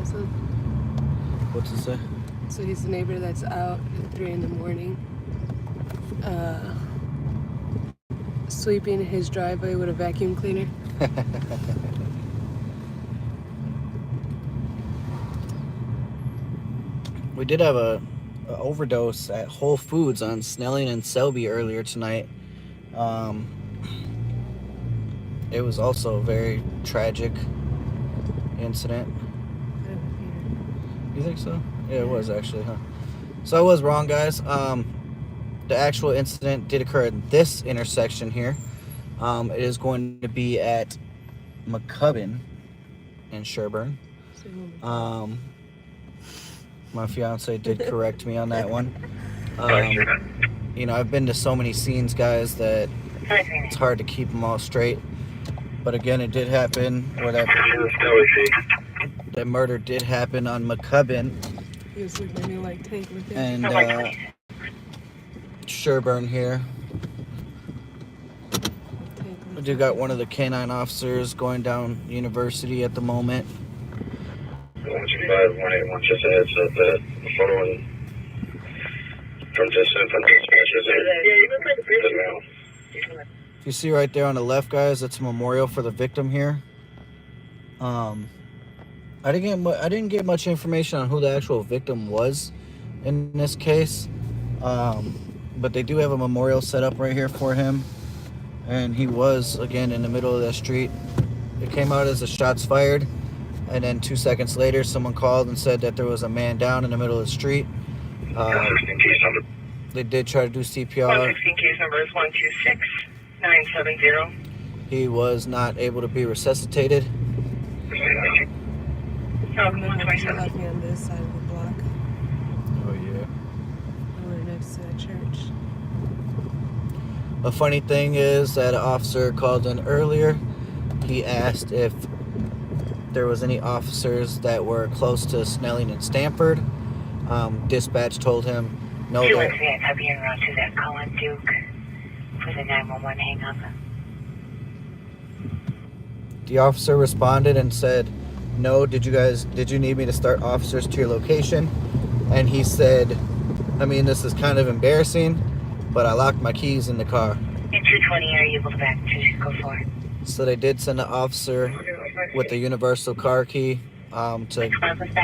So, What's it say? so he's the neighbor that's out at 3 in the morning, sweeping his driveway with a vacuum cleaner. We did have a overdose at Whole Foods on Snelling and Selby earlier tonight. It was also a very tragic incident. You think so? Yeah, it was actually, huh? So I was wrong, guys. The actual incident did occur at this intersection here. It is going to be at McCubbin in Sherburne. My fiance did correct me on that one. You know, I've been to so many scenes, guys, that it's hard to keep them all straight. But again, it did happen, or that murder did happen on McCubbin and Sherburne here. We do got one of the canine officers going down University at the moment. 125-181, just a heads up that the photo from dispatchers If you see right there on the left, guys, that's a memorial for the victim here. I didn't get much information on who the actual victim was in this case, but they do have a memorial set up right here for him, and he was again in the middle of the street. It came out as the shots fired, and then 2 seconds later someone called and said that there was a man down in the middle of the street. They did try to do CPR. 116 case number is 126970. He was not able to be resuscitated. Left me on this side of the block. Oh yeah. We're next to that church. A funny thing is that an officer called in earlier. He asked if there was any officers that were close to Snelling and Stanford. Dispatch told him no. He was there, I'll be en route to that Colin Duke for the 911 hang up. The officer responded and said, no, did you need me to start officers to your location? And he said, I mean, this is kind of embarrassing, but I locked my keys in the car. In 220, are you able to back to go for? So they did send an officer with a universal car key to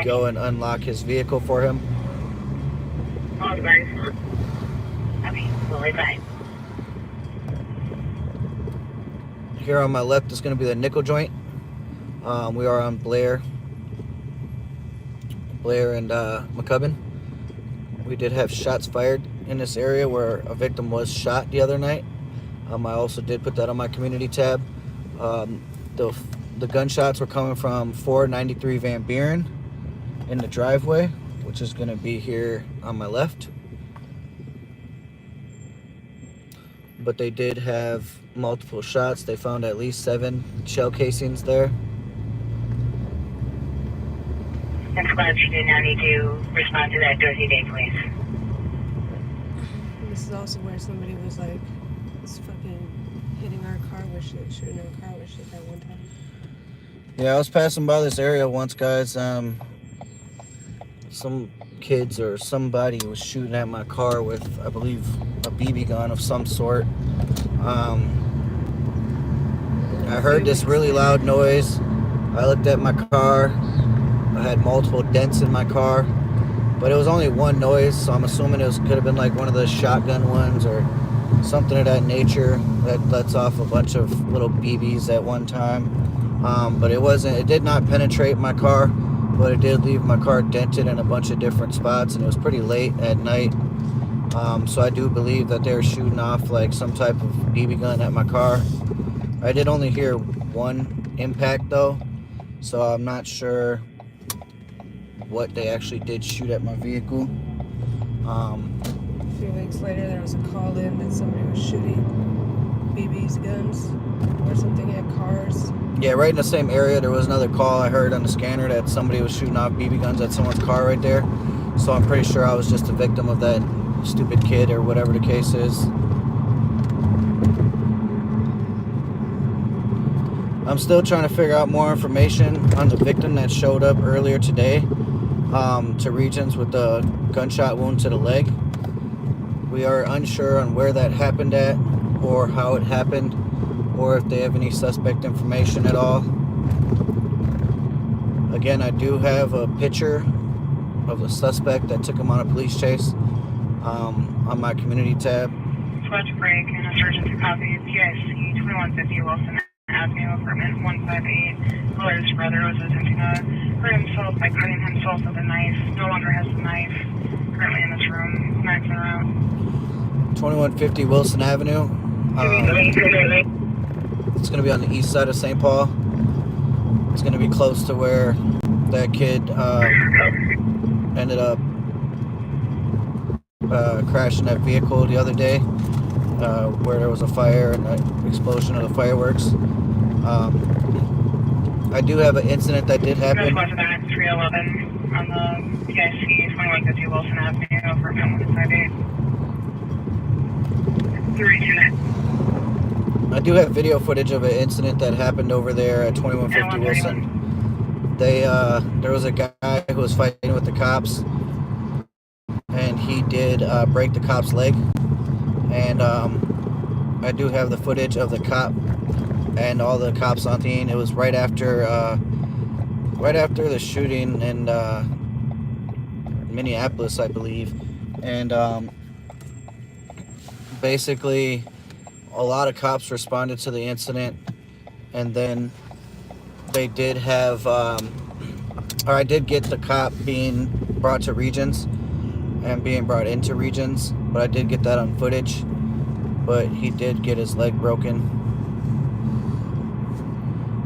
go and unlock his vehicle for him. Okay, we'll be back. Here on my left is going to be the nickel joint. We are on Blair and McCubbin. We did have shots fired in this area where a victim was shot the other night. I also did put that on my community tab. The gunshots were coming from 493 Van Buren in the driveway, which is going to be here on my left. But they did have multiple shots. They found at least 7 shell casings there. And squad, you do now need to respond to that Dorothy Day, please. This is also where somebody was like, fucking hitting our car with shit, shooting our car with shit that one time. Yeah, I was passing by this area once, guys. Some kids or somebody was shooting at my car with, I believe, a BB gun of some sort. I heard this really loud noise. I looked at my car. I had multiple dents in my car, but it was only one noise, so I'm assuming could have been like one of the shotgun ones or something of that nature that lets off a bunch of little BBs at one time. But it did not penetrate my car, but it did leave my car dented in a bunch of different spots, and it was pretty late at night. So I do believe that they were shooting off like some type of BB gun at my car. I did only hear one impact though, so I'm not sure what they actually did shoot at my vehicle. A few weeks later, there was a call in that somebody was shooting BB's guns or something at cars. Yeah, right in the same area, there was another call I heard on the scanner that somebody was shooting off BB guns at someone's car right there. So I'm pretty sure I was just a victim of that stupid kid or whatever the case is. I'm still trying to figure out more information on the victim that showed up earlier today to Regions with a gunshot wound to the leg. We are unsure on where that happened at or how it happened or if they have any suspect information at all. Again, I do have a picture of the suspect that took him on a police chase on my community tab. Squad break and a sergeant copy. PIC 2150 Wilson Avenue, apartment 158. Miller's brother was attempting to hurt himself by cutting himself with a knife. No longer has the knife. Currently in this room. Knife in route. 2150 Wilson Avenue. It's going to be on the east side of St. Paul. It's going to be close to where that kid ended up crashing that vehicle the other day, where there was a fire and an explosion of the fireworks. I do have an incident that did happen. Back 311 on the PIC 2150 Wilson Avenue, apartment 158. 32. I do have video footage of an incident that happened over there at 2150 Wilson. There was a guy who was fighting with the cops, and he did break the cop's leg. And I do have the footage of the cop and all the cops on scene. It was right after the shooting in Minneapolis, I believe, and basically a lot of cops responded to the incident, and then they did have, or I did get the cop being brought to Regions and being brought into Regions, but I did get that on footage, but he did get his leg broken.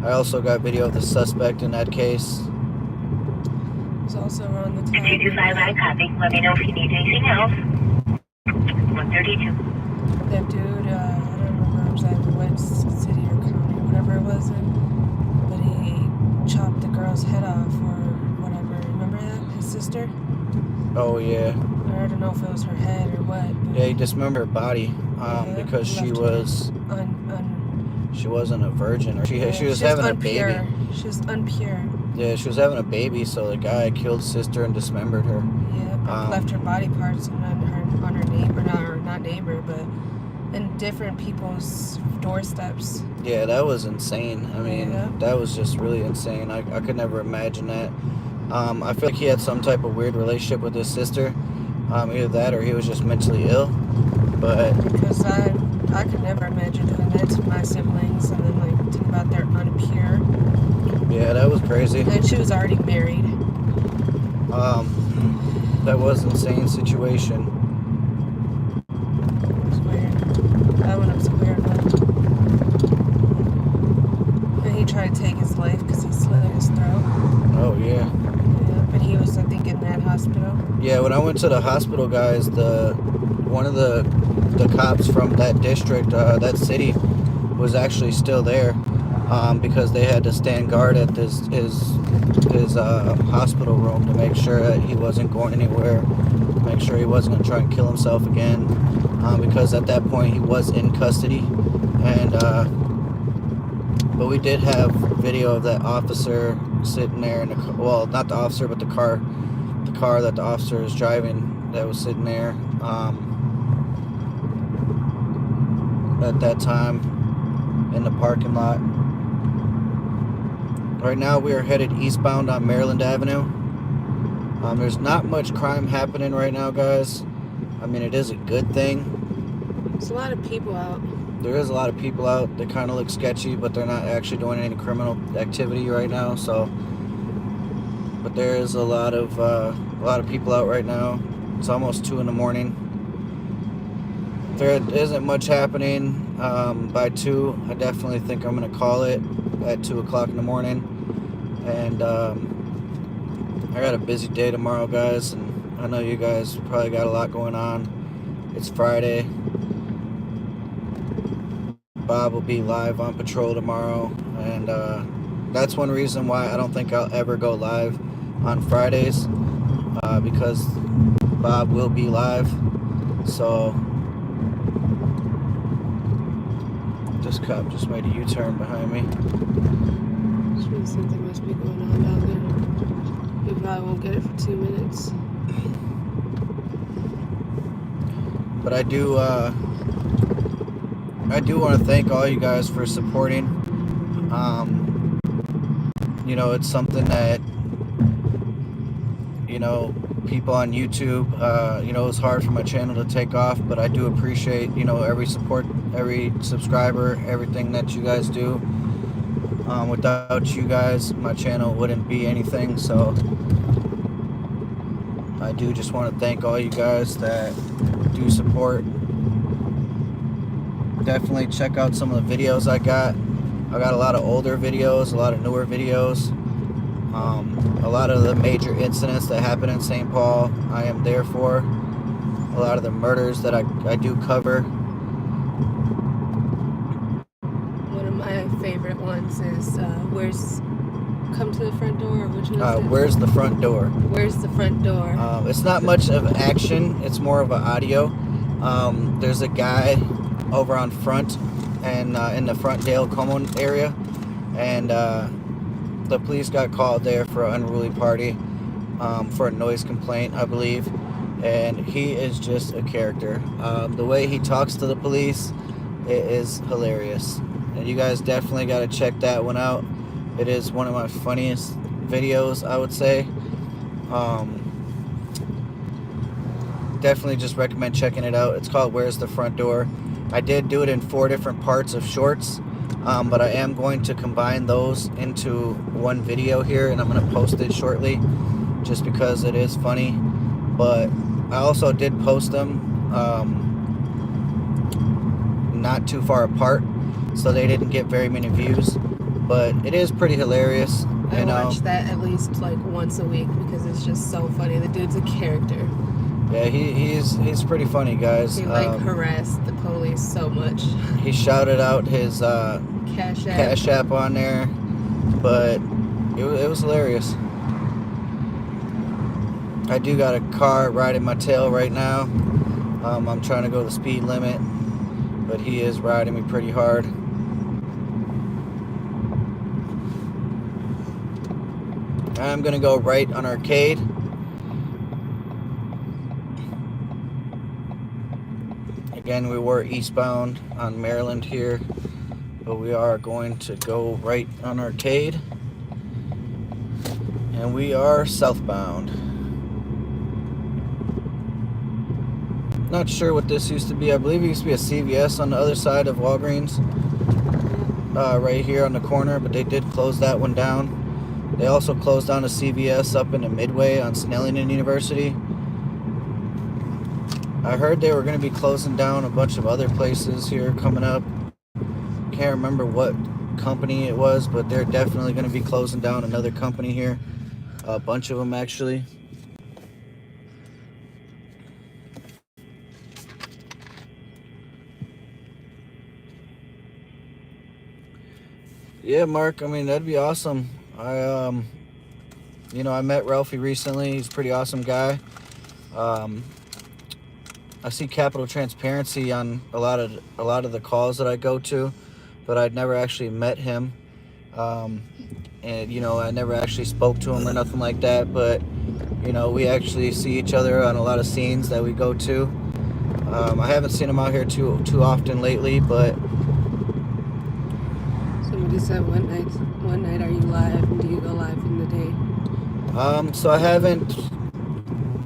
I also got video of the suspect in that case. It's also on the top. 225 copy. Let me know if you need anything else. 132. That dude, I don't remember exactly what city or county or whatever it was in, but he chopped the girl's head off or whatever. Remember that? His sister? Oh yeah. Or I don't know if it was her head or what. Yeah, he dismembered her body because she was she wasn't a virgin, or she was having a baby. She was unpure. Yeah, she was having a baby, so the guy killed his sister and dismembered her. Yeah, left her body parts on her neighbor, not neighbor, but in different people's doorsteps. Yeah, that was insane. I mean, Yeah. that was just really insane. I could never imagine that. I feel like he had some type of weird relationship with his sister. Either that or he was just mentally ill. But Because I could never imagine doing that to my siblings and then like think about their unpure. yeah, that was crazy. And she was already married. That was an insane situation. It was weird. That one was a weird one. And he tried to take his life because he slit his throat. Oh yeah. Yeah, but he was, I think, in that hospital. Yeah, when I went to the hospital, guys, one of the cops from that district, that city, was actually still there because they had to stand guard at his hospital room to make sure that he wasn't going anywhere, make sure he wasn't going to try and kill himself again, because at that point he was in custody. And but we did have video of that officer sitting there in the well, not the officer, but the car that the officer is driving that was sitting there at that time in the parking lot. Right now we are headed eastbound on Maryland Avenue. There's not much crime happening right now, guys. I mean, it is a good thing. There's a lot of people out. There is a lot of people out. They kind of look sketchy, but they're not actually doing any criminal activity right now. So, but there is a lot of people out right now. It's almost 2 in the morning. There isn't much happening. By 2, I definitely think I'm gonna call it at 2 o'clock in the morning. And I got a busy day tomorrow, guys, and I know you guys probably got a lot going on. It's Friday. Bob will be live on patrol tomorrow, and that's one reason why I don't think I'll ever go live on Fridays, because Bob will be live. So just this cop just made a U-turn behind me. Which means something must be going on down there. You probably won't get it for 2 minutes. But I do want to thank all you guys for supporting. You know, it's something that, you know, people on YouTube, you know, it's hard for my channel to take off, but I do appreciate, you know, every support, every subscriber, everything that you guys do. Without you guys, my channel wouldn't be anything. So I do just want to thank all you guys that do support. Definitely check out some of the videos I got. I got a lot of older videos, a lot of newer videos. A lot of the major incidents that happen in St. Paul, I am there for. A lot of the murders that I do cover. One of my favorite ones is where's Come to the Front Door? Or which one is it? Where's the front door? Where's the front door? It's not much of action. It's more of an audio. There's a guy over on front and in the front Dale Como area, and the police got called there for an unruly party for a noise complaint, I believe. And he is just a character. The way he talks to the police, it is hilarious. And you guys definitely got to check that one out. It is one of my funniest videos, I would say. Definitely just recommend checking it out. It's called Where's the Front Door. I did do it in 4 different parts of shorts, but I am going to combine those into one video here, and I'm going to post it shortly just because it is funny. But I also did post them not too far apart, so they didn't get very many views, but it is pretty hilarious. I watch that at least like once a week because it's just so funny. The dude's a character. Yeah, he's pretty funny, guys. He harassed the police so much. He shouted out his Cash App on there, but it was hilarious. I do got a car riding my tail right now. I'm trying to go the speed limit, but he is riding me pretty hard. I'm gonna go right on Arcade. Again, we were eastbound on Maryland here, but we are going to go right on Arcade, and we are southbound. Not sure what this used to be. I believe it used to be a CVS on the other side of Walgreens, right here on the corner, but they did close that one down. They also closed down a CVS up in the Midway on Snellington University. I heard they were going to be closing down a bunch of other places here coming up. Can't remember what company it was, but they're definitely going to be closing down another company here. A bunch of them, actually. Yeah, Mark, I mean, that'd be awesome. You know, I met Ralphie recently. He's a pretty awesome guy. I see Capital Transparency on a lot of the calls that I go to, but I'd never actually met him. And you know, I never actually spoke to him or nothing like that, but you know, we actually see each other on a lot of scenes that we go to. I haven't seen him out here too often lately, but somebody said one night are you live, and do you go live in the day? So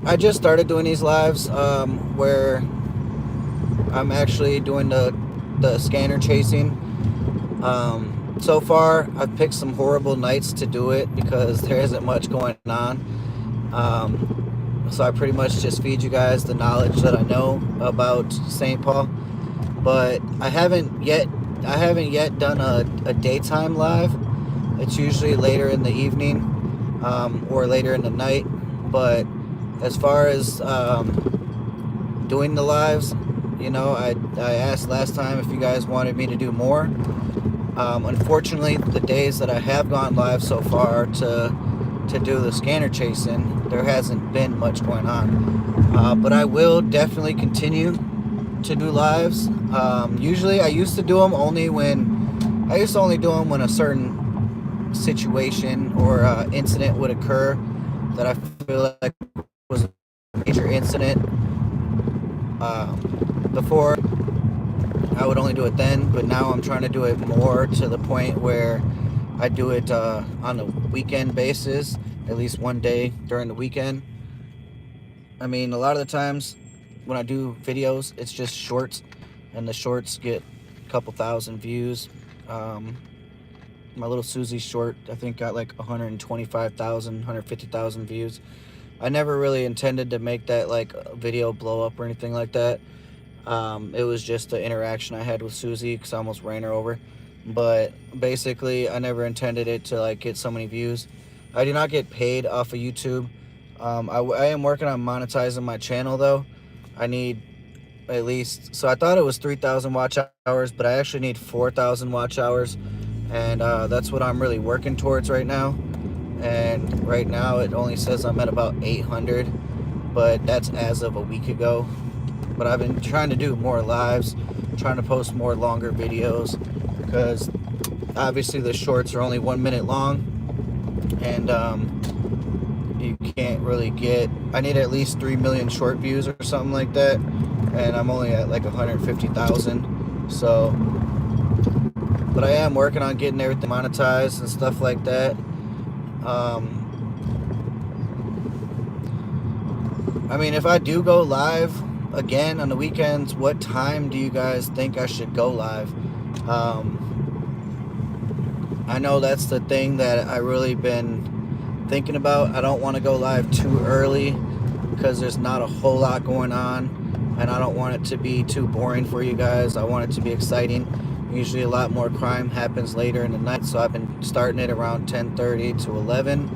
I just started doing these lives where I'm actually doing the scanner chasing. So far, I've picked some horrible nights to do it because there isn't much going on. So I pretty much just feed you guys the knowledge that I know about St. Paul. But I haven't yet done a daytime live. It's usually later in the evening or later in the night. But as far as doing the lives, you know, I asked last time if you guys wanted me to do more. Unfortunately, the days that I have gone live so far to do the scanner chasing, there hasn't been much going on. But I will definitely continue to do lives. Usually I used to do them only when a certain situation or incident would occur that I feel like was a major incident. Before I would only do it then, but now I'm trying to do it more to the point where I do it on a weekend basis, at least one day during the weekend. I mean, a lot of the times when I do videos, it's just shorts, and the shorts get a couple thousand views. My little Susie short, I think, got like 125,000, 150,000 views. I never really intended to make that like a video blow up or anything like that. It was just the interaction I had with Susie because I almost ran her over. But basically, I never intended it to like get so many views. I do not get paid off of YouTube. I am working on monetizing my channel though. I need at least, so I thought it was 3,000 watch hours, but I actually need 4,000 watch hours. And that's what I'm really working towards right now. And right now it only says I'm at about 800, but that's as of a week ago. But I've been trying to do more lives, trying to post more longer videos, because obviously the shorts are only 1 minute long, and you can't really get, I need at least 3 million short views or something like that, and I'm only at like 150,000. So, but I am working on getting everything monetized and stuff like that. I mean, if I do go live again on the weekends, what time do you guys think I should go live? I know that's the thing that I really been thinking about. I don't want to go live too early because there's not a whole lot going on, and I don't want it to be too boring for you guys. I want it to be exciting. Usually a lot more crime happens later in the night, so I've been starting it around 10:30 to 11.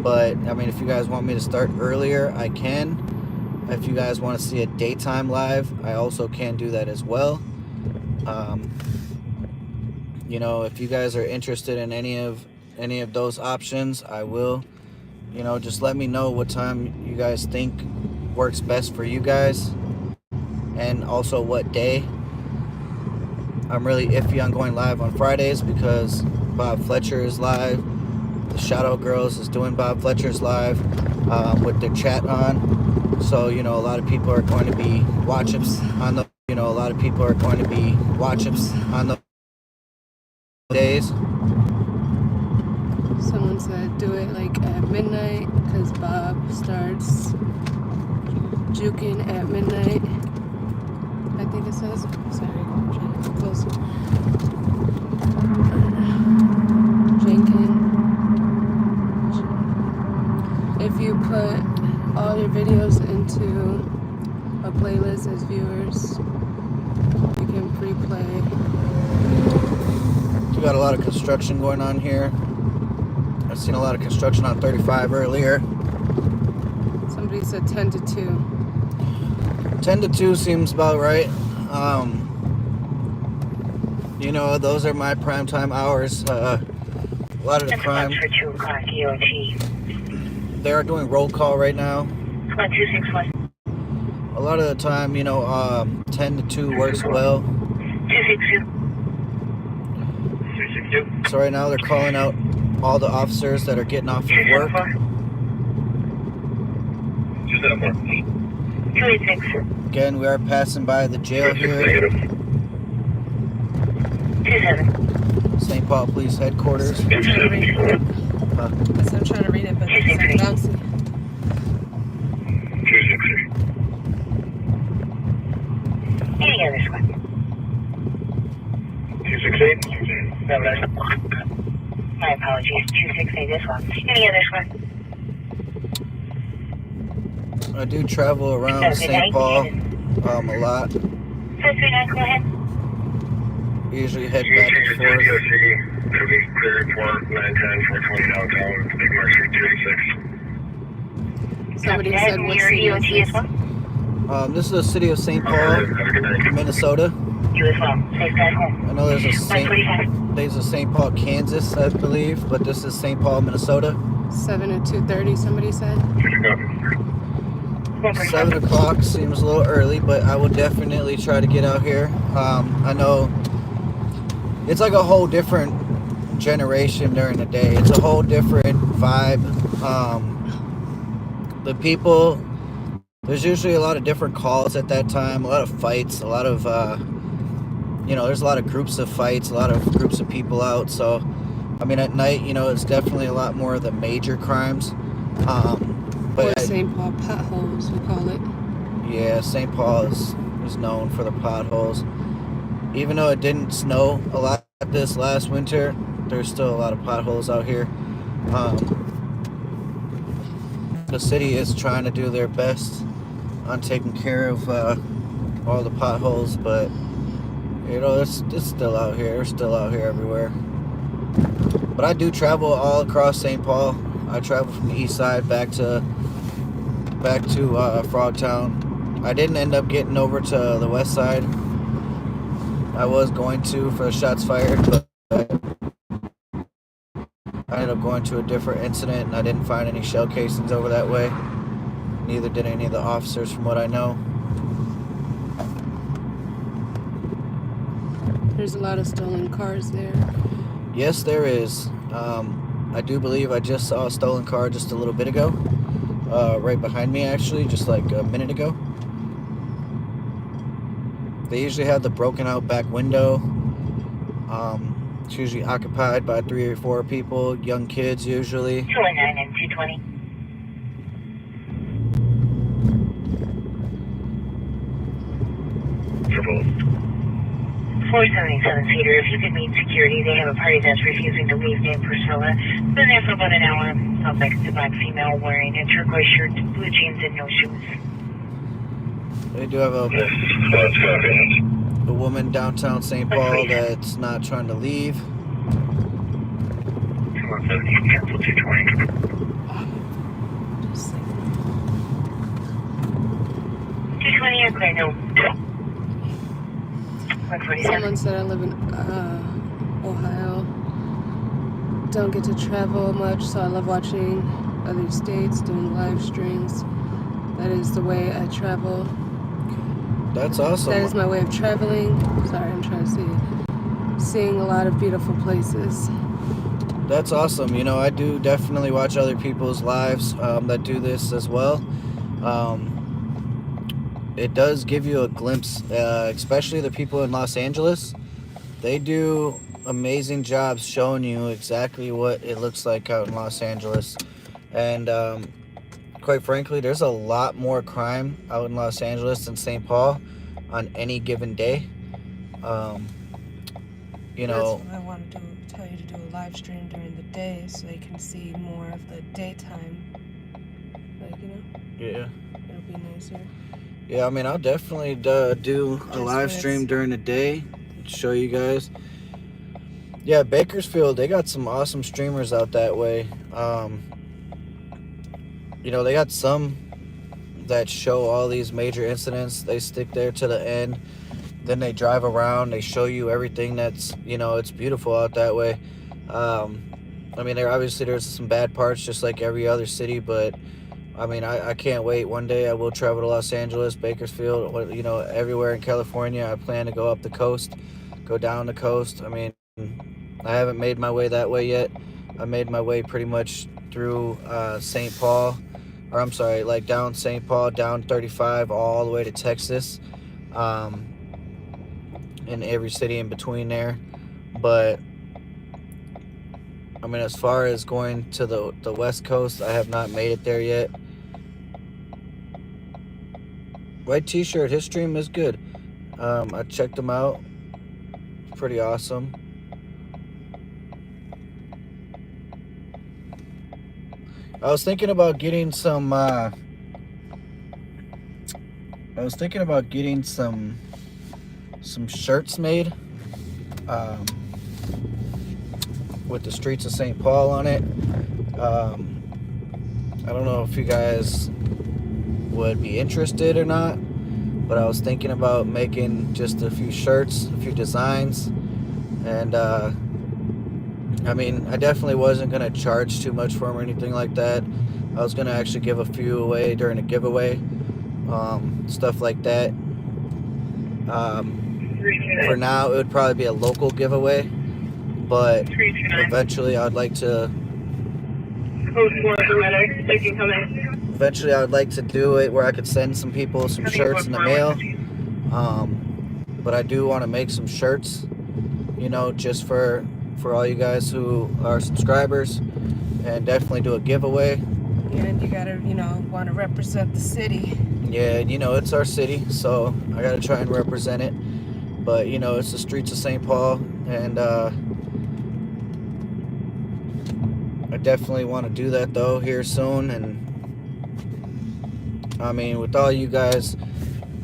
But I mean, if you guys want me to start earlier, I can. If you guys want to see a daytime live, I also can do that as well. You know, if you guys are interested in any of those options, I will. You know, just let me know what time you guys think works best for you guys, and also what day. I'm really iffy on going live on Fridays because Bob Fletcher is live. The Shadow Girls is doing Bob Fletcher's live with their chat on. So, you know, a lot of people are going to be watching on the, days. Someone said do it like at midnight because Bob starts juking at midnight. I think it says. Sorry, I'm trying to get close. Jenkins. If you put all your videos into a playlist as viewers, you can pre-play. We got a lot of construction going on here. I've seen a lot of construction on 35 earlier. Somebody said 10 to 2. 10 to 2 seems about right. You know, those are my prime time hours. A lot of the crime. For 2 o'clock EOT. They are doing roll call right now. 1261. A lot of the time, you know, 10 to 2 works well. 262. 262. So right now they're calling out all the officers that are getting off of work. 286. Again, we are passing by the jail here. 27. St. Paul Police Headquarters. I'm trying to read it. I'm trying to read it, but it's so bouncy. 260. Any other squad? 268. My apologies. 268 this one. Any other squad? I do travel around St. Paul a lot. 539, go ahead. Usually head back and forth. Clear for 910 420 downtown. Big Mark Street 286. Somebody said what city is this? This is the city of St. Paul, Minnesota. You as well. Safe drive home. I know there's a St. Paul, Kansas, I believe, but this is St. Paul, Minnesota. 7 to 2:30. Somebody said. 7 o'clock seems a little early, but I will definitely try to get out here. I know it's like a whole different generation during the day. It's a whole different vibe. The people, there's usually a lot of different calls at that time, a lot of fights, a lot of, there's a lot of groups of fights, a lot of groups of people out. So, I mean, at night, it's definitely a lot more of the major crimes. Or St. Paul potholes, we call it. Yeah, St. Paul is known for the potholes. Even though it didn't snow a lot this last winter, there's still a lot of potholes out here. The city is trying to do their best on taking care of all the potholes, but it's still out here. They're still out here everywhere. But I do travel all across St. Paul. I travel from the east side back to Frogtown. I didn't end up getting over to the west side. I was going to for the shots fired, but I ended up going to a different incident, and I didn't find any shell casings over that way. Neither did any of the officers, from what I know. There's a lot of stolen cars there. Yes, there is. I do believe I just saw a stolen car just a little bit ago. Right behind me, actually, just like a minute ago. They usually have the broken out back window. It's usually occupied by 3 or 4 people, young kids usually. 219 and 220. Triple. 477 Cedar, if you could meet security, they have a party that's refusing to leave named Priscilla. Been there for about an hour. Sounds like it's a black female wearing a turquoise shirt, blue jeans, and no shoes. They do have a woman downtown St. Paul that's not trying to leave. 217, cancel 220. Just like, 220 or clear, no. 147. someone said I live in Ohio. Don't get to travel much, so I love watching other states, doing live streams. That is the way I travel. That's awesome. That is my way of traveling. Sorry, I'm trying to see. Seeing a lot of beautiful places. That's awesome. I do definitely watch other people's lives that do this as well. It does give you a glimpse, especially the people in Los Angeles. They do amazing jobs showing you exactly what it looks like out in Los Angeles. And quite frankly, there's a lot more crime out in Los Angeles than St. Paul on any given day. That's why I wanted to tell you to do a live stream during the day so you can see more of the daytime. Yeah. It'll be nicer. Yeah, I mean, I'll definitely do a live stream during the day, show you guys. Yeah, Bakersfield, they got some awesome streamers out that way. They got some that show all these major incidents. They stick there to the end. Then they drive around. They show you everything that's, it's beautiful out that way. I mean, there's some bad parts just like every other city, but I mean, I can't wait. One day I will travel to Los Angeles, Bakersfield, everywhere in California. I plan to go up the coast, go down the coast. I mean, I haven't made my way that way yet. I made my way pretty much through St. Paul, like down St. Paul, down 35, all the way to Texas, in every city in between there. But I mean, as far as going to the West Coast, I have not made it there yet. White T-shirt, his stream is good. I checked him out. Pretty awesome. I was thinking about getting some shirts made with the streets of St. Paul on it. I don't know if you guys would be interested or not, but I was thinking about making just a few shirts, a few designs, and I mean, I definitely wasn't going to charge too much for them or anything like that. I was going to actually give a few away during a giveaway. stuff like that. 329. For now, it would probably be a local giveaway, but 329. eventually I'd like to. Code 4 paramedic. Taking coming. Eventually, I would like to do it where I could send some people some shirts in the mail. But I do want to make some shirts, just for all you guys who are subscribers, and definitely do a giveaway. Yeah, and you gotta, want to represent the city. Yeah, it's our city, so I gotta try and represent it. But it's the streets of St. Paul, and I definitely want to do that though here soon. And I mean, with all you guys,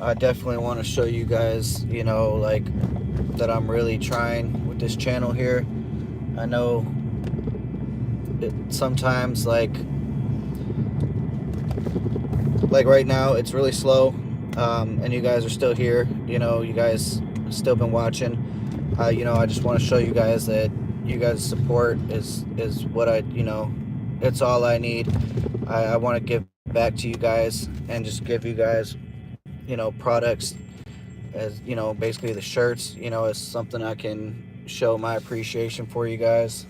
I definitely want to show you guys, like that I'm really trying with this channel here. I know it sometimes like right now it's really slow, and you guys are still here. You guys still been watching. I just want to show you guys that you guys' support is what it's all I need. I want to give back to you guys and just give you guys products as basically the shirts as something I can show my appreciation for you guys.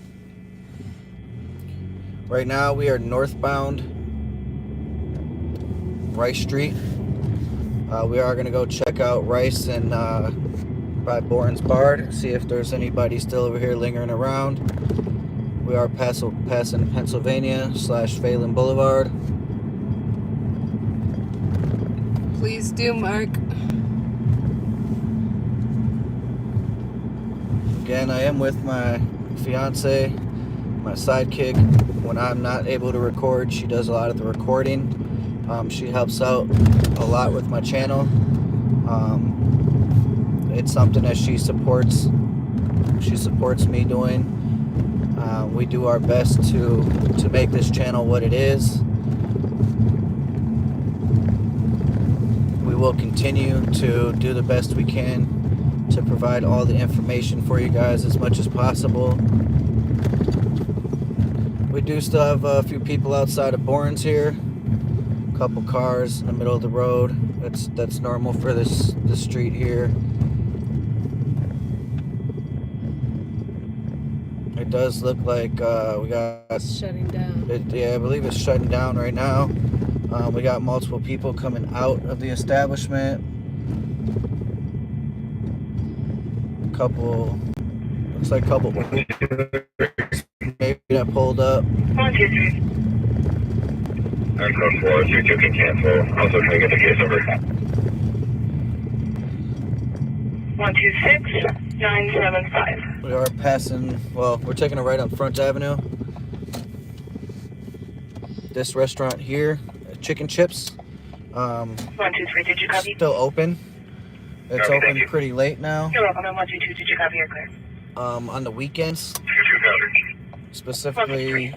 Right now we are northbound Rice Street. We are going to go check out Rice and by Bourne's Bard, see if there's anybody still over here lingering around. We are passing Pennsylvania / Phelan Boulevard. Please do, Mark. Again, I am with my fiance, my sidekick. When I'm not able to record, she does a lot of the recording. She helps out a lot with my channel. It's something that she supports me doing. We do our best to make this channel what it is. We will continue to do the best we can to provide all the information for you guys as much as possible. We do still have a few people outside of Bourne's here. A couple cars in the middle of the road. That's normal for this street here. It does look like we got It's shutting down. yeah, I believe it's shutting down right now. We got multiple people coming out of the establishment. Looks like a couple maybe that pulled up. 123. And code 4, 32 can cancel. Also, can I get the case number? 126975. We are passing, we're taking a right on Front Avenue. This restaurant here, Chicken Chips, 123. Did you copy? still open. It's Okay, thank open you. pretty late now. You're welcome. 122. Did you copy? You're clear. On the weekends, 22 coverage. specifically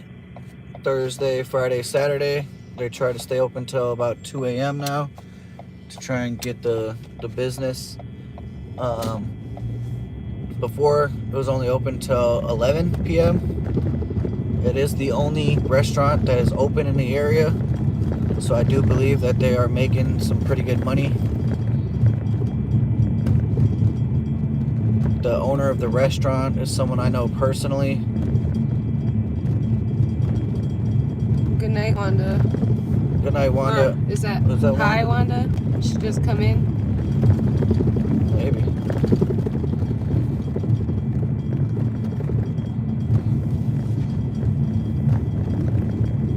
Thursday, Friday, Saturday, they try to stay open till about 2 a.m. now to try and get the business. Before it was only open till 11 p.m. It is the only restaurant that is open in the area, so I do believe that they are making some pretty good money. The owner of the restaurant is someone I know personally. Good night, Wanda. Good night, Wanda. Or is that Was that hi, Wanda? Did she just come in? Maybe.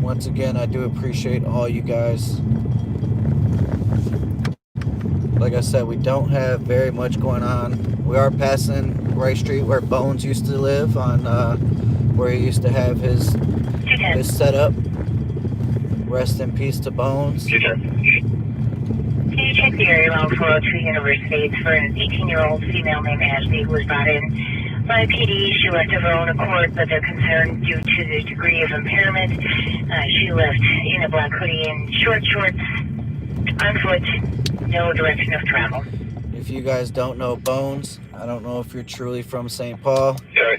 Once again, I do appreciate all you guys. Like I said, we don't have very much going on. We are passing Rice Street where Bones used to live, on where he used to have his setup. Rest in peace to Bones. 210. Can you check the area along 402 University? It's for an 18-year-old female named Ashley who was brought in by PD. She left of her own accord, but they're concerned due to the degree of impairment. She left in a black hoodie and short shorts, on foot, no direction of travel. If you guys don't know Bones, I don't know if you're truly from St. Paul. Yeah.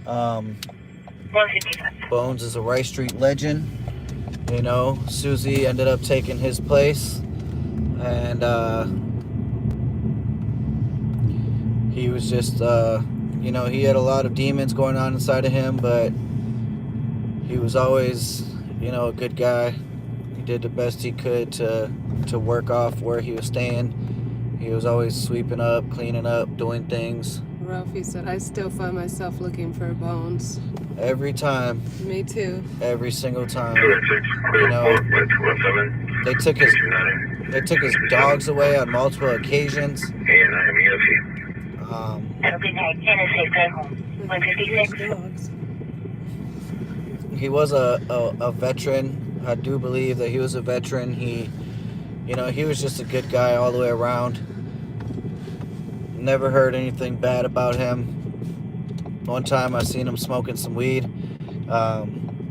155. Bones is a Rice Street legend. Susie ended up taking his place. and he was just, you know, he had a lot of demons going on inside of him, but he was always, you know, a good guy. He did the best he could to work off where he was staying. He was always sweeping up, cleaning up, doing things. Ralphie said, I still find myself looking for bones. Every time. Me too. Every single time. 206, You know, 217. they took his dogs away on multiple occasions. And I am EFE. Have a good night. NSA Fred home. 156. Dogs. He was a veteran. I do believe that he was a veteran. He, you know, he was just a good guy all the way around. Never heard anything bad about him. One time I seen him smoking some weed.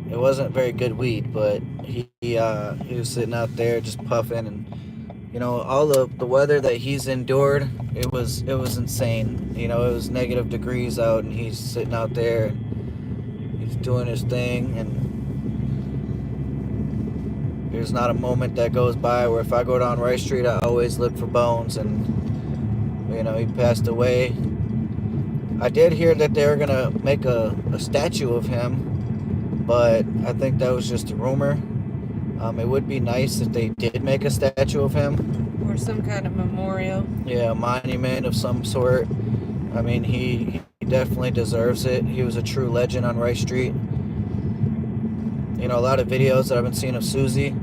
It wasn't very good weed, but he was sitting out there just puffing, and you know, all the weather that he's endured, it was insane. You know, it was negative degrees out, and he's sitting out there and he's doing his thing, and there's not a moment that goes by where if I go down Rice Street, I always look for bones. And you know, he passed away. I did hear that they were gonna make a statue of him, but I think that was just a rumor. It would be nice if they did make a statue of him. Or some kind of memorial. Yeah, a monument of some sort. I mean, he definitely deserves it. He was a true legend on Rice Street. You know, a lot of videos that I've been seeing of Susie,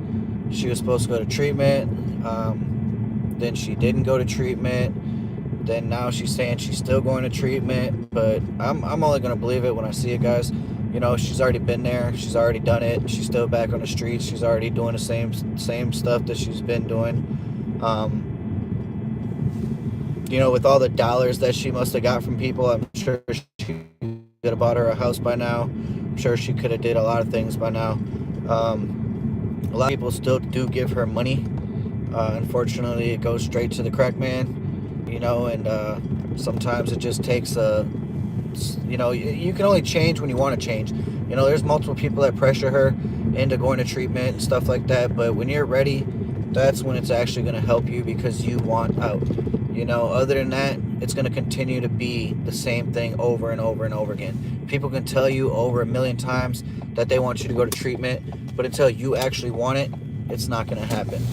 she was supposed to go to treatment. Then she didn't go to treatment. Then now she's saying she's still going to treatment. But I'm only going to believe it when I see it, guys. You know, she's already been there. She's already done it. She's still back on the streets. She's already doing the same stuff that she's been doing. You know, with all the dollars that she must have got from people, I'm sure she could have bought her a house by now. I'm sure she could have did a lot of things by now. A lot of people still do give her money. Unfortunately, it goes straight to the crack man. You know, and sometimes it just takes you know, you can only change when you want to change. You know, there's multiple people that pressure her into going to treatment and stuff like that, but when you're ready, that's when it's actually going to help you because you want out. You know, other than that, it's going to continue to be the same thing over and over and over again. People can tell you over a million times that they want you to go to treatment, but until you actually want it, it's not going to happen.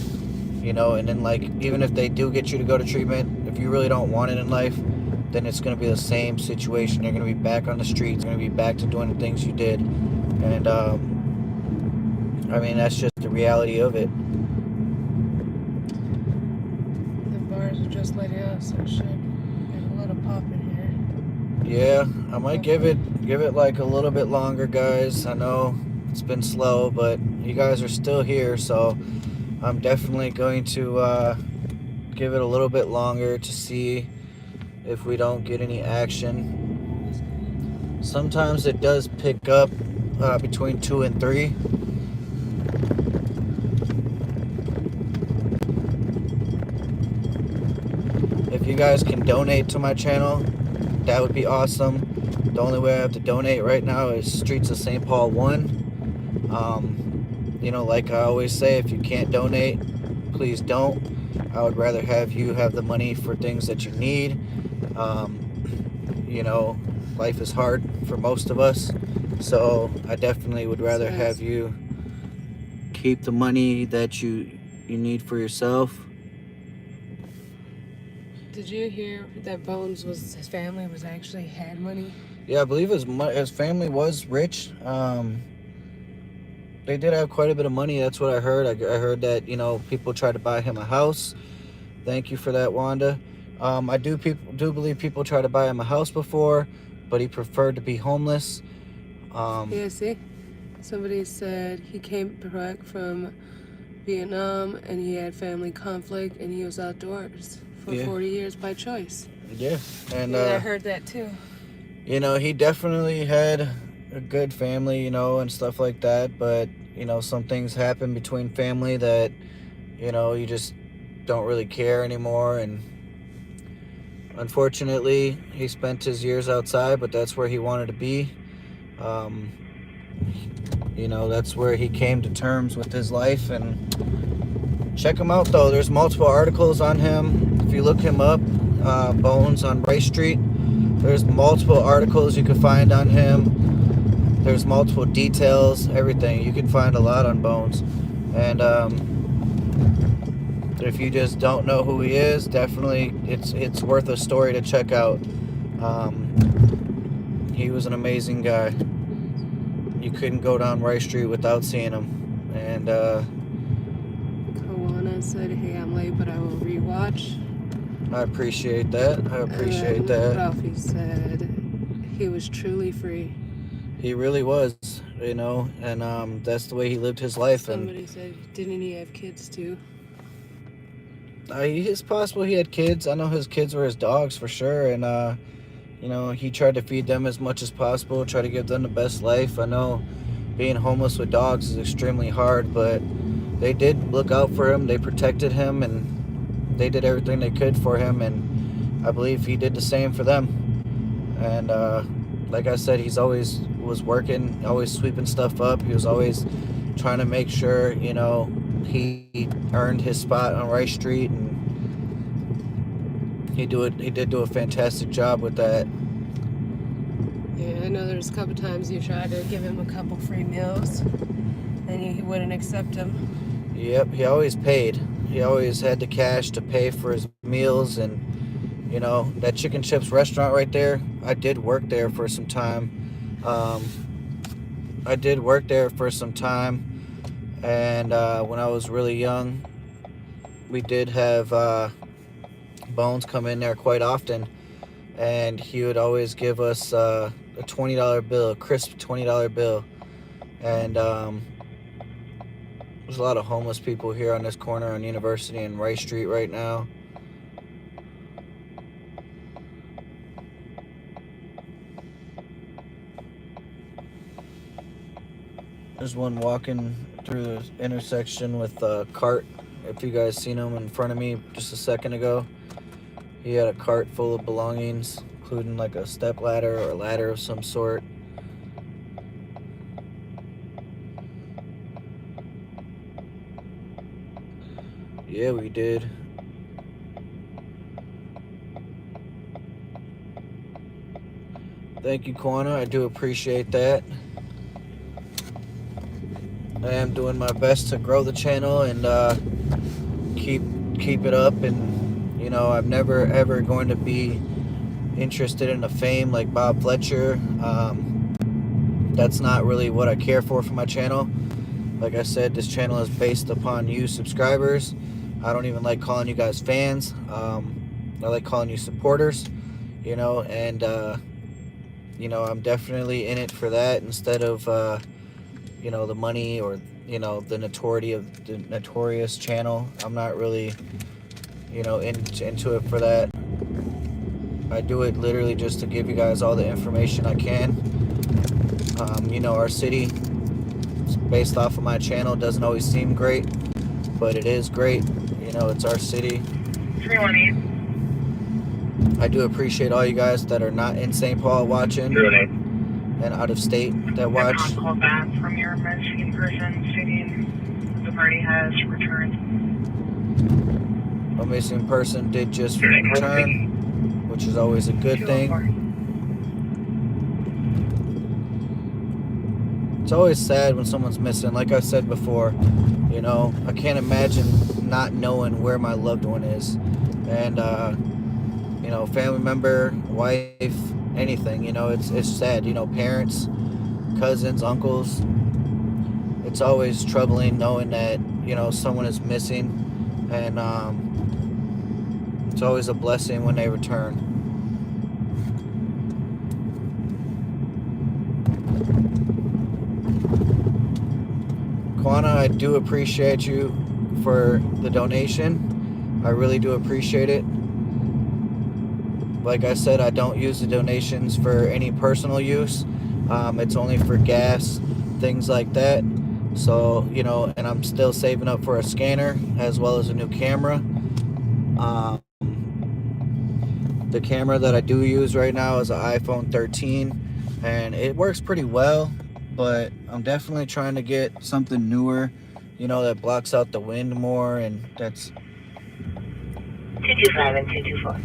You know, and then, like, even if they do get you to go to treatment, if you really don't want it in life, then it's going to be the same situation. You're going to be back on the streets. You're going to be back to doing the things you did. And, I mean, that's just the reality of it. The bars are just letting out, so it should get a little pop in here. Yeah, I might give it like a little bit longer, guys. I know it's been slow, but you guys are still here, so I'm definitely going to give it a little bit longer to see if we don't get any action. Sometimes it does pick up between 2 and 3. If you guys can donate to my channel, that would be awesome. The only way I have to donate right now is Streets of St. Paul 1. You know, like I always say, if you can't donate, please don't. I would rather have you have the money for things that you need. You know, life is hard for most of us, so I definitely would rather have you keep the money that you need for yourself. Did you hear that Bones was his family was actually had money? Yeah, I believe his family was rich. They did have quite a bit of money. That's what I heard. I heard that, you know, people tried to buy him a house. Thank you for that, Wanda. I do believe people tried to buy him a house before, but he preferred to be homeless. Yeah, see? Somebody said he came back from Vietnam and he had family conflict and he was outdoors for 40 years by choice. Yeah, and I heard that too. You know, he definitely had a good family, you know, and stuff like that, but, you know, some things happen between family that, you know, you just don't really care anymore. And unfortunately, he spent his years outside, but that's where he wanted to be. You know, that's where he came to terms with his life and check him out though. There's multiple articles on him. If you look him up, Bones on Rice Street, there's multiple articles you can find on him. There's multiple details, everything. You can find a lot on Bones. And if you just don't know who he is, definitely it's worth a story to check out. He was an amazing guy. You couldn't go down Rice Street without seeing him. And Kawana said, "Hey, I'm late, but I will rewatch." I appreciate that. And Ralphie said he was truly free. He really was, you know, and that's the way he lived his life. Somebody said, didn't he have kids too? It's possible he had kids. I know his kids were his dogs for sure, and you know, he tried to feed them as much as possible, try to give them the best life. I know being homeless with dogs is extremely hard, but they did look out for him. They protected him, and they did everything they could for him, and I believe he did the same for them. And like I said, he's always was working, always sweeping stuff up. He was always trying to make sure, you know, he earned his spot on Rice Street, and he did do a fantastic job with that. Yeah, I know there's a couple times you tried to give him a couple free meals, and he wouldn't accept them. Yep, he always paid. He always had the cash to pay for his meals. And you know, that Chicken Chips restaurant right there, I did work there for some time. And when I was really young, we did have Bones come in there quite often, and he would always give us a $20 bill, a crisp $20 bill. And there's a lot of homeless people here on this corner on University and Rice Street right now. There's one walking through the intersection with a cart. If you guys seen him in front of me just a second ago, he had a cart full of belongings, including like a step ladder or a ladder of some sort. Yeah, we did. Thank you, Kwana. I do appreciate that. I am doing my best to grow the channel and keep it up. And you know, I'm never ever going to be interested in the fame like Bob Fletcher. That's not really what I care for my channel. Like I said, this channel is based upon you subscribers. I don't even like calling you guys fans. I like calling you supporters, you know. And you know, I'm definitely in it for that instead of you know, the money or, you know, the notoriety of the notorious channel. I'm not really, you know, into it for that. I do it literally just to give you guys all the information I can. You know, our city, based off of my channel, doesn't always seem great, but it is great. You know, it's our city. 318. I do appreciate all you guys that are not in St. Paul watching. 318. And out of state that watch. A call back from your missing person stating the party has returned. A missing person did just return, which is always a good thing. It's always sad when someone's missing. Like I said before, you know, I can't imagine not knowing where my loved one is. And, you know, family member, wife, anything, you know, it's sad. You know, parents, cousins, uncles, it's always troubling knowing that, you know, someone is missing. And it's always a blessing when they return. Kwana, I do appreciate you for the donation. I really do appreciate it. Like I said, I don't use the donations for any personal use. It's only for gas, things like that. So, you know, and I'm still saving up for a scanner as well as a new camera. The camera that I do use right now is an iPhone 13, and it works pretty well, but I'm definitely trying to get something newer, that blocks out the wind more, and that's 225 and 224.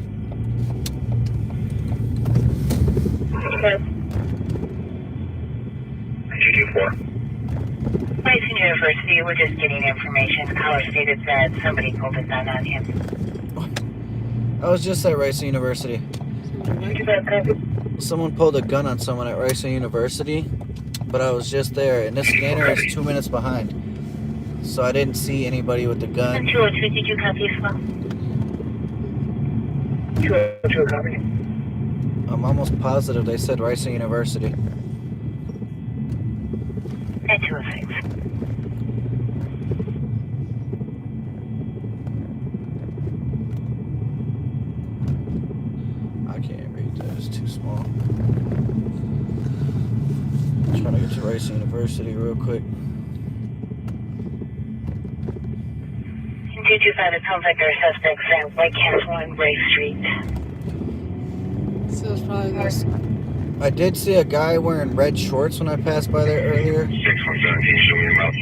Okay. 224. Mason University, we're just getting information. The caller stated that somebody pulled a gun on him. I was just at Rice University. Someone pulled a gun on someone at Rice University, but I was just there, and this scanner is 2 minutes behind, so I didn't see anybody with the gun. 202, did you copy as well? 202, copy. I'm almost positive they said Rice University. At 206. I can't read that, it's too small. I'm trying to get to Rice University real quick. 225, it sounds like there are suspects at White Castle on Ray Street. So it's probably this. I did see a guy wearing red shorts when I passed by there earlier, 6117, show me your mouth.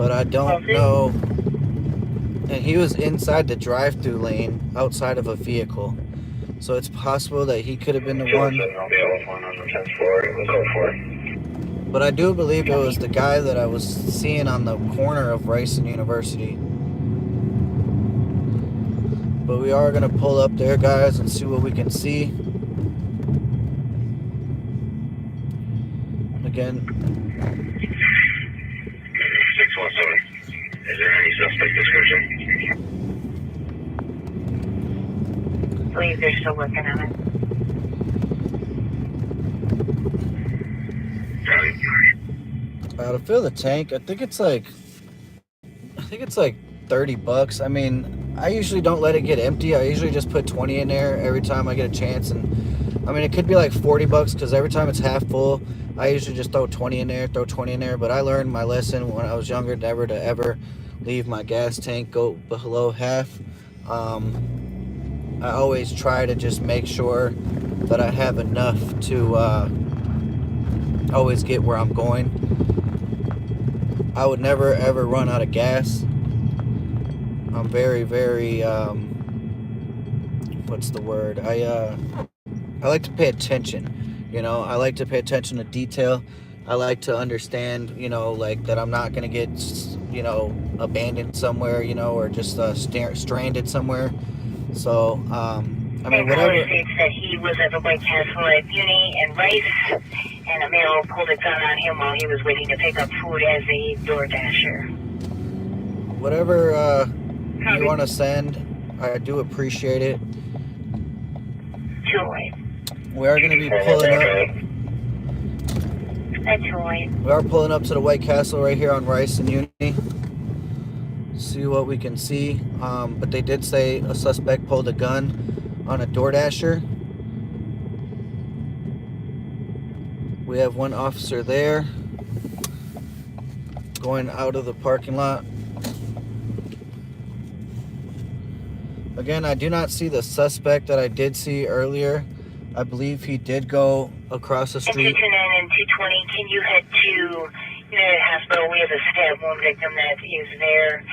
but I don't know. And he was inside the drive-through lane outside of a vehicle. So it's possible that he could have been the one. I'll be able to find on the 10th floor. We'll go for it. But I do believe it was the guy that I was seeing on the corner of Rice and University. But we are going to pull up there, guys, and see what we can see. Again, 617. Is there any suspect description? I believe they're still working on it. to fill the tank, I think it's like $30. I mean, I usually don't let it get empty. I usually just put 20 in there every time I get a chance. And I mean, it could be like $40 because every time it's half full, I usually just throw 20 in there. But I learned my lesson when I was younger, never to ever leave my gas tank go below half. I always try to just make sure that I have enough to always get where I'm going. I would never ever run out of gas. I'm very, very what's the word? I like to pay attention. You know, I like to pay attention to detail. I like to understand, you know, like that I'm not gonna get, you know, abandoned somewhere, you know, or just stranded somewhere. So, I mean, whatever. Caller states that he was at the White Castle at Uni and Rice, and a male pulled a gun on him while he was waiting to pick up food as a door dasher. Whatever you want to send, I do appreciate it. 208. We are going to be pulling up. At 208. We are pulling up to the White Castle right here on Rice and Uni. See what we can see. But they did say a suspect pulled a gun on a door dasher. We have one officer there going out of the parking lot. Again, I do not see the suspect that I did see earlier. I believe he did go across the street. 229 and 220, can you head to United Hospital? We have a stab wound victim that is there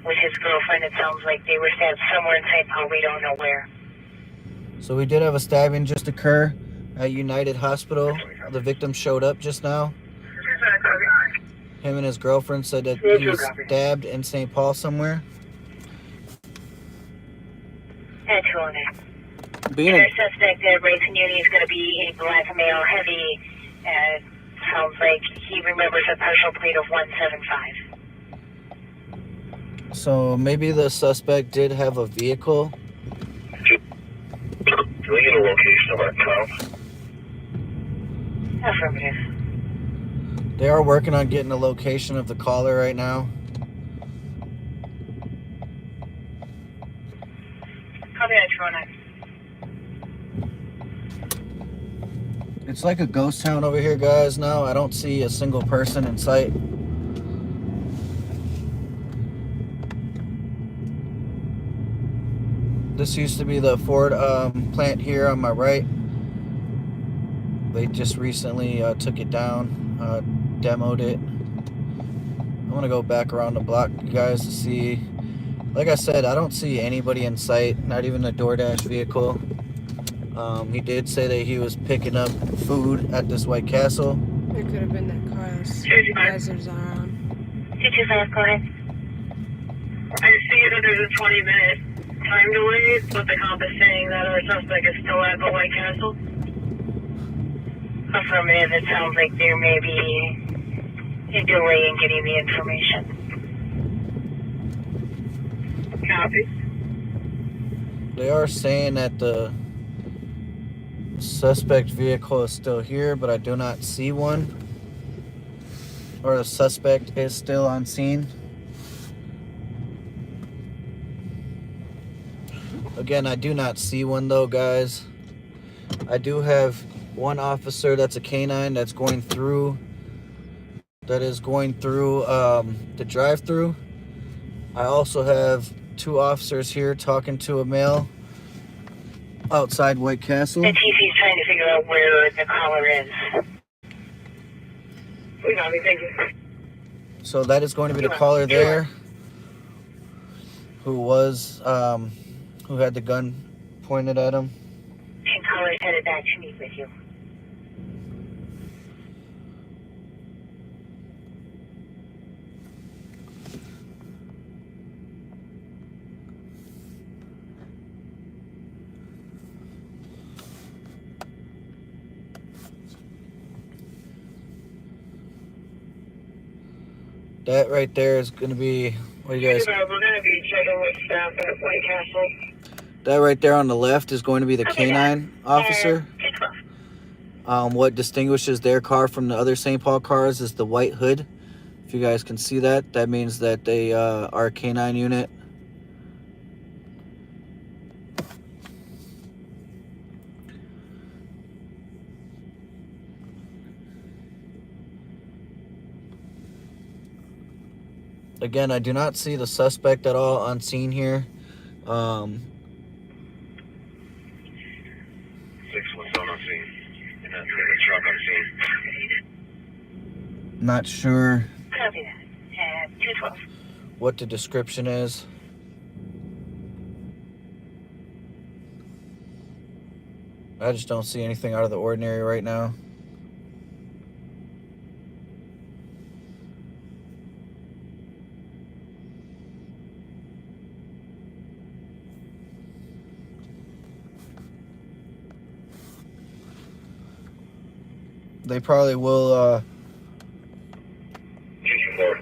with his girlfriend. It sounds like they were stabbed somewhere in St. Paul. We don't know where. So we did have a stabbing just occur at United Hospital. The victim showed up just now. Him and his girlfriend said that he was stabbed in St. Paul somewhere. At 209. Being Our suspect at Rice and Uni is going to be a black male, heavy. Sounds like he remembers a partial plate of 175. So maybe the suspect did have a vehicle. Can we get a location of our cop? Affirmative. They are working on getting a location of the caller right now. Copy that, 209. It's like a ghost town over here, guys, now. I don't see a single person in sight. This used to be the Ford plant here on my right. They just recently took it down, demoed it. I'm gonna go back around the block, you guys, to see. Like I said, I don't see anybody in sight, not even a DoorDash vehicle. He did say that he was picking up food at this White Castle. It could have been that car's 225. hazards are on. 225, go ahead. I see that there's a 20-minute time delay, but the cop is saying that our suspect is still at the White Castle. Affirmative, it sounds like there may be a delay in getting the information. Copy. They are saying that the suspect vehicle is still here, but I do not see one. Or the suspect is still on scene. Again, I do not see one though, guys. I do have one officer that's a canine that's going through the drive-through. I also have 2 officers here talking to a male outside White Castle. The TC's trying to figure out where the caller is. We got me, thank you. So that is going to be the caller there, who had the gun pointed at him. And caller's headed back to meet with you. That right there is going to be, what do you guys? We're going to be checking with staff at White Castle. That right there on the left is going to be the canine officer. 212. What distinguishes their car from the other St. Paul cars is the white hood. If you guys can see that, that means that they are a canine unit. Again, I do not see the suspect at all on scene here. 617 on scene. And that's the truck on scene. Not sure Copy that. 212. what the description is. I just don't see anything out of the ordinary right now. They probably will 224.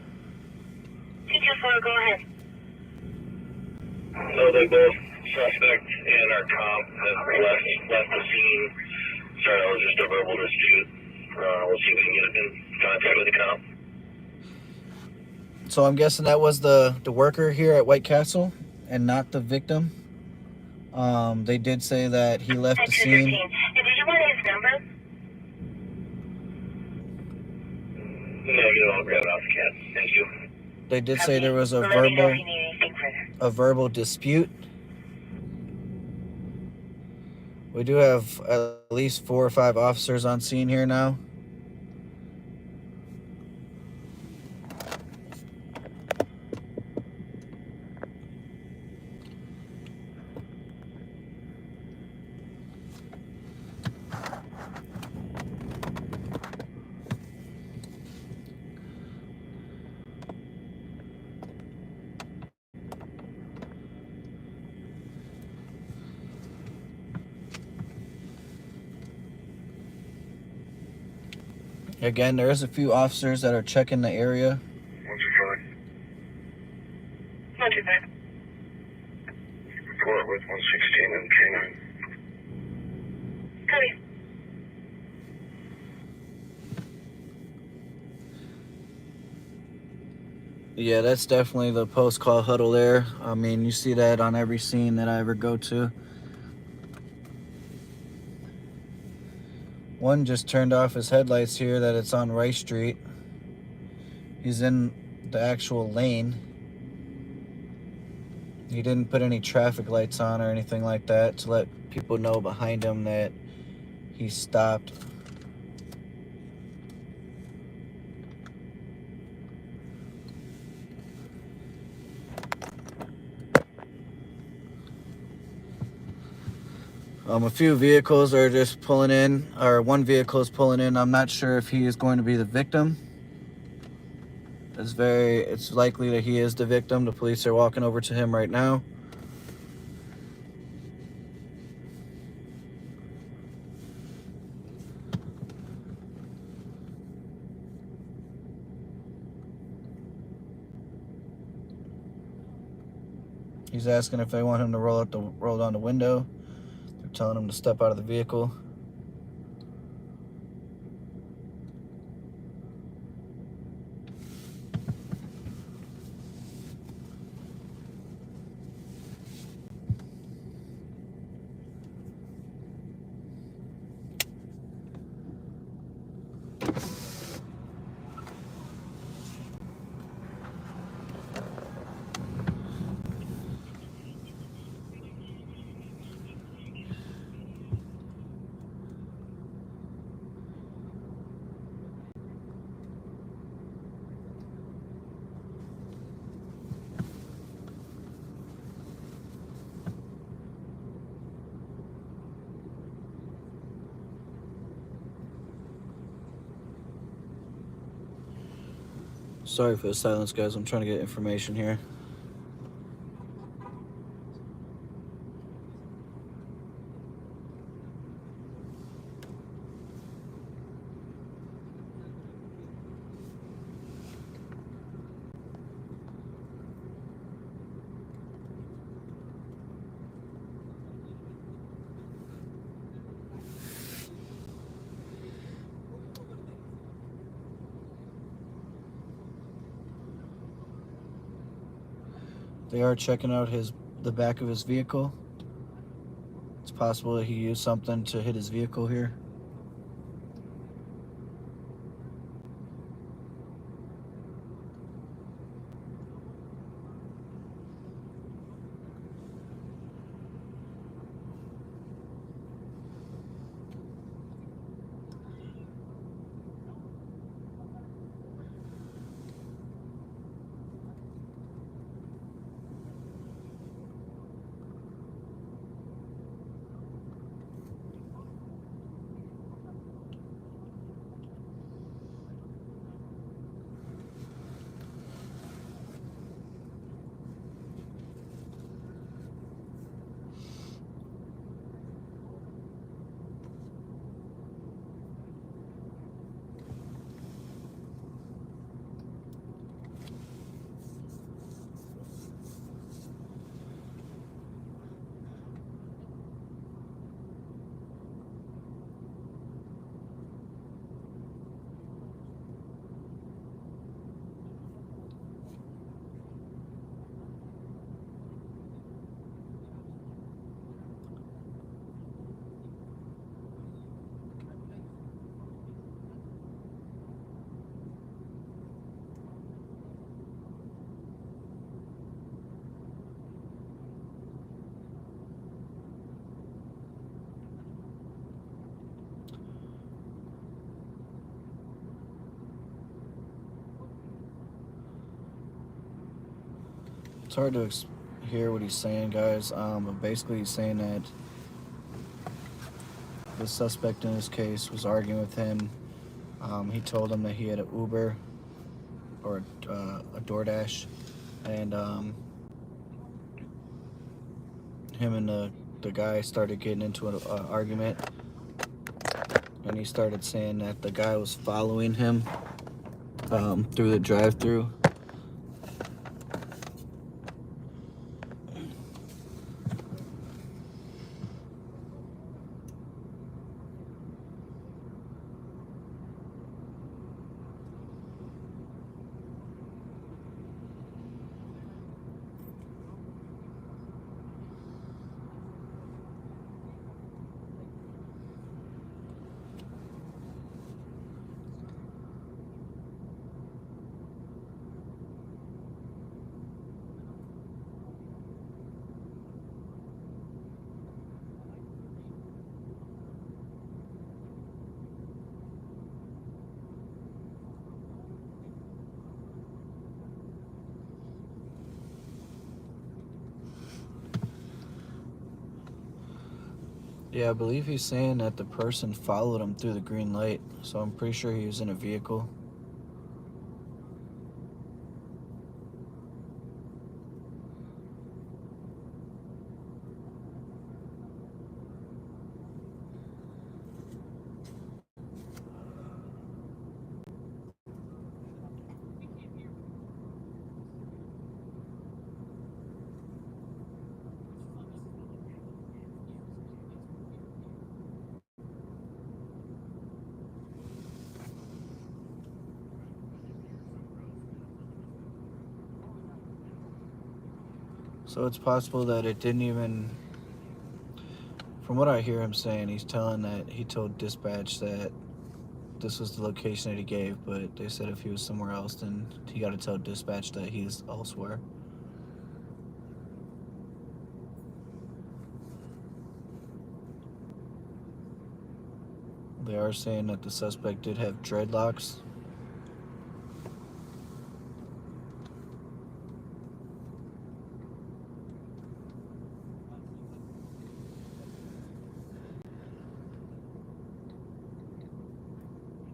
224, go ahead. So they both, suspect and our cop, have left the scene. Sorry, that was just a verbal dispute. We'll see if we can get in contact with the cop. So I'm guessing that was the worker here at White Castle and not the victim. They did say that he left the scene. 215. And did you want his number? No, I'll grab it off the cat. Thank you. They did say there was a Let me know if you need anything further. verbal dispute. We do have at least 4 or 5 officers on scene here now. Again, there is a few officers that are checking the area. 125. Not too bad. Report with 116 and K9. Copy. Yeah, that's definitely the post-call huddle there. I mean, you see that on every scene that I ever go to. One just turned off his headlights here that it's on Rice Street. He's in the actual lane. He didn't put any traffic lights on or anything like that to let people know behind him that he stopped. A few vehicles are just pulling in, or one vehicle is pulling in. I'm not sure if he is going to be the victim. It's likely that he is the victim. The police are walking over to him right now. He's asking if they want him to roll down the window. They're telling him to step out of the vehicle. Sorry for the silence, guys. I'm trying to get information here. They are checking out the back of his vehicle. It's possible that he used something to hit his vehicle here. It's hard to hear what he's saying, guys. But basically, he's saying that the suspect in this case was arguing with him. He told him that he had an Uber or a DoorDash, and him and the guy started getting into an argument, and he started saying that the guy was following him through the drive-thru. Yeah, I believe he's saying that the person followed him through the green light, so I'm pretty sure he was in a vehicle. So it's possible that it didn't even, from what I hear him saying, he's telling that he told dispatch that this was the location that he gave, but they said if he was somewhere else, then he got to tell dispatch that he's elsewhere. They are saying that the suspect did have dreadlocks.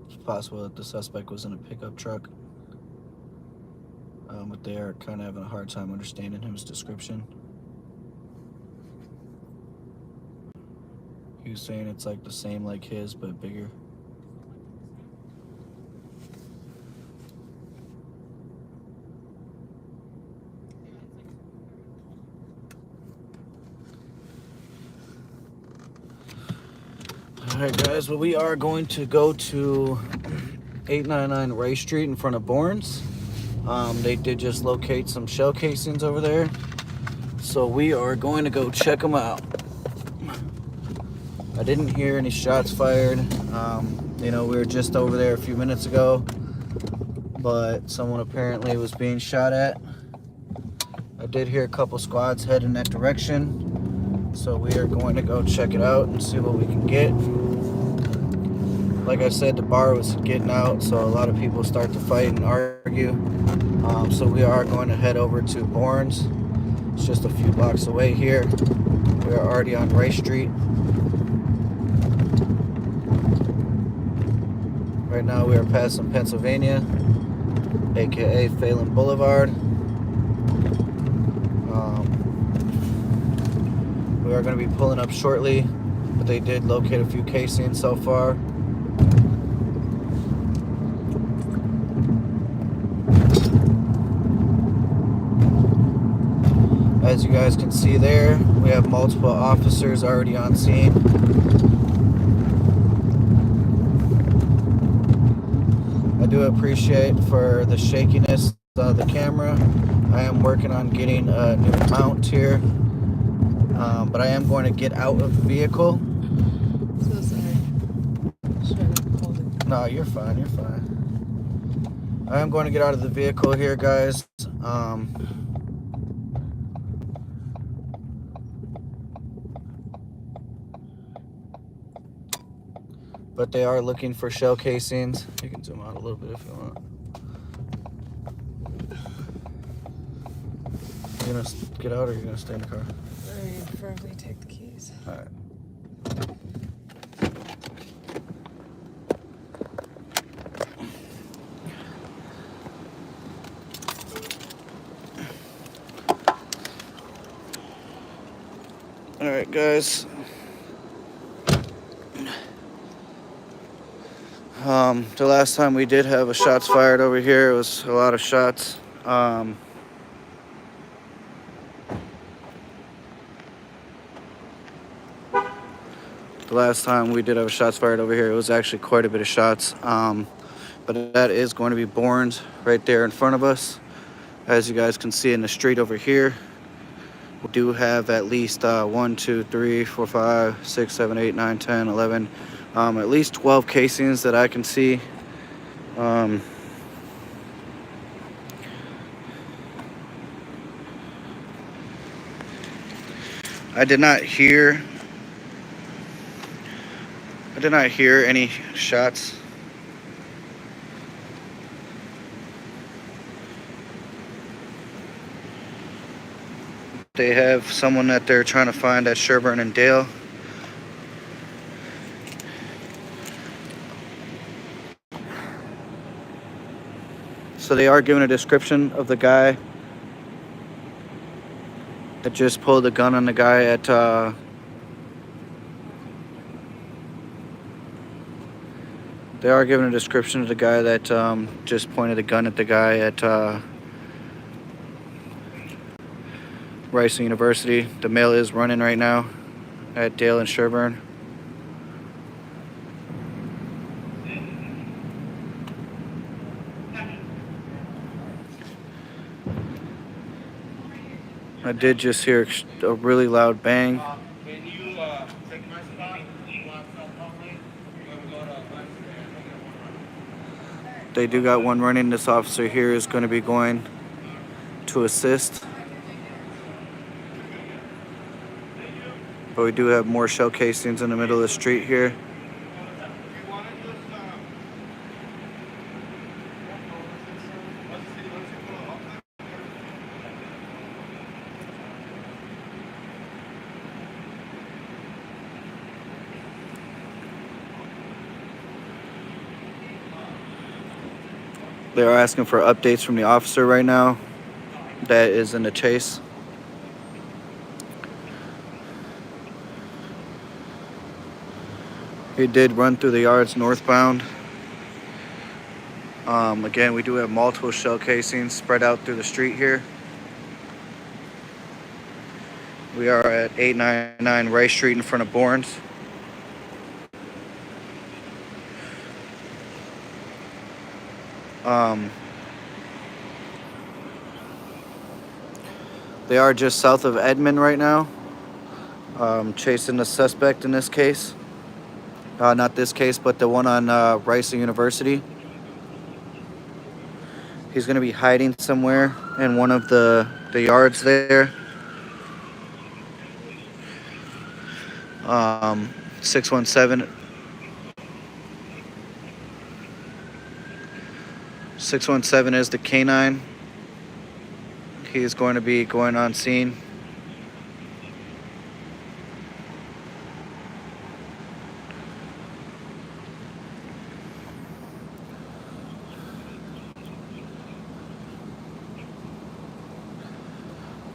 It's possible that the suspect was in a pickup truck, but they are kind of having a hard time understanding his description. He was saying it's like the same like his, but bigger. Alright guys, well we are going to go to 899 Ray Street in front of Bourne's. They did just locate some shell casings over there, so we are going to go check them out. I didn't hear any shots fired. We were just over there a few minutes ago, but someone apparently was being shot at. I did hear a couple squads head in that direction, so we are going to go check it out and see what we can get. Like I said, the bar was getting out, so a lot of people start to fight and argue. So we are going to head over to Bourne's. It's just a few blocks away here. We are already on Ray Street. Right now we are passing Pennsylvania, aka Phelan Boulevard. We are going to be pulling up shortly, but they did locate a few casings so far. As you guys can see there, we have multiple officers already on scene. I do appreciate for the shakiness of the camera. I am working on getting a new mount here, but I am going to get out of the vehicle. So sorry. Just trying to hold it. No, you're fine, you're fine. I am going to get out of the vehicle here, guys. But they are looking for shell casings. You can zoom out a little bit if you want. You gonna get out or you gonna stay in the car? I preferably take the keys. All right. All right, guys. The last time we did have a shots fired over here, it was a lot of shots. The last time we did have shots fired over here, it was actually quite a bit of shots. But that is going to be Bourne's right there in front of us. As you guys can see in the street over here, we do have at least 1, 2, 3, 4, 5, 6, 7, 8, 9, 10, 11, at least 12 casings that I can see. I did not hear any shots. They have someone that they're trying to find at Sherburne and Dale. So they are giving a description of the guy that just pulled the gun on the guy at they are giving a description of the guy that just pointed a gun at the guy at Rice University. The male is running right now at Dale and Sherburne. I did just hear a really loud bang. Can you take my spot? You want some only? They do got one running. This officer here is going to be going to assist. But we do have more shell casings in the middle of the street here. They are asking for updates from the officer right now that is in the chase. He did run through the yards northbound. Again, we do have multiple shell casings spread out through the street here. We are at 899 Rice Street in front of Bourne's. They are just south of Edmond right now, chasing the suspect in this case. Not this case, but the one on Rice University. He's going to be hiding somewhere in one of the yards there. 617. 617 is the canine. He is going to be going on scene.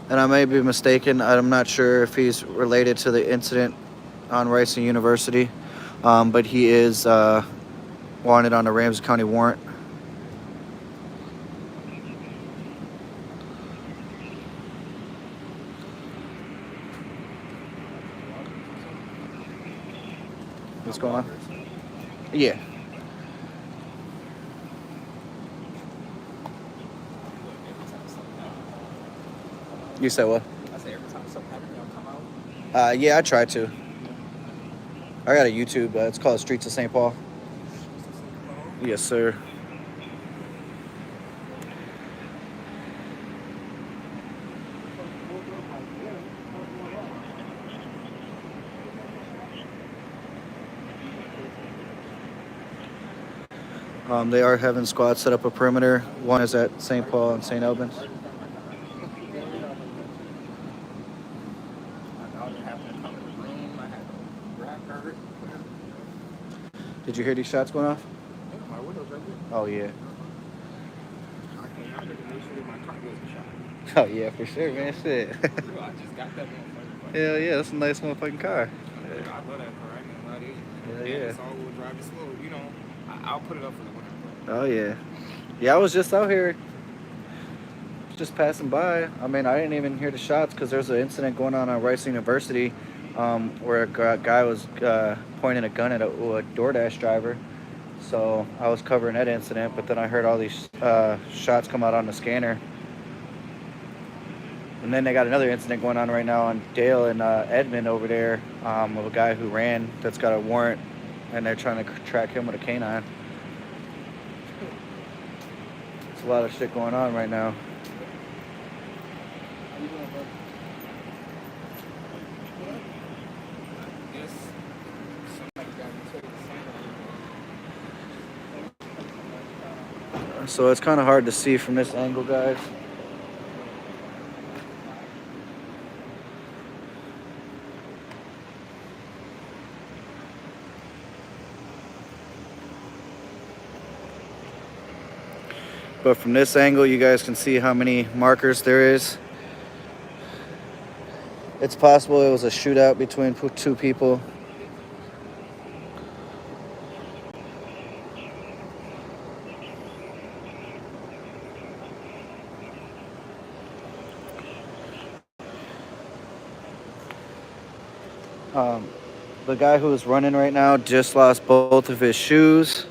And I may be mistaken. I'm not sure if he's related to the incident on Rice University, but he is wanted on a Ramsey County warrant. What's going on? Yeah. You said what? I say every time something happens, y'all come out. Yeah, I try to. I got a YouTube. It's called Streets of St. Paul. Yes, sir. They are having squads set up a perimeter. One is at St. Paul and St. Albans. Did you hear these shots going off? Yeah, my window's right there. Oh, yeah. I came out there to make sure my car wasn't shot. Oh, yeah, for sure, man. Shit. I just got that motherfucker. Hell yeah, that's a nice motherfucking car. I love that car. I ain't gonna lie to you. Hell And yeah. it's all-wheel drive. It's slow. You know, I'll put it up for the winter. Oh, yeah. Yeah, I was just out here, just passing by. I mean, I didn't even hear the shots because there's an incident going on at Rice University where a guy was pointing a gun at a DoorDash driver. So I was covering that incident, but then I heard all these shots come out on the scanner. And then they got another incident going on right now on Dale and Edmond over there of a guy who ran that's got a warrant, and they're trying to track him with a canine. There's a lot of shit going on right now. Yes. Somebody got me to the same. So it's kind of hard to see from this angle, guys. But from this angle, you guys can see how many markers there is. It's possible it was a shootout between two people. The guy who is running right now just lost both of his shoes.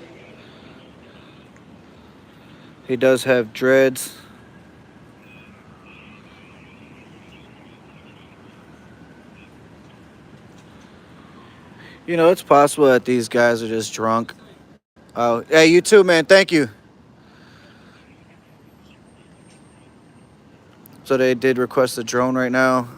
He does have dreads. You know, it's possible that these guys are just drunk. Oh, hey, you too, man. Thank you. So they did request a drone right now.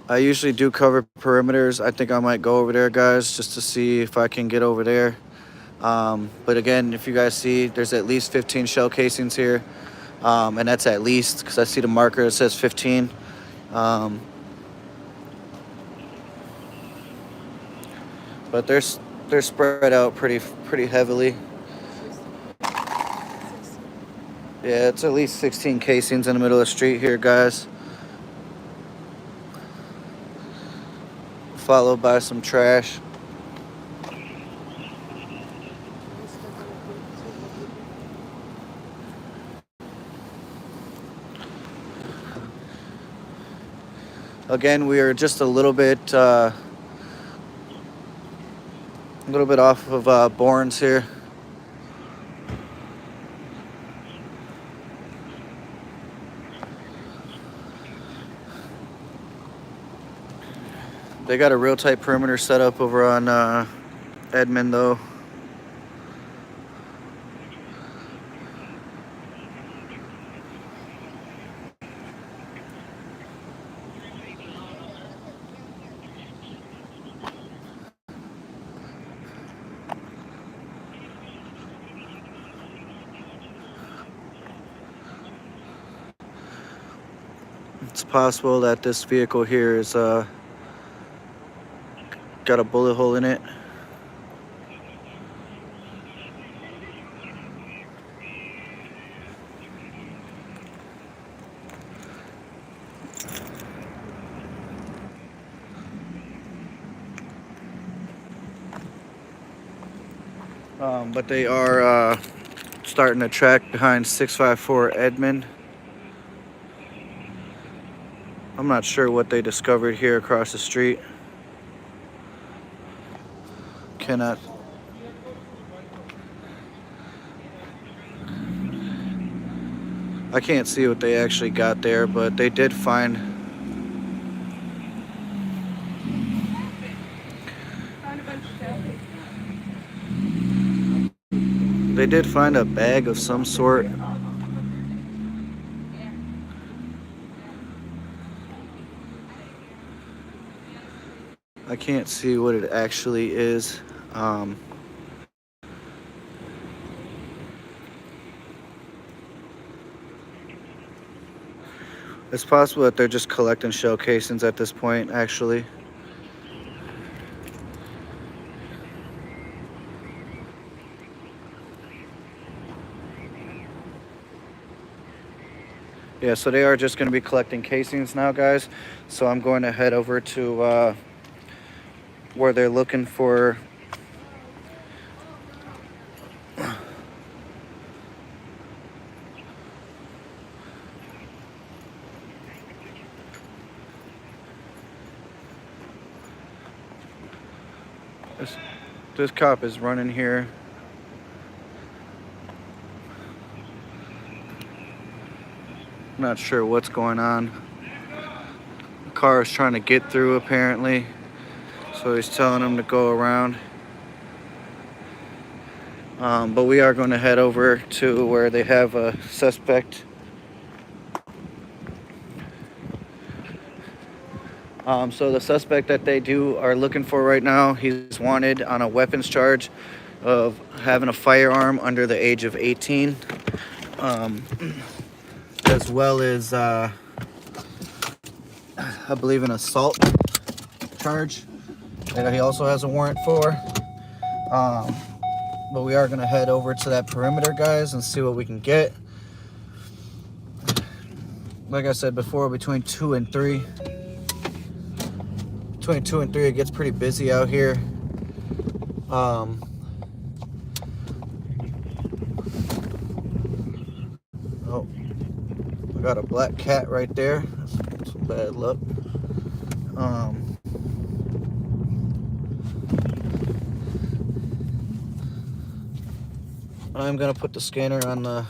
I usually do cover perimeters. I think I might go over there, guys, just to see if I can get over there. But again, if you guys see, there's at least 15 shell casings here. And that's at least, because I see the marker that says 15. But they're spread out pretty heavily. Yeah, it's at least 16 casings in the middle of the street here, guys. Followed by some trash. Again, we are just a little bit off of Bournes here. They got a real tight perimeter set up over on Edmond, though. It's possible that this vehicle here is got a bullet hole in it. But they are starting to track behind 654 Edmond. I'm not sure what they discovered here across the street. Cannot. I can't see what they actually got there, but they did find. They did find a bag of some sort. I can't see what it actually is. It's possible that they're just collecting shell casings at this point, actually. Yeah, so they are just going to be collecting casings now, guys. So I'm going to head over to where they're looking for this cop is running here. Not sure what's going on. The car is trying to get through, apparently. So he's telling him to go around. But we are going to head over to where they have a suspect. So the suspect that they are looking for right now, he's wanted on a weapons charge of having a firearm under the age of 18. As well as, I believe, an assault charge that he also has a warrant for. But we are going to head over to that perimeter, guys, and see what we can get. Like I said before, between 2 and 3. Between 2 and 3, it gets pretty busy out here. Oh, I got a black cat right there. That's some bad luck. I'm gonna put the scanner on the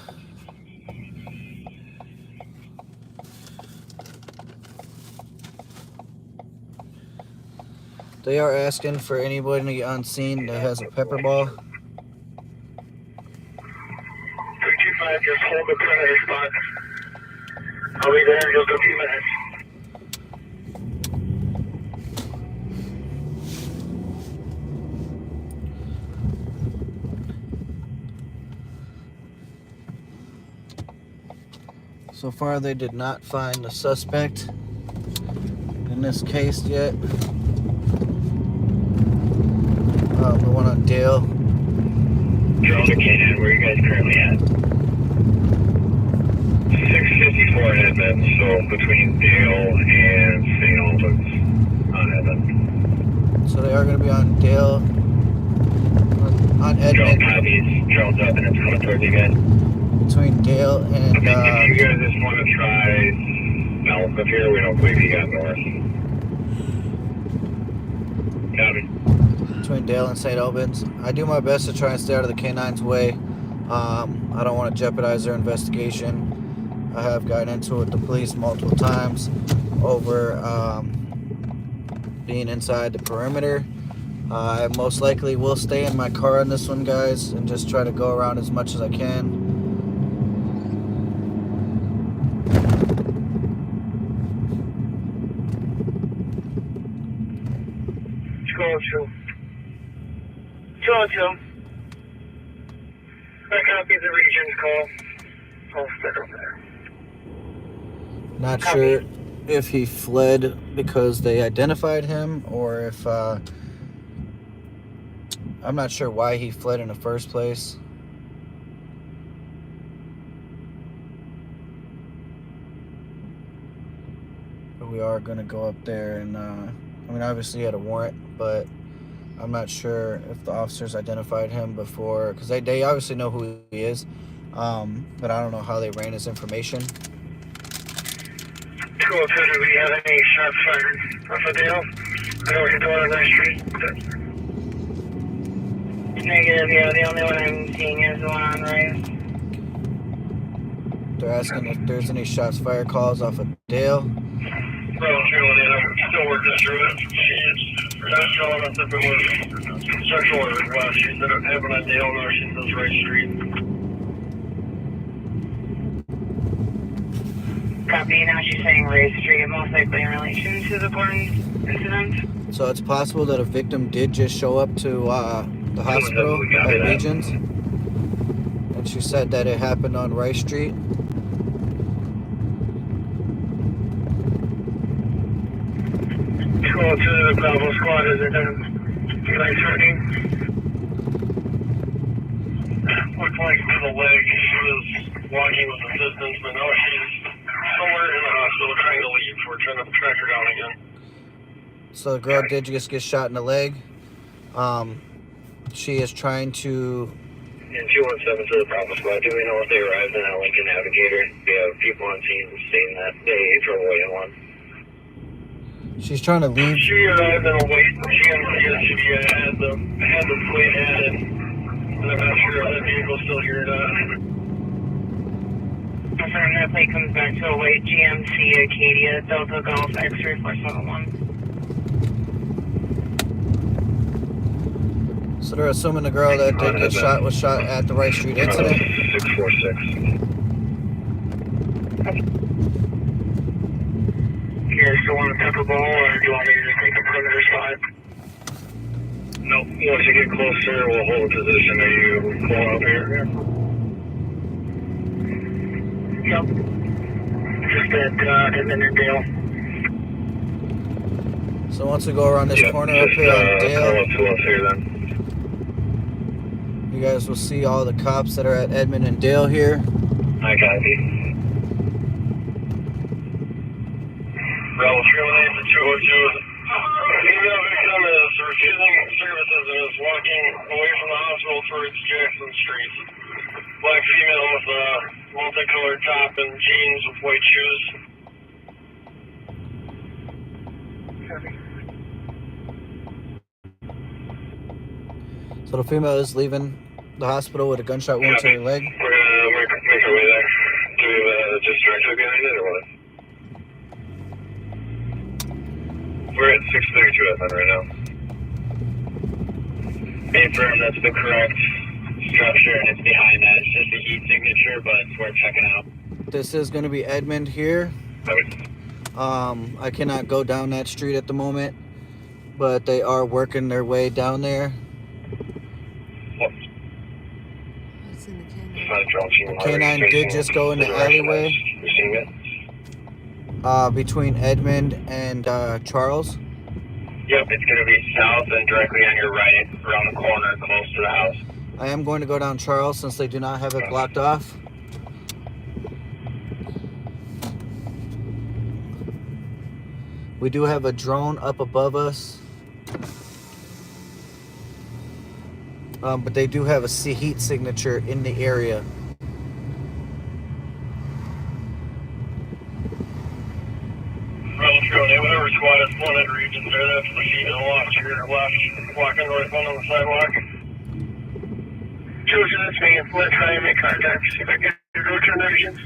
They are asking for anybody on scene that has a pepper ball. 325, just hold the perimeter spot. I'll be there in just a few minutes. So far, they did not find the suspect in this case yet. The one on Dale. Drone to Canaan, where are you guys currently at? 654 in Edmond, so between Dale and St. Albans on Edmond. So they are going to be on Dale, on Drone Edmond, copies, drone's up and it's coming towards you guys. between Dale and, If you guys just want to try south of here, we don't believe you got north. Copy. between Dale and St. Albans. I do my best to try and stay out of the K-9's way. I don't want to jeopardize their investigation. I have gotten into it with the police multiple times over being inside the perimeter. I most likely will stay in my car on this one, guys, and just try to go around as much as I can. Two. 202. That copies the region's call. I'll stick up there. Not sure if he fled because they identified him or if I'm not sure why he fled in the first place. But we are going to go up there and I mean, obviously he had a warrant, but I'm not sure if the officers identified him before, because they obviously know who he is, but I don't know how they ran his information. 202, do we have any shots fired off of Dale? I know you're going on that street. Negative, yeah, the only one I'm seeing is the one on Rice. They're asking if there's any shots fired calls off of Dale. Well, still working through it. She's not telling us if it was sexual or request. She said it happened on Dale, now she says Rice Street. Copy, now she's saying Ray Street, most likely in relation to the born incident. So it's possible that a victim did just show up to the hospital at Regions, and she said that it happened on Rice Street. To the Bravo squad, is it Rice Street? Looked like to the leg. She was walking with assistance, but now she's somewhere in the hospital trying to leave. We're trying to track her down again. So the girl did just get shot in the leg. She is trying to... And 217 to the Bravo squad. Do we know if they arrived in that Lincoln Navigator? We have people on scene saying that they drove away in one. She's trying to leave. She arrived in a wait. She had the plate added. And I'm not sure if that vehicle's still here or not. Confirm that plate comes back to a white GMC Acadia Delta Golf X-ray 471. So they're assuming the girl that did get shot was shot at the Rice Street incident. 646. You guys still want a pepper ball, or do you want me to just take the perimeter side? Nope. Once you get closer, we'll hold a position. Are you pull up here? Yep. Just at Edmond and Dale. So once we go around this corner up here on Dale, I'll up to us here then. You guys will see all the cops that are at Edmond and Dale here. I copy. Rebel 318 to 202. Female victim is refusing services and is walking away from the hospital towards Jackson Street. Black female with a multicolored top and jeans with white shoes. So the female is leaving the hospital with a gunshot wound to her leg. We're gonna make our way there. Do we have a distractor behind it or what? We're at 632 Edmond right now. Confirm that's the correct structure and it's behind that. It's just a heat signature, but it's worth checking out. This is going to be Edmond here. I cannot go down that street at the moment, but they are working their way down there. What's in the The canine did just go in the alleyway between Edmond and Charles. Yep, it's going to be south and directly on your right, around the corner, close to the house. I am going to go down Charles since they do not have it blocked off. We do have a drone up above us. But they do have a heat signature in the area. Whatever squad is pulling that region there, that's the female off to your left, walking northbound on the sidewalk. Children, that's me. Let's try and make contact. See if I can get road terminations.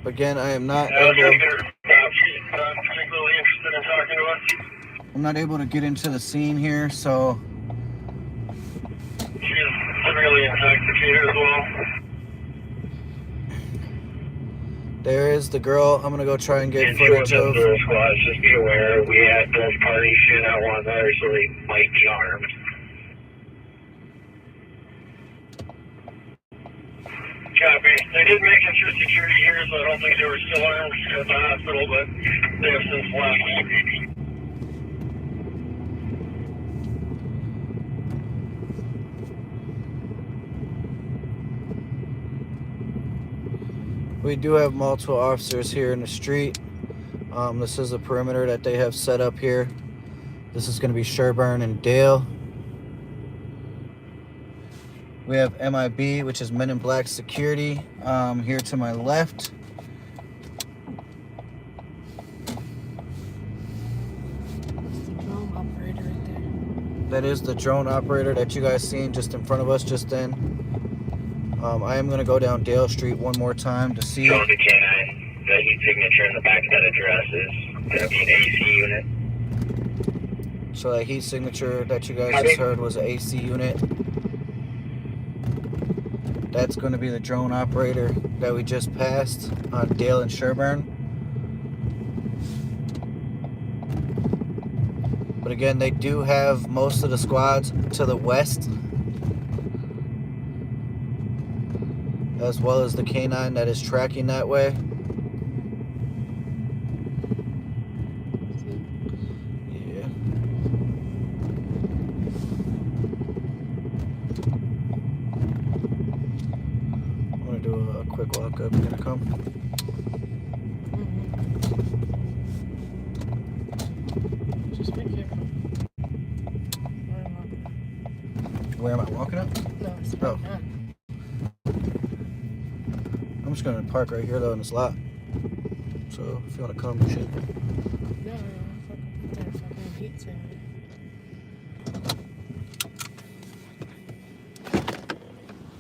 Again, I am not She's able. particularly interested in talking to us. I'm not able to get into the scene here, so She's severely intoxicated as well. there is the girl. I'm gonna go try and get And footage two of. the squads, just be aware, we had both parties shoot at one another, so they might be armed. Copy. They did make it through security here, so I don't think they were still armed at the hospital, but they have since left. We do have multiple officers here in the street. This is the perimeter that they have set up here. This is going to be Sherburne and Dale. We have MIB, which is Men in Black Security, here to my left. That's the drone operator right there. That is the drone operator that you guys seen just in front of us just then. I am going to go down Dale Street one more time to see. Drone to K9. The heat signature in the back of that address is going to be an AC unit. So that heat signature that you guys just heard was an AC unit. That's going to be the drone operator that we just passed on Dale and Sherburne. But again, they do have most of the squads to the west, as well as the canine that is tracking that way. Yeah. I'm gonna do a quick walk up. You gonna come? Just be careful. Where am I walking up? No, it's Oh. I'm just gonna park right here though in this lot. So if you wanna come, you should. No, fucking put that fucking heat signature.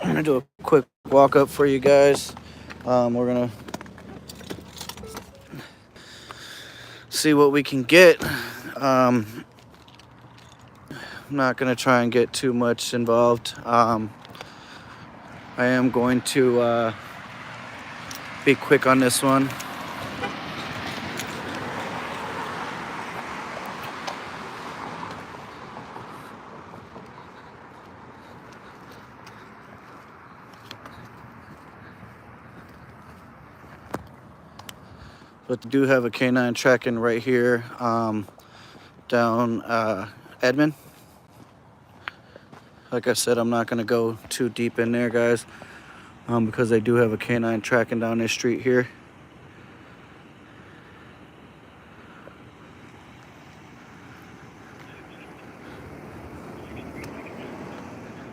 I'm gonna do a quick walk up for you guys. We're gonna see what we can get. I'm not gonna try and get too much involved. I am going to be quick on this one. But they do have a canine tracking right here down Edmond. Like I said, I'm not going to go too deep in there, guys, because they do have a canine tracking down this street here.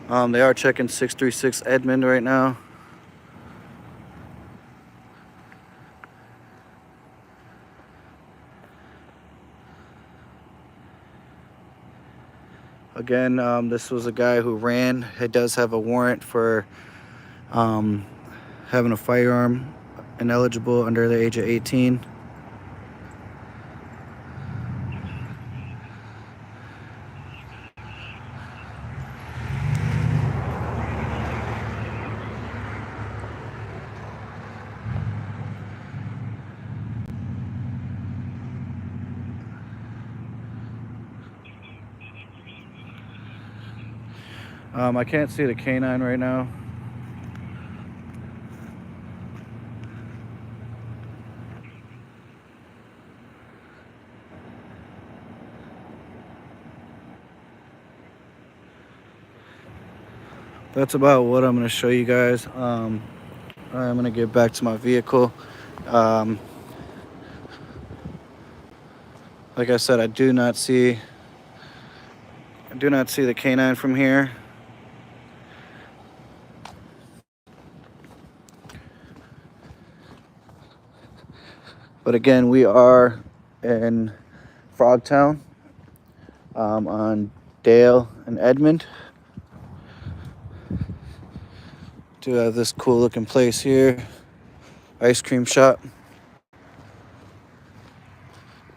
They are checking 636 Edmond right now. Again, this was a guy who ran. He does have a warrant for having a firearm, ineligible, under the age of 18. I can't see the canine right now. That's about what I'm going to show you guys. I'm going to get back to my vehicle. Like I said, I do not see the canine from here. But again, we are in Frogtown, on Dale and Edmond. Do have this cool looking place here, ice cream shop.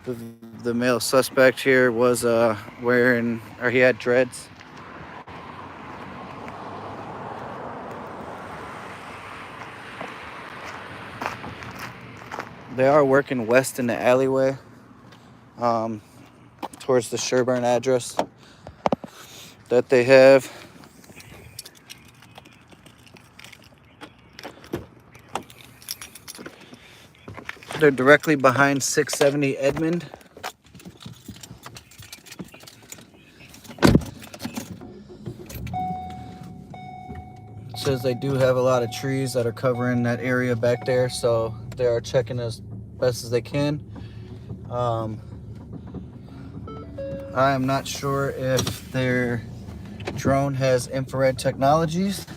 The male suspect here was he had dreads. They are working west in the alleyway, towards the Sherburne address that they have. They're directly behind 670 Edmond. It says they do have a lot of trees that are covering that area back there, so they are checking as best as they can. I am not sure if their drone has infrared technologies.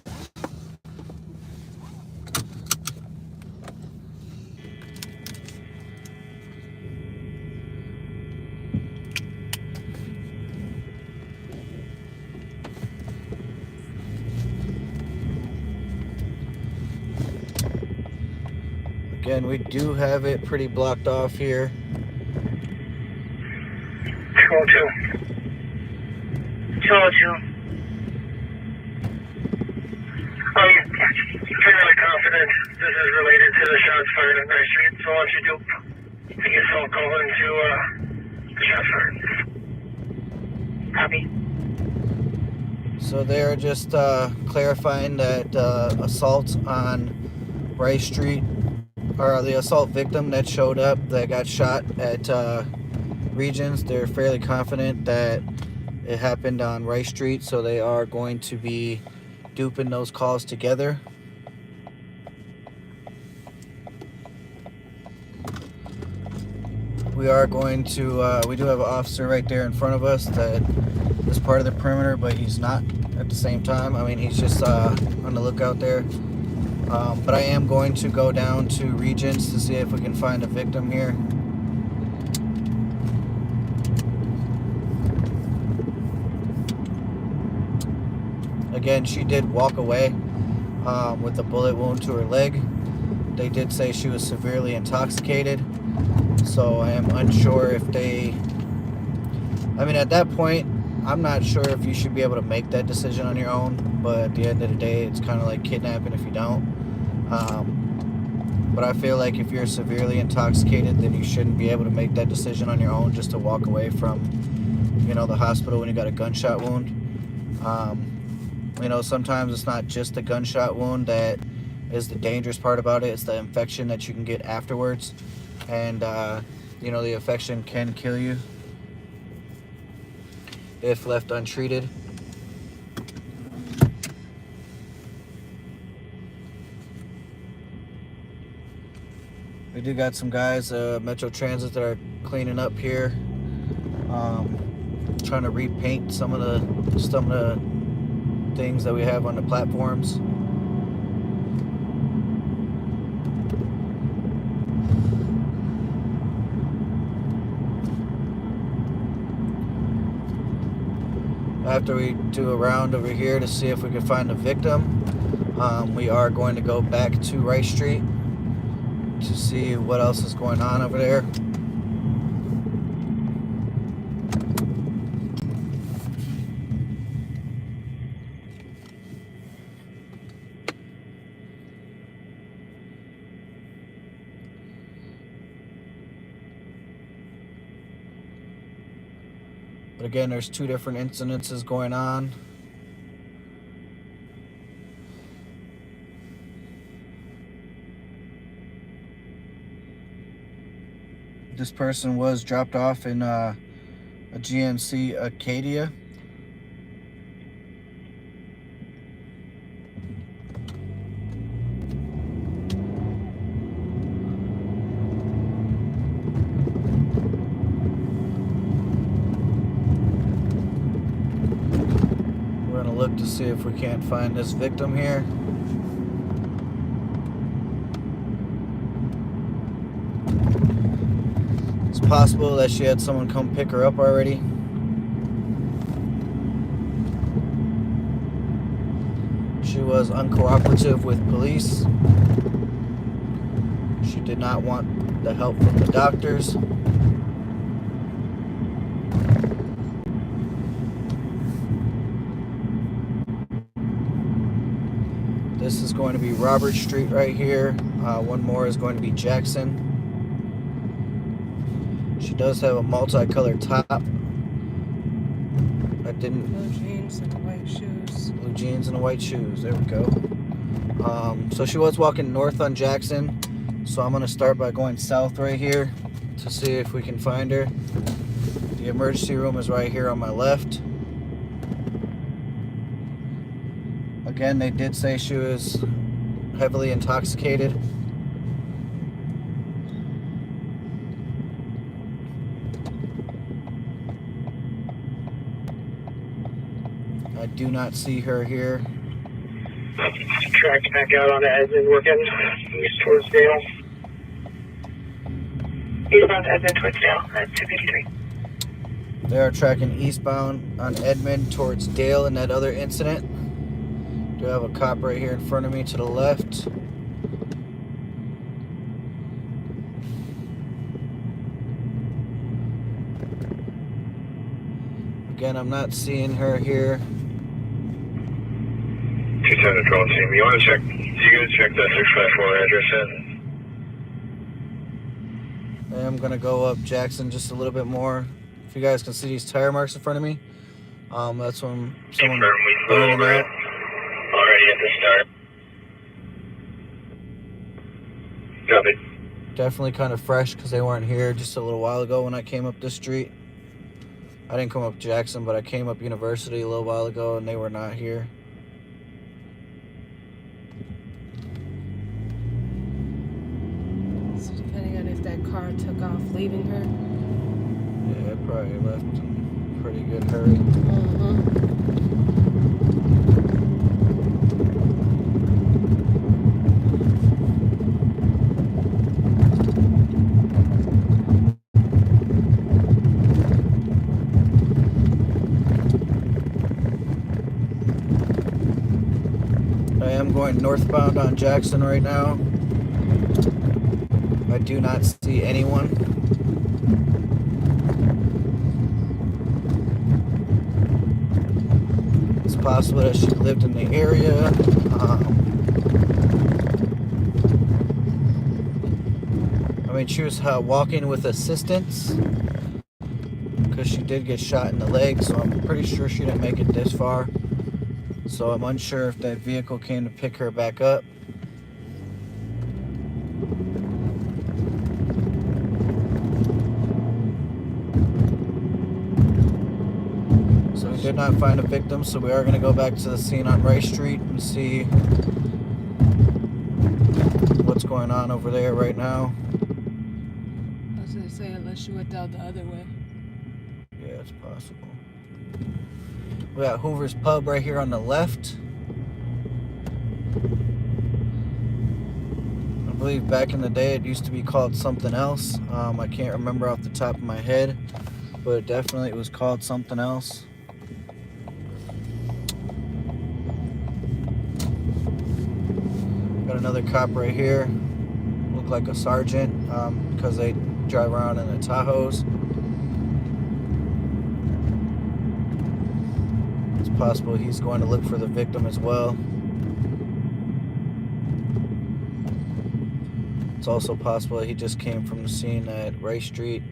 Again, we do have it pretty blocked off here. 202. 202. I'm fairly confident this is related to the shots fired on Rice Street, so once you do, I guess I'll call into the shots fired. Copy. So they're just clarifying that assault on Rice Street, or the assault victim that showed up that got shot at Regions, they're fairly confident that it happened on Rice Street, so they are going to be duping those calls together. We are going to, we do have an officer right there in front of us that is part of the perimeter, but he's not at the same time. I mean, he's just on the lookout there. But I am going to go down to Regions to see if we can find a victim here. Again, she did walk away with a bullet wound to her leg. They did say she was severely intoxicated, so I am unsure if they... I mean, at that point, I'm not sure if you should be able to make that decision on your own, but at the end of the day, it's kind of like kidnapping if you don't. But I feel like if you're severely intoxicated, then you shouldn't be able to make that decision on your own just to walk away from, you know, the hospital when you got a gunshot wound. You know, sometimes it's not just the gunshot wound that is the dangerous part about it. It's the infection that you can get afterwards. And, you know, the infection can kill you if left untreated. We do got some guys, Metro Transit, that are cleaning up here, trying to repaint some of the things that we have on the platforms. After we do a round over here to see if we can find a victim, we are going to go back to Rice Street to see what else is going on over there. But again, there's two different incidences going on. This person was dropped off in a GMC Acadia. We're gonna look to see if we can't find this victim here. It's possible that she had someone come pick her up already. She was uncooperative with police. She did not want the help from the doctors. This is going to be Robert Street right here. One more is going to be Jackson. She does have a multicolored top. I didn't. Blue jeans and white shoes. Blue jeans and white shoes. There we go. So she was walking north on Jackson. So I'm gonna start by going south right here to see if we can find her. The emergency room is right here on my left. Again, they did say she was heavily intoxicated. I do not see her here. Tracked back out on Edmond, working east towards Dale. Eastbound Edmond towards Dale at 253. They are tracking eastbound on Edmond towards Dale in that other incident. Do have a cop right here in front of me to the left. Again, I'm not seeing her here. 210 to 12 team. You want to check? You guys check that 654 address in? I am gonna go up Jackson just a little bit more. If you guys can see these tire marks in front of me, that's when someone burning out. Already at the start. Copy. Definitely kind of fresh because they weren't here just a little while ago when I came up this street. I didn't come up Jackson, but I came up University a little while ago and they were not here. So depending on if that car took off leaving her. Yeah, it probably left in pretty good hurry. I am going northbound on Jackson right now. I do not see anyone. It's possible that she lived in the area. I mean, she was walking with assistance because she did get shot in the leg, so I'm pretty sure she didn't make it this far. So I'm unsure if that vehicle came to pick her back up. So we did not find a victim, so we are going to go back to the scene on Rice Street and see what's going on over there right now. was gonna say, unless she went down the other way. Yeah, it's possible. We got Hoover's Pub right here on the left. I believe back in the day it used to be called something else. I can't remember off the top of my head, but definitely it was called something else. Got another cop right here. Look like a sergeant because they drive around in the Tahoes. It's possible he's going to look for the victim as well. It's also possible he just came from the scene at Rice Street.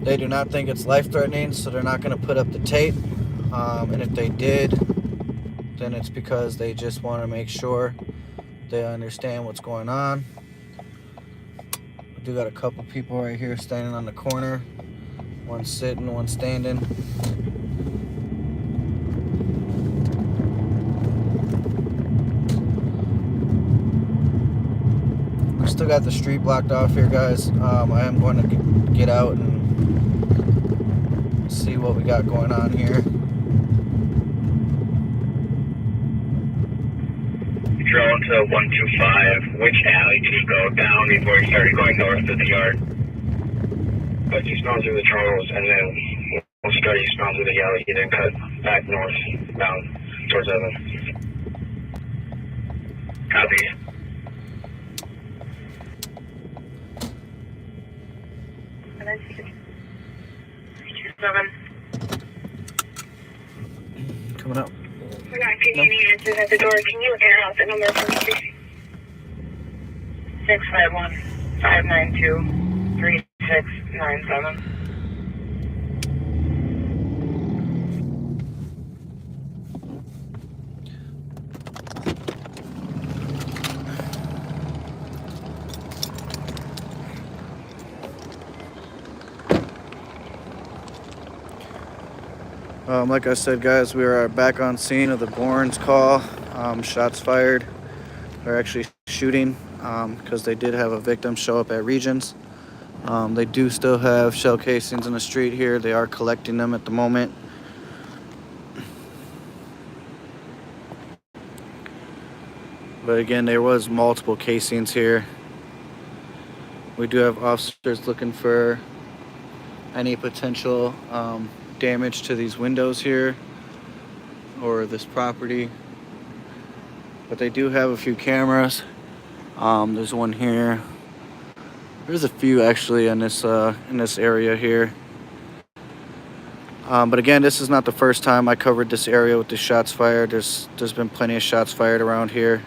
They do not think it's life-threatening, so they're not going to put up the tape. And if they did, then it's because they just want to make sure they understand what's going on. We do got a couple people right here standing on the corner. One sitting, one standing. We still got the street blocked off here, guys. I am going to get out and see what we got going on here. Drone to 125. Which alley did he go down before he started going north of the yard? But he spun through the Charles, and then once he got eastbound through the alley, he then cut back north, down towards Evan. Copy. Coming up. We're not getting any answers at the door. Can you air out the number for me, please? 651-592-3697. Like I said, guys, we are back on scene of the Bourne's call. Shots fired. They're actually shooting because they did have a victim show up at Regions. They do still have shell casings in the street here. They are collecting them at the moment. But again, there was multiple casings here. We do have officers looking for any potential damage to these windows here or this property, but they do have a few cameras. There's one here. There's a few actually in this area here. But again, this is not the first time I covered this area with the shots fired. There's been plenty of shots fired around here.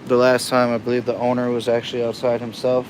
The last time, I believe the owner was actually outside himself.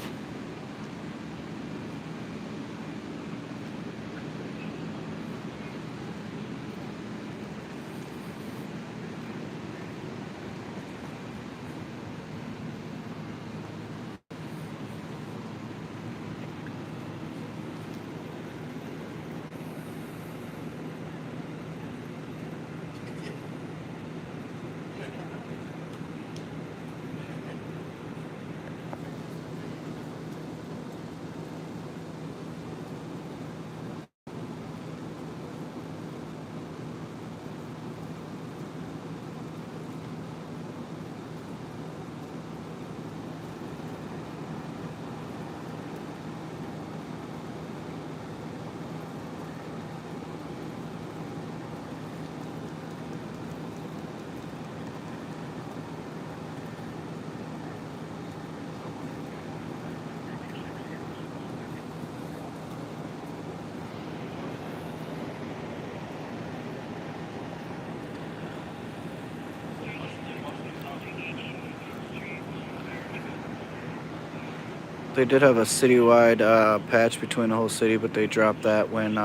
They did have a citywide patch between the whole city, but they dropped that when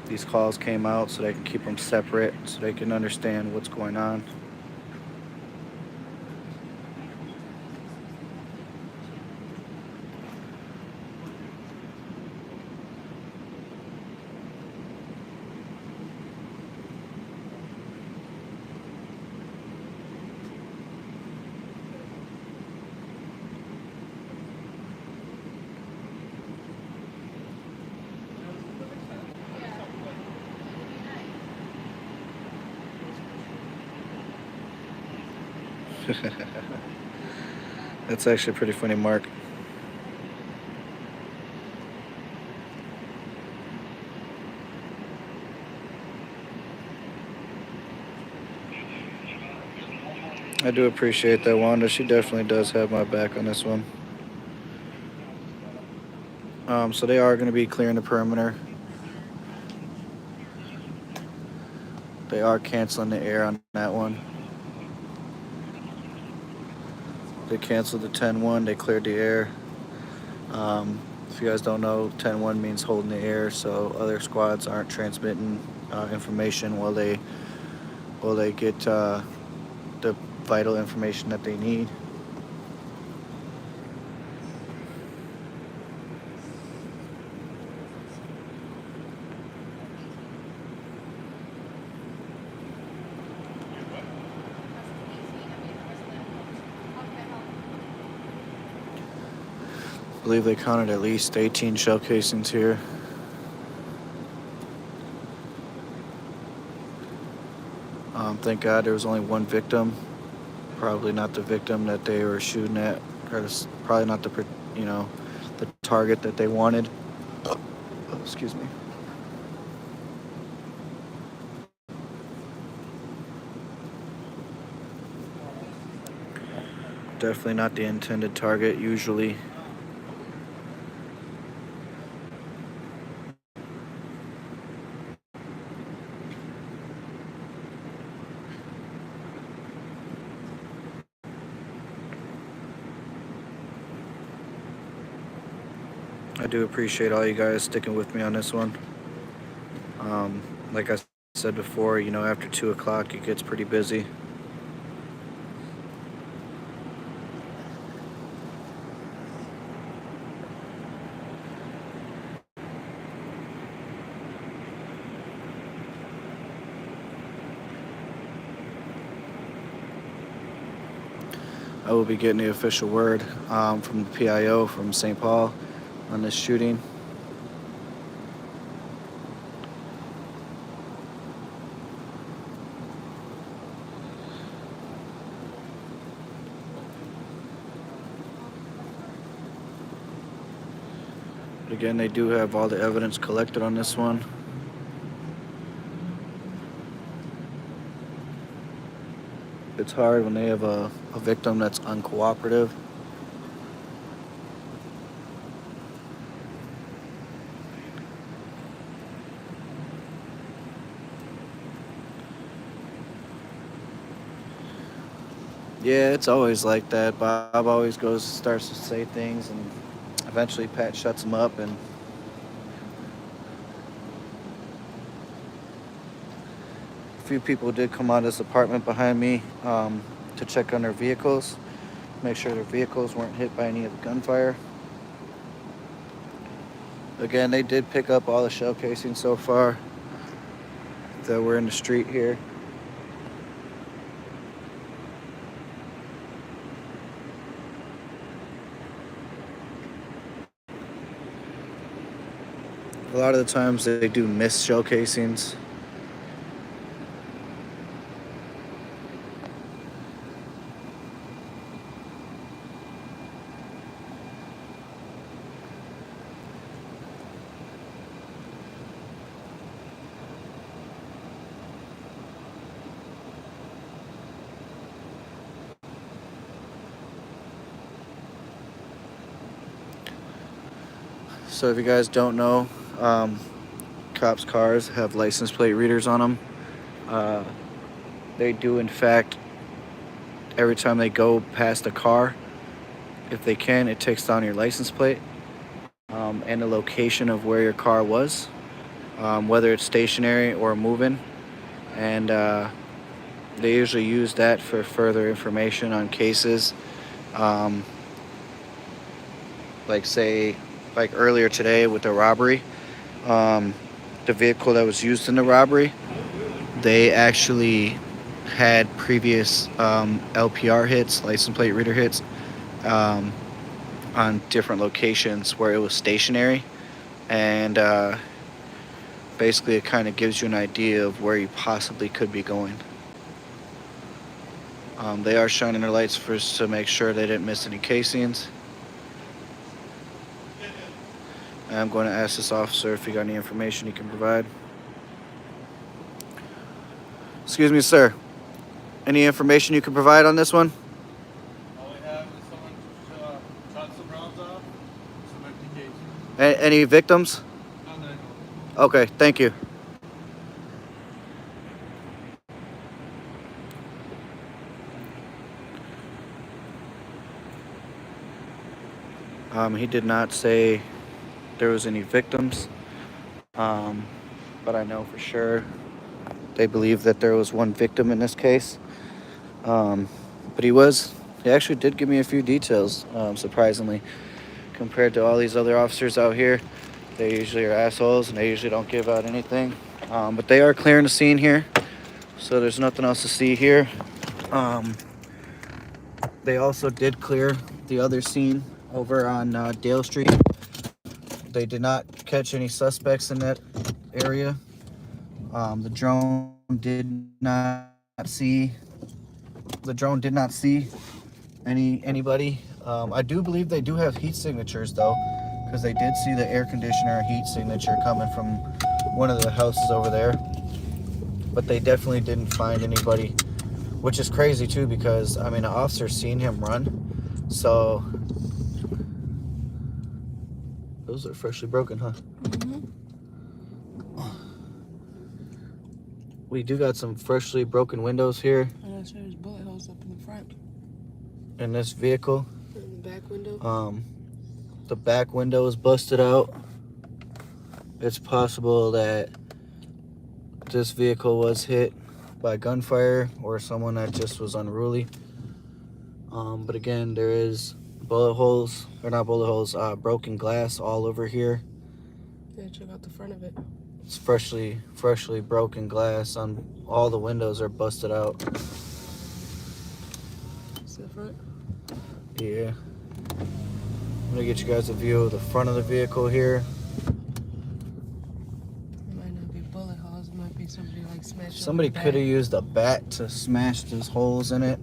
these calls came out, so they can keep them separate, so they can understand what's going on. That's actually pretty funny, Mark. I do appreciate that, Wanda. She definitely does have my back on this one. So they are going to be clearing the perimeter. They are canceling the air on that one. They canceled the 10-1. They cleared the air. If you guys don't know, 10-1 means holding the air, so other squads aren't transmitting information while they get the vital information that they need. I believe they counted at least 18 shell casings here. Thank God there was only one victim. Probably not the victim that they were shooting at, or probably not the target that they wanted. Oh, excuse me. Definitely not the intended target usually. I do appreciate all you guys sticking with me on this one. Like I said before, after 2 o'clock it gets pretty busy. I will be getting the official word from the PIO from St. Paul on this shooting. But again, they do have all the evidence collected on this one. It's hard when they have a victim that's uncooperative. Yeah, it's always like that. Bob always starts to say things, and eventually Pat shuts him up, and a few people did come out of this apartment behind me to check on their vehicles, make sure their vehicles weren't hit by any of the gunfire. Again, they did pick up all the shell casings so far that were in the street here. A lot of the times they do miss shell casings. So if you guys don't know, cops' cars have license plate readers on them. They do, in fact, every time they go past a car, if they can, it takes down your license plate and the location of where your car was, whether it's stationary or moving. And they usually use that for further information on cases. Um, like, say, like earlier today with the robbery, um, the vehicle that was used in the robbery, they actually had previous LPR hits, license plate reader hits, um, on different locations where it was stationary. And basically, it kind of gives you an idea of where you possibly could be going. They are shining their lights first to make sure they didn't miss any casings. And I'm going to ask this officer if he got any information he can provide. Excuse me, sir. Any information you can provide on this one? All we have is someone shot some rounds off, some empty cases. Any victims? None that I know of. Okay, thank you. He did not say there was any victims, but I know for sure they believe that there was one victim in this case. Um, but he actually did give me a few details, surprisingly, compared to all these other officers out here. They usually are assholes and they usually don't give out anything. But they are clearing the scene here, so there's nothing else to see here. They also did clear the other scene over on Dale Street. They did not catch any suspects in that area. The drone did not see. The drone did not see anybody. I do believe they do have heat signatures though, because they did see the air conditioner heat signature coming from one of the houses over there. But they definitely didn't find anybody, which is crazy too, because I mean, an officer seen him run. So those are freshly broken, huh? Mm-hmm. We do got some freshly broken windows here And I'm sure there's bullet holes up in the front. in this vehicle. In the back window. The back window is busted out. It's possible that this vehicle was hit by gunfire or someone that just was unruly. But again, there is bullet holes, or not bullet holes, broken glass all over here. Yeah, check out the front of it. It's freshly broken glass on all the windows are busted out. See the front? Yeah. I'm gonna get you guys a view of the front of the vehicle here. It might not be bullet holes. It might be somebody like smashed. Somebody could have used a bat to smash those holes in it.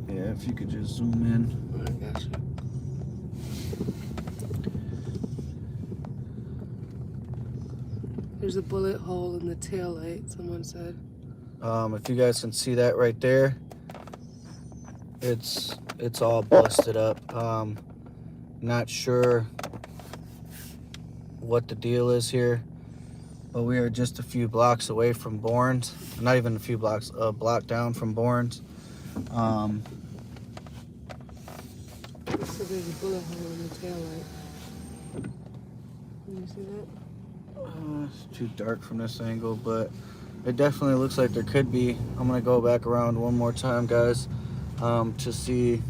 Yeah, if you could just zoom in. I got you. There's a bullet hole in the tail light, someone said. If you guys can see that right there, it's all busted up. Not sure what the deal is here, but we are just a few blocks away from Bourne's. Not even a few blocks, a block down from Bourne's. So there's a bullet hole in the tail light. Can you see that? It's too dark from this angle, but it definitely looks like there could be. I'm gonna go back around one more time, guys, to see.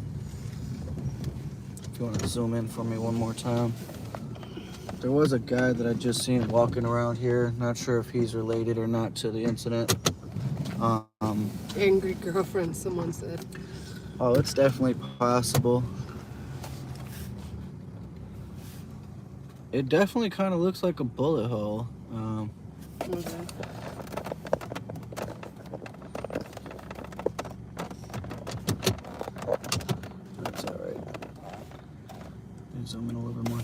If you want to zoom in for me one more time. There was a guy that I just seen walking around here. Not sure if he's related or not to the incident. Angry girlfriend, someone said. Oh, it's definitely possible. It definitely kind of looks like a bullet hole. Okay. That's all right. Zoom in a little bit more.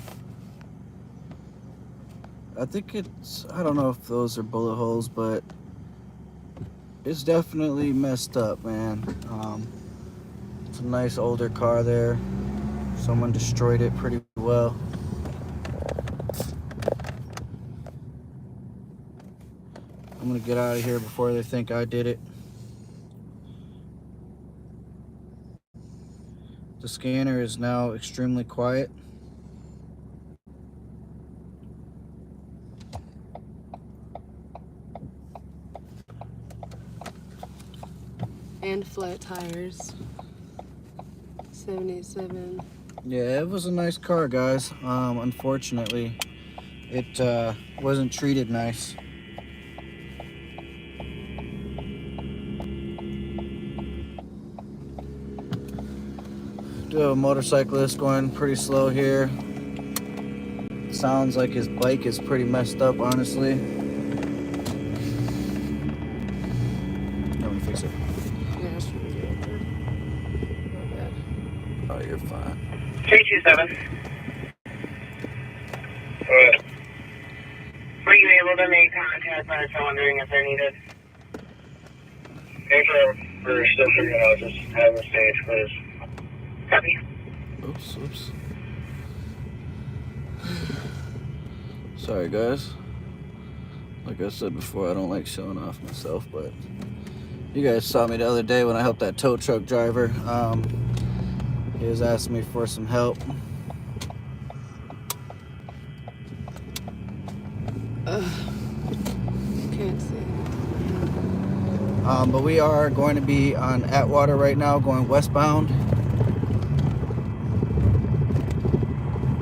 I think I don't know if those are bullet holes, but it's definitely messed up, man. It's a nice older car there. Someone destroyed it pretty well. I'm gonna get out of here before they think I did it. The scanner is now extremely quiet. And flat tires. 77. Yeah, it was a nice car, guys. Unfortunately, it wasn't treated nice. Do have a motorcyclist going pretty slow here. Sounds like his bike is pretty messed up, honestly. Let me fix it. Yeah, she was real good. Not bad. Oh, you're fine. 327. Alright. Were you able to make contact by wondering if they're needed? We're still figuring out just having the stage, please. Copy. Oops. Sorry, guys. Like I said before, I don't like showing off myself, but you guys saw me the other day when I helped that tow truck driver. He was asking me for some help. Can't see. But we are going to be on Atwater right now, going westbound.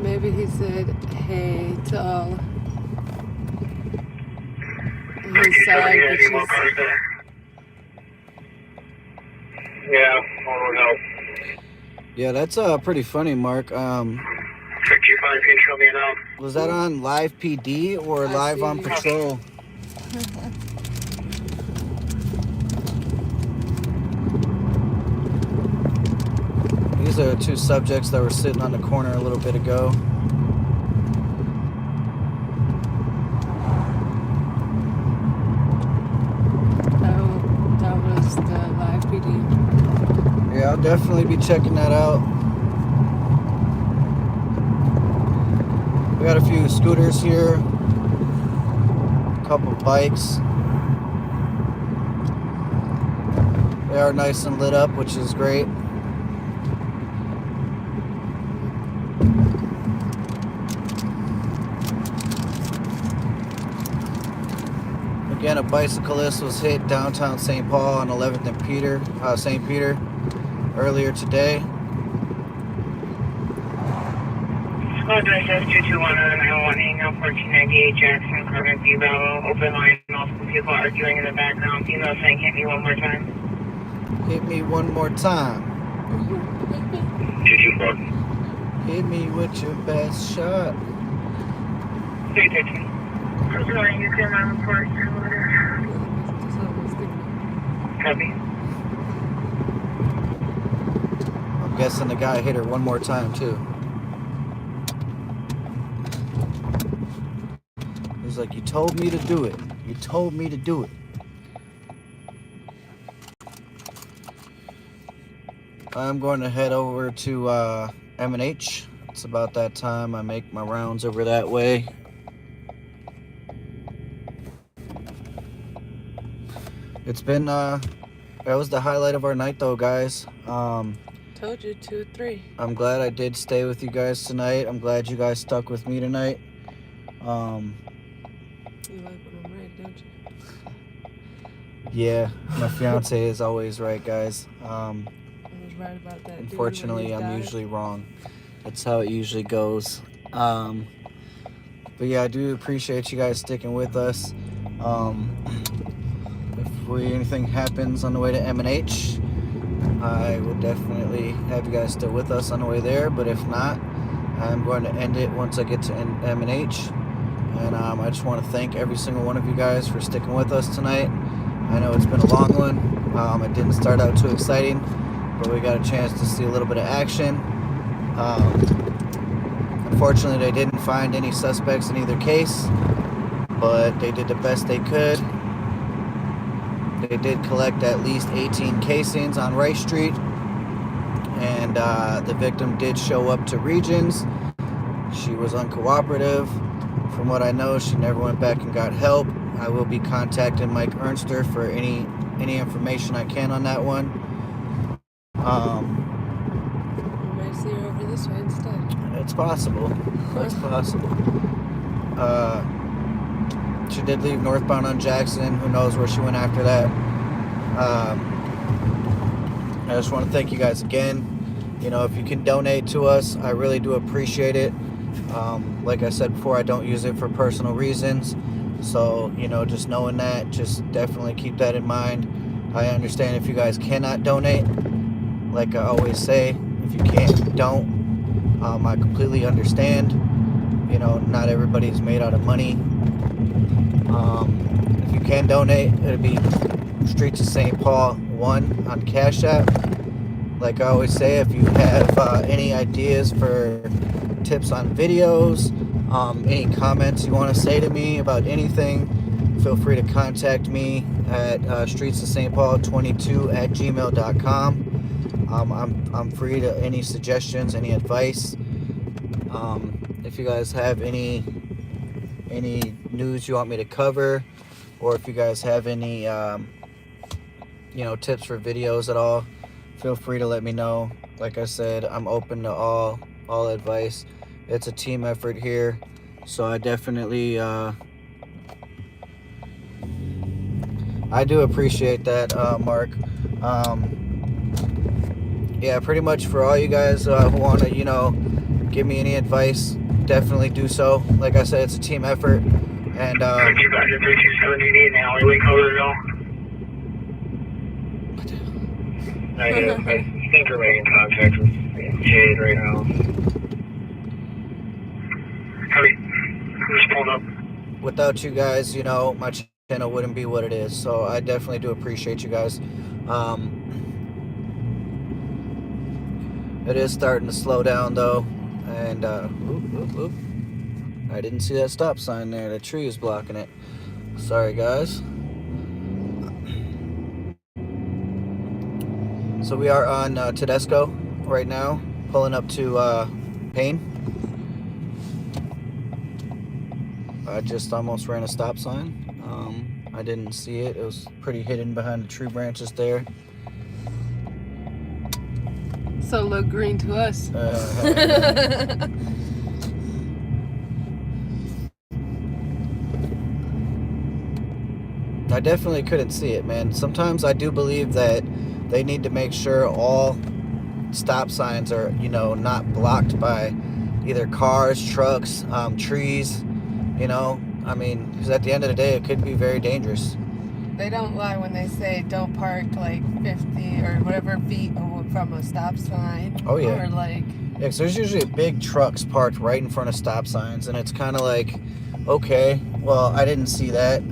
Maybe he said hey to all. On his side, but she's... Yeah, all would help. Yeah, that's pretty funny, Mark. 55, can show me now. Was that on live PD or I live see. on patrol? These are two subjects that were sitting on the corner a little bit ago. That was the live PD. Yeah, I'll definitely be checking that out. We got a few scooters here, a couple bikes. They are nice and lit up, which is great. Again, a bicyclist was hit downtown St. Paul on 11th and St. Peter earlier today. Squad says 221 on 911 out 1498 Jackson, Carmen B. Bravo, open line, multiple people arguing in the background. Female saying, hit me one more time. Hit me one more time. 224. Hit me with your best shot. 313. Personally, you can report your order. Copy. I'm guessing the guy hit her one more time, too. He's like, you told me to do it. You told me to do it. I'm going to head over to M&H. It's about that time I make my rounds over that way. It's been, that was the highlight of our night though, guys. Told you 2-3. I'm glad I did stay with you guys tonight. I'm glad you guys stuck with me tonight. You like when I'm right, don't you? Yeah, my fiance is always right, guys. I was right about that. Unfortunately, I'm usually wrong. That's how it usually goes. But yeah, I do appreciate you guys sticking with us. If anything happens on the way to M&H, I will definitely have you guys still with us on the way there. But if not, I'm going to end it once I get to M&H. And I just want to thank every single one of you guys for sticking with us tonight. I know it's been a long one. It didn't start out too exciting, but we got a chance to see a little bit of action. Unfortunately, they didn't find any suspects in either case, but they did the best they could. They did collect at least 18 casings on Rice Street, and the victim did show up to Regions. She was uncooperative. From what I know, she never went back and got help. I will be contacting Mike Ernster for any information I can on that one. this way instead. It's possible. It's possible. She did leave northbound on Jackson. Who knows where she went after that. I just want to thank you guys again. You know, if you can donate to us, I really do appreciate it. Like I said before, I don't use it for personal reasons. So, you know, just knowing that, just definitely keep that in mind. I understand if you guys cannot donate. Like I always say, if you can't, don't. I completely understand. You know, not everybody's made out of money. If you can donate, it'll be Streets of St. Paul 1 on Cash App. Like I always say, if you have any ideas for tips on videos, any comments you want to say to me about anything, feel free to contact me at Streets of St. Paul 22@gmail.com. I'm free to any suggestions, any advice. If you guys have any news you want me to cover, or if you guys have any you know, tips for videos at all, feel free to let me know. Like I said, I'm open to all advice. It's a team effort here, so I definitely I do appreciate that, Mark. Yeah, pretty much for all you guys who want to, you know, give me any advice, definitely do so. Like I said, it's a team effort. And you guys are 32788 in the alleyway color at all? I think we're making contact with Jade right now. Copy. Just pulled up. without you guys, you know, my channel wouldn't be what it is. So I definitely do appreciate you guys. It is starting to slow down though. And oop. I didn't see that stop sign there. The tree is blocking it. Sorry guys. So we are on Tedesco right now, pulling up to Payne. I just almost ran a stop sign. I didn't see it. It was pretty hidden behind the tree branches there. So look green to us. I definitely couldn't see it, man. Sometimes I do believe that they need to make sure all stop signs are, you know, not blocked by either cars, trucks, trees, you know. I mean, because at the end of the day, it could be very dangerous. They don't lie when they say don't park like 50 or whatever feet from a stop sign. Oh, yeah. Or like... Yeah, because there's usually big trucks parked right in front of stop signs, and it's kind of like, okay, well, I didn't see that.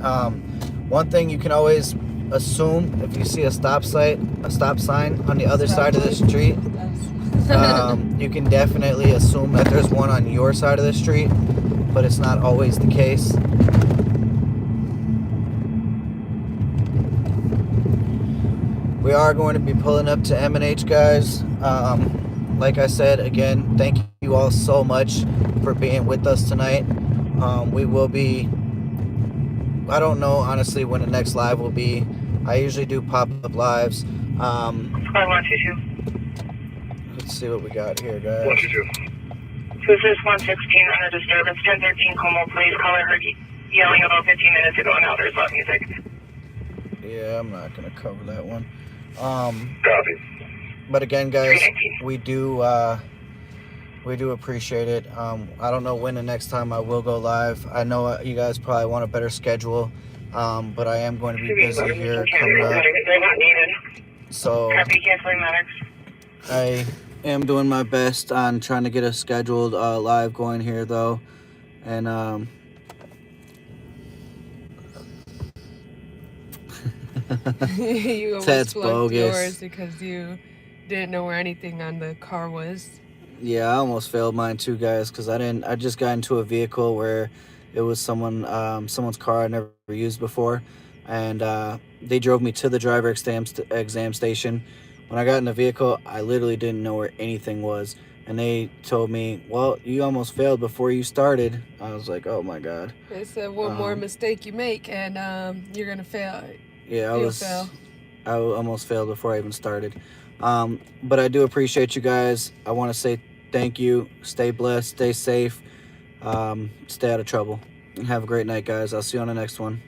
One thing you can always assume if you see a stop sign on the other side of the street, you can definitely assume that there's one on your side of the street, but it's not always the case. We are going to be pulling up to M&H, guys. Like I said, again, thank you all so much for being with us tonight. We will be, I don't know honestly when the next live will be. I usually do pop-up lives. Squad 122. Let's see what we got here, guys. 122. This is 116 under disturbance. 1013 Como, please. Caller heard yelling about 15 minutes ago. Now there's loud music. Yeah, I'm not gonna cover that one. Copy. But again, guys, we do appreciate it. I don't know when the next time I will go live. I know you guys probably want a better schedule, but I am going to be busy here coming up. They're not needed. So Copy, canceling medics. I am doing my best on trying to get a scheduled live going here, though, and You almost That's flunked bogus. yours because you didn't know where anything on the car was. Yeah, I almost failed mine too, guys, because I just got into a vehicle where it was someone's car I never used before, and they drove me to the driver exam station. When I got in the vehicle, I literally didn't know where anything was, and they told me, well, you almost failed before you started. I was like, oh my god. They said one more mistake you make and you're gonna fail. Yeah, You'll fail. I almost failed before I even started. But I do appreciate you guys. I want to say thank you. Stay blessed. Stay safe. Stay out of trouble. And have a great night, guys. I'll see you on the next one.